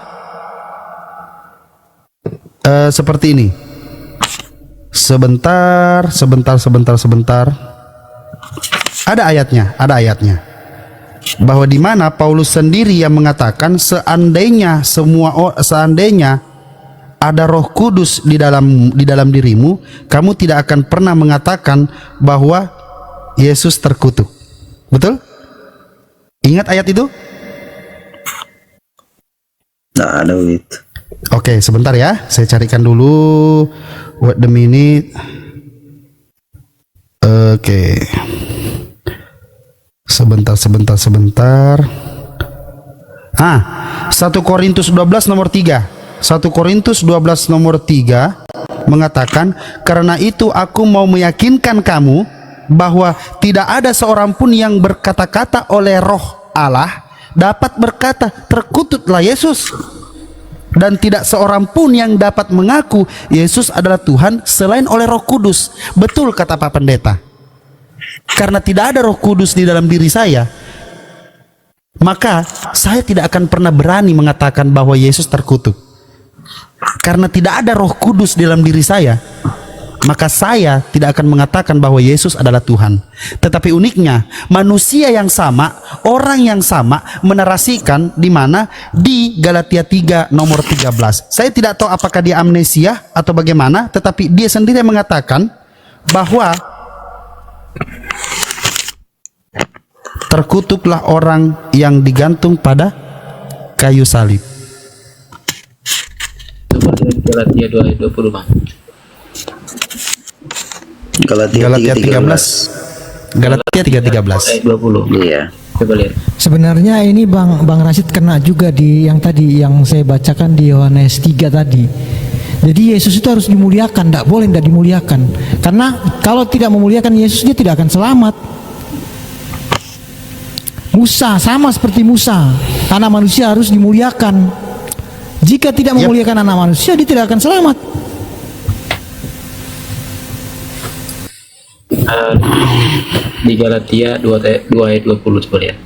Speaker 8: seperti ini. Sebentar. Ada ayatnya. Bahwa di mana Paulus sendiri yang mengatakan seandainya ada Roh Kudus di dalam dirimu, kamu tidak akan pernah mengatakan bahwa Yesus terkutuk. Betul? Ingat ayat itu?
Speaker 3: Nah, ada itu.
Speaker 8: Oke, sebentar ya. Saya carikan dulu. Wait a minute. Oke. Sebentar. 1 Korintus 12 nomor 3. 1 Korintus 12 nomor 3 mengatakan, karena itu aku mau meyakinkan kamu bahwa tidak ada seorang pun yang berkata-kata oleh Roh Allah dapat berkata terkutuklah Yesus, dan tidak seorang pun yang dapat mengaku Yesus adalah Tuhan selain oleh Roh Kudus. Betul kata Pak Pendeta. Karena tidak ada Roh Kudus di dalam diri saya, maka saya tidak akan pernah berani mengatakan bahwa Yesus terkutuk. Karena tidak ada Roh Kudus di dalam diri saya, maka saya tidak akan mengatakan bahwa Yesus adalah Tuhan. Tetapi uniknya, manusia yang sama, orang yang sama menarasikan di mana? Di Galatia 3 nomor 13. Saya tidak tahu apakah dia amnesia atau bagaimana, tetapi dia sendiri mengatakan bahwa terkutuklah orang yang digantung pada kayu salib.
Speaker 10: Galatia 2 ayat 20, Bang.
Speaker 3: Galatia
Speaker 8: 3:13. Galatia 3:13.
Speaker 10: Ayat 20.
Speaker 3: Iya.
Speaker 10: Coba lihat.
Speaker 6: Sebenarnya ini Bang Rasid kena juga di yang tadi yang saya bacakan di Yohanes 3 tadi. Jadi Yesus itu harus dimuliakan, tidak boleh tidak dimuliakan. Karena kalau tidak memuliakan Yesus, dia tidak akan selamat. Musa sama seperti Musa, anak manusia harus dimuliakan. Jika tidak memuliakan anak manusia, dia tidak akan selamat.
Speaker 10: Di Galatia 2 ayat 20, coba lihat.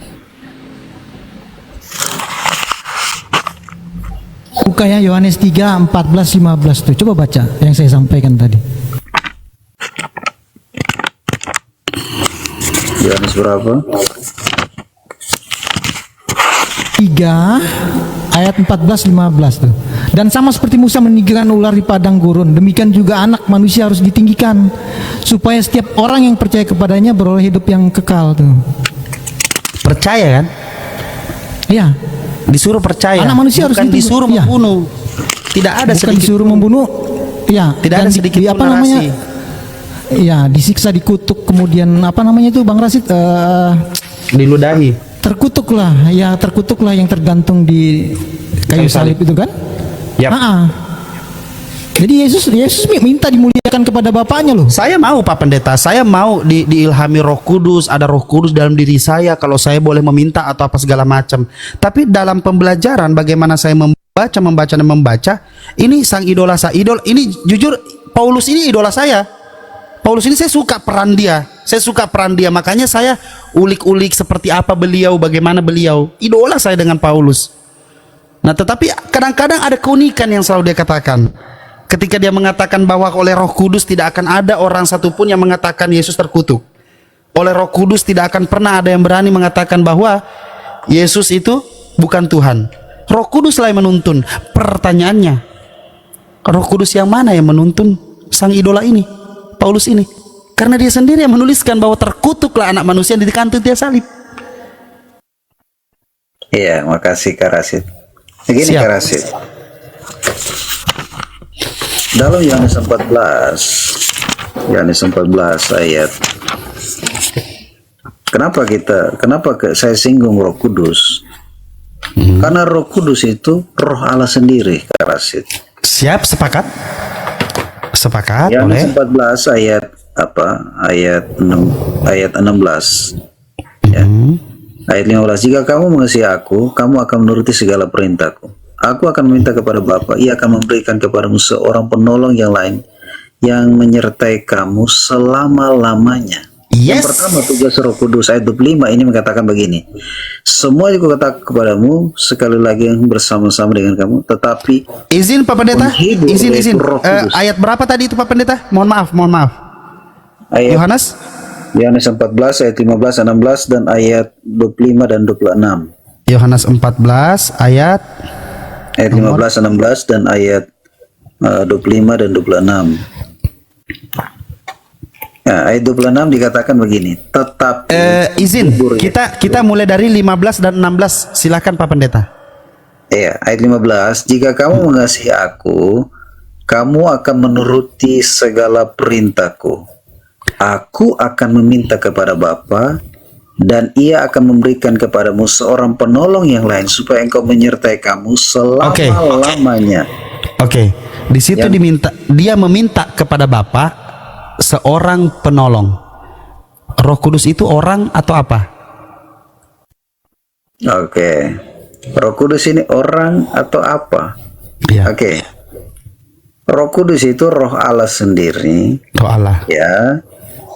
Speaker 6: Buka ya Yohanes 3, 14, 15 tuh. Coba baca yang saya sampaikan tadi.
Speaker 3: Yohanes berapa?
Speaker 6: 3 ayat 14, 15 tuh. Dan sama seperti Musa meninggikan ular di padang gurun, demikian juga anak manusia harus ditinggikan, supaya setiap orang yang percaya kepadanya beroleh hidup yang kekal tuh.
Speaker 8: Percaya kan?
Speaker 6: Iya.
Speaker 8: Disuruh percaya.
Speaker 6: Anak manusia harus
Speaker 8: disuruh
Speaker 6: ya.
Speaker 8: membunuh. Tidak ada
Speaker 6: Bukan
Speaker 8: sedikit
Speaker 6: disuruh membunuh. Ya.
Speaker 8: Tidak ada sedikit
Speaker 6: apa namanya? Ya, disiksa, dikutuk, kemudian apa namanya itu Bang Rasid?
Speaker 8: Diludahi.
Speaker 6: Terkutuklah yang tergantung di kayu salib itu kan?
Speaker 8: Yap.
Speaker 6: Jadi Yesus minta dimuliakan kepada Bapaknya loh.
Speaker 8: Saya mau Pak Pendeta, saya mau diilhami Roh Kudus, ada Roh Kudus dalam diri saya kalau saya boleh meminta atau apa segala macam. Tapi dalam pembelajaran bagaimana saya membaca, ini sang idola saya. Ini jujur Paulus ini idola saya. Paulus ini saya suka peran dia. Makanya saya ulik-ulik seperti apa beliau, bagaimana beliau. Idola saya dengan Paulus. Nah, tetapi kadang-kadang ada keunikan yang selalu dia katakan. ketika dia mengatakan bahwa oleh Roh Kudus tidak akan ada orang satupun yang mengatakan Yesus terkutuk. Oleh Roh Kudus tidak akan pernah ada yang berani mengatakan bahwa Yesus itu bukan Tuhan. Roh Kudus lah yang menuntun. Pertanyaannya, Roh Kudus yang mana yang menuntun sang idola ini, Paulus ini? Karena dia sendiri yang menuliskan bahwa terkutuklah anak manusia yang dikantung tiang salib.
Speaker 3: Iya, makasih Kak Rasid. Begini
Speaker 8: Siap.
Speaker 3: Kak Rasid. Dalam Yohanes 14 ayat, kenapa saya singgung Roh Kudus? Karena Roh Kudus itu Roh Allah sendiri, Kak Rasid.
Speaker 8: Siap, sepakat? Sepakat,
Speaker 3: Yohanes
Speaker 8: boleh.
Speaker 3: 14 ayat ayat 16. Ya. Ayat 15, jika kamu mengasihi aku, kamu akan menuruti segala perintahku. Aku akan meminta kepada Bapa, ia akan memberikan kepadamu seorang penolong yang lain, yang menyertai kamu selama-lamanya.
Speaker 8: Yes.
Speaker 3: Yang pertama, tugas Roh Kudus, ayat 25 ini mengatakan begini, semua yang kukatakan kepadamu, sekali lagi yang bersama-sama dengan kamu, tetapi
Speaker 8: Izin Pak Pendeta,
Speaker 3: Menghibur,
Speaker 8: izin.
Speaker 3: yaitu Roh Kudus.
Speaker 8: Ayat berapa tadi itu Pak Pendeta? Mohon maaf.
Speaker 3: ayat
Speaker 8: Yohanes?
Speaker 3: Yohanes 14 ayat 15, 16 dan ayat 25 dan 26.
Speaker 8: Yohanes 14 ayat
Speaker 3: 15, 16 dan ayat 25 dan 26. Nah, ayat 26 dikatakan begini, tetapi
Speaker 8: izin
Speaker 3: hibur,
Speaker 8: kita mulai dari 15 dan 16. Silakan Pak Pendeta.
Speaker 3: Iya, ayat 15, jika kamu mengasihi aku, kamu akan menuruti segala perintahku. Aku akan meminta kepada Bapa, dan ia akan memberikan kepadamu seorang penolong yang lain, supaya engkau menyertai kamu selama-lamanya.
Speaker 8: Oke. Di situ dia meminta kepada Bapa seorang penolong. Roh Kudus itu orang atau apa?
Speaker 3: Oke. Roh Kudus ini orang atau apa?
Speaker 8: Iya.
Speaker 3: Oke. Roh Kudus itu Roh Allah sendiri.
Speaker 8: Roh Allah.
Speaker 3: Ya.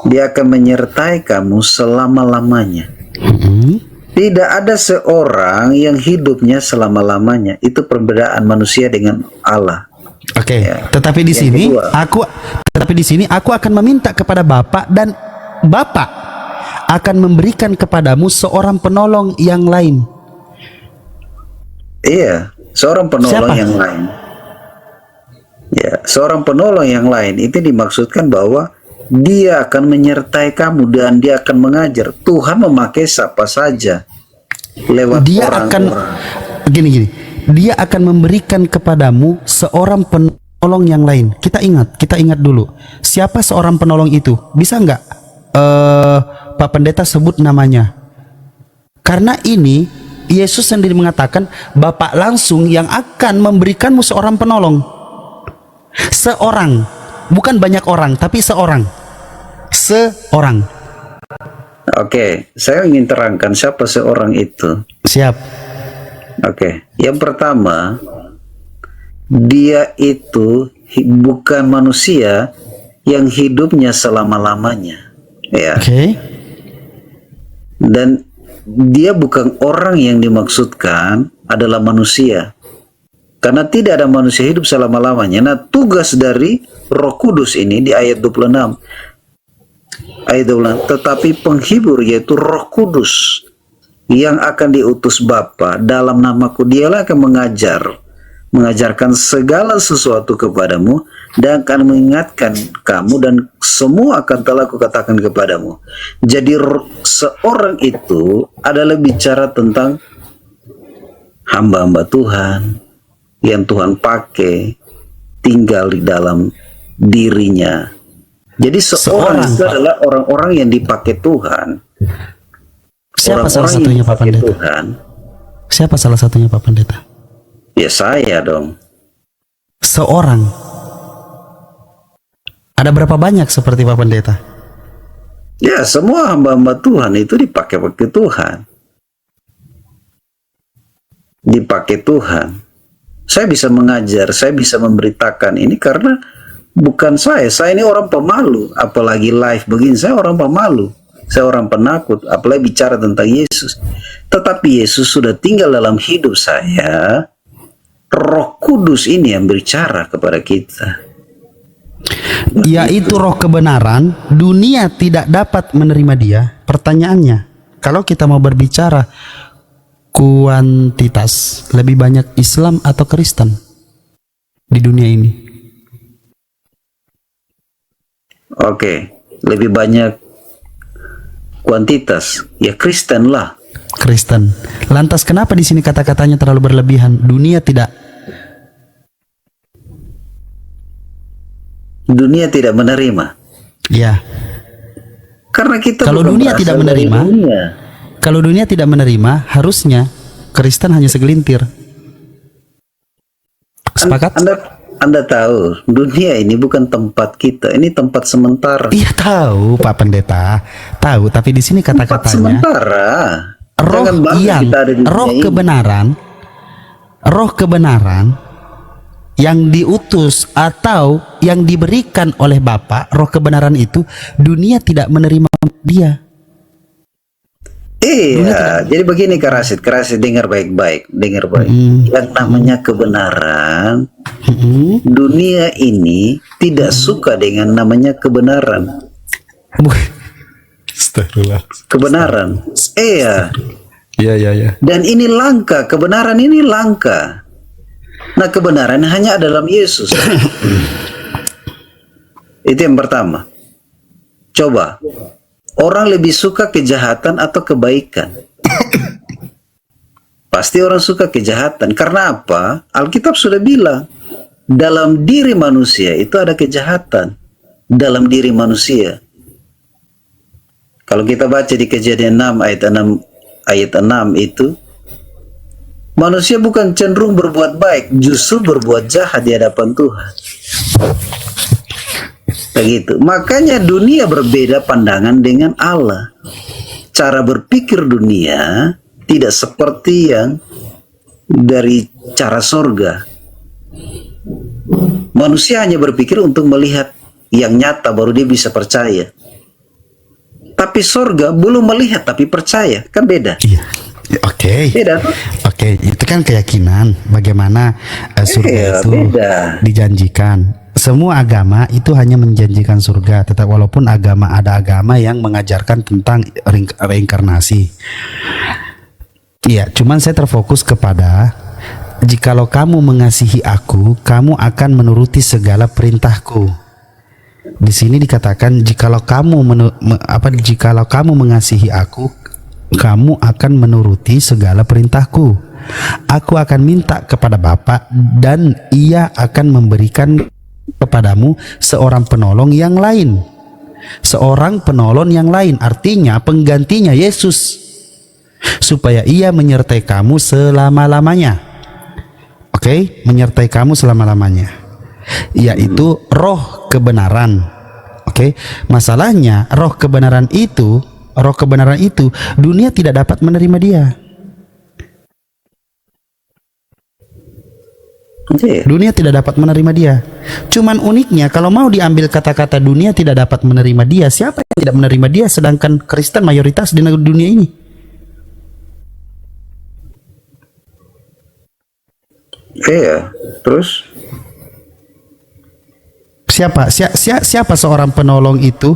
Speaker 3: Dia akan menyertai kamu selama-lamanya. Tidak ada seorang yang hidupnya selama-lamanya. Itu perbedaan manusia dengan Allah.
Speaker 8: Oke.
Speaker 3: Ya.
Speaker 8: Tetapi di
Speaker 3: Yang
Speaker 8: sini
Speaker 3: kedua,
Speaker 8: aku akan meminta kepada Bapa, dan Bapa akan memberikan kepadamu seorang penolong yang lain.
Speaker 3: Iya, seorang penolong
Speaker 8: Siapa?
Speaker 3: yang lain. Ya, seorang penolong yang lain itu dimaksudkan bahwa dia akan menyertai kamu dan dia akan mengajar. Tuhan memakai siapa saja lewat
Speaker 8: Dia
Speaker 3: orang-orang.
Speaker 8: akan gini. Dia akan memberikan kepadamu seorang penolong yang lain. Kita ingat dulu. Siapa seorang penolong itu? Bisa nggak Pak Pendeta sebut namanya? Karena ini Yesus sendiri mengatakan Bapa langsung yang akan memberikanmu seorang penolong. Seorang, bukan banyak orang, tapi seorang.
Speaker 3: Oke, saya ingin terangkan siapa seorang itu.
Speaker 8: Siap.
Speaker 3: Oke, yang pertama, dia itu bukan manusia yang hidupnya selama-lamanya, ya.
Speaker 8: Oke.
Speaker 3: Dan dia bukan orang yang dimaksudkan adalah manusia, karena tidak ada manusia hidup selama-lamanya. Nah, tugas dari Roh Kudus ini di ayat 26, tetapi penghibur yaitu Roh Kudus yang akan diutus Bapa dalam namaku, dialah akan mengajarkan segala sesuatu kepadamu dan akan mengingatkan kamu dan semua akan telah kukatakan kepadamu. Jadi seorang itu adalah bicara tentang hamba-hamba Tuhan yang Tuhan pakai tinggal di dalam dirinya. Jadi seorang itu adalah orang-orang yang dipakai Tuhan.
Speaker 8: Siapa salah satunya Pak Pendeta?
Speaker 3: Tuhan.
Speaker 8: Siapa salah satunya Pak Pendeta?
Speaker 3: Ya saya dong.
Speaker 8: Seorang. Ada berapa banyak seperti Pak Pendeta?
Speaker 3: Ya, semua hamba-hamba Tuhan itu dipakai Tuhan. Dipakai Tuhan. Saya bisa mengajar, saya bisa memberitakan ini karena bukan saya ini orang pemalu, apalagi live begini, saya orang pemalu, saya orang penakut, apalagi bicara tentang Yesus. Tetapi Yesus sudah tinggal dalam hidup saya, Roh Kudus ini yang berbicara kepada kita.
Speaker 8: Yaitu roh kebenaran. Dunia tidak dapat menerima dia. Pertanyaannya, kalau kita mau berbicara kuantitas, lebih banyak Islam atau Kristen di dunia ini?
Speaker 3: Oke, lebih banyak kuantitas, ya Kristen lah.
Speaker 8: Kristen. Lantas kenapa di sini kata-katanya terlalu berlebihan?
Speaker 3: Dunia tidak menerima.
Speaker 8: Ya.
Speaker 3: Karena kita
Speaker 8: Kalau
Speaker 3: bukan
Speaker 8: dunia
Speaker 3: berasal
Speaker 8: tidak
Speaker 3: dari
Speaker 8: menerima,
Speaker 3: dunia.
Speaker 8: kalau dunia tidak menerima, harusnya Kristen hanya segelintir. Sepakat?
Speaker 3: Anda tahu, dunia ini bukan tempat kita, ini tempat sementara.
Speaker 8: Iya tahu, Pak Pendeta. Tahu, tapi di sini
Speaker 3: Tempat
Speaker 8: kata-katanya
Speaker 3: sementara.
Speaker 8: roh
Speaker 3: Jangan bangga
Speaker 8: yang
Speaker 3: kita ada di dunia
Speaker 8: roh
Speaker 3: ini.
Speaker 8: kebenaran yang diutus atau yang diberikan oleh Bapa, roh kebenaran itu dunia tidak menerima dia.
Speaker 3: Iya, jadi begini Kak Rasid dengar baik-baik, dengar baik. Yang namanya kebenaran, dunia ini tidak suka dengan namanya kebenaran.
Speaker 8: Astagfirullah.
Speaker 3: Kebenaran, iya.
Speaker 8: Iya.
Speaker 3: Dan ini langka, kebenaran ini langka. Nah, kebenaran hanya ada dalam Yesus. Itu yang pertama. Coba, orang lebih suka kejahatan atau kebaikan? Pasti orang suka kejahatan. Karena apa? Alkitab sudah bilang, dalam diri manusia itu ada kejahatan. Dalam diri manusia. Kalau kita baca di Kejadian 6 ayat 6 itu, manusia bukan cenderung berbuat baik, justru berbuat jahat di hadapan Tuhan. Begitu. Makanya dunia berbeda pandangan dengan Allah. Cara berpikir dunia tidak seperti yang dari cara sorga. Manusia hanya berpikir untuk melihat yang nyata baru dia bisa percaya. Tapi sorga belum melihat tapi percaya, kan beda.
Speaker 8: Iya. Oke.
Speaker 3: Beda tuh.
Speaker 8: Oke, itu kan keyakinan bagaimana surga itu
Speaker 3: beda.
Speaker 8: dijanjikan. Semua agama itu hanya menjanjikan surga, tetap walaupun ada agama yang mengajarkan tentang reinkarnasi. Iya, cuman saya terfokus kepada jikalau kamu mengasihi aku, kamu akan menuruti segala perintahku. Di sini dikatakan jikalau kamu mengasihi aku, kamu akan menuruti segala perintahku. Aku akan minta kepada Bapa dan Ia akan memberikan kepadamu seorang penolong yang lain. Seorang penolong yang lain artinya penggantinya Yesus, supaya Ia menyertai kamu selama-lamanya. Oke, menyertai kamu selama-lamanya, yaitu roh kebenaran. Oke, masalahnya roh kebenaran itu dunia tidak dapat menerima dia. Dunia tidak dapat menerima dia. Cuman uniknya kalau mau diambil kata-kata dunia tidak dapat menerima dia, siapa yang tidak menerima dia sedangkan Kristen mayoritas di dunia ini?
Speaker 3: Iya, terus
Speaker 8: Siapa seorang penolong itu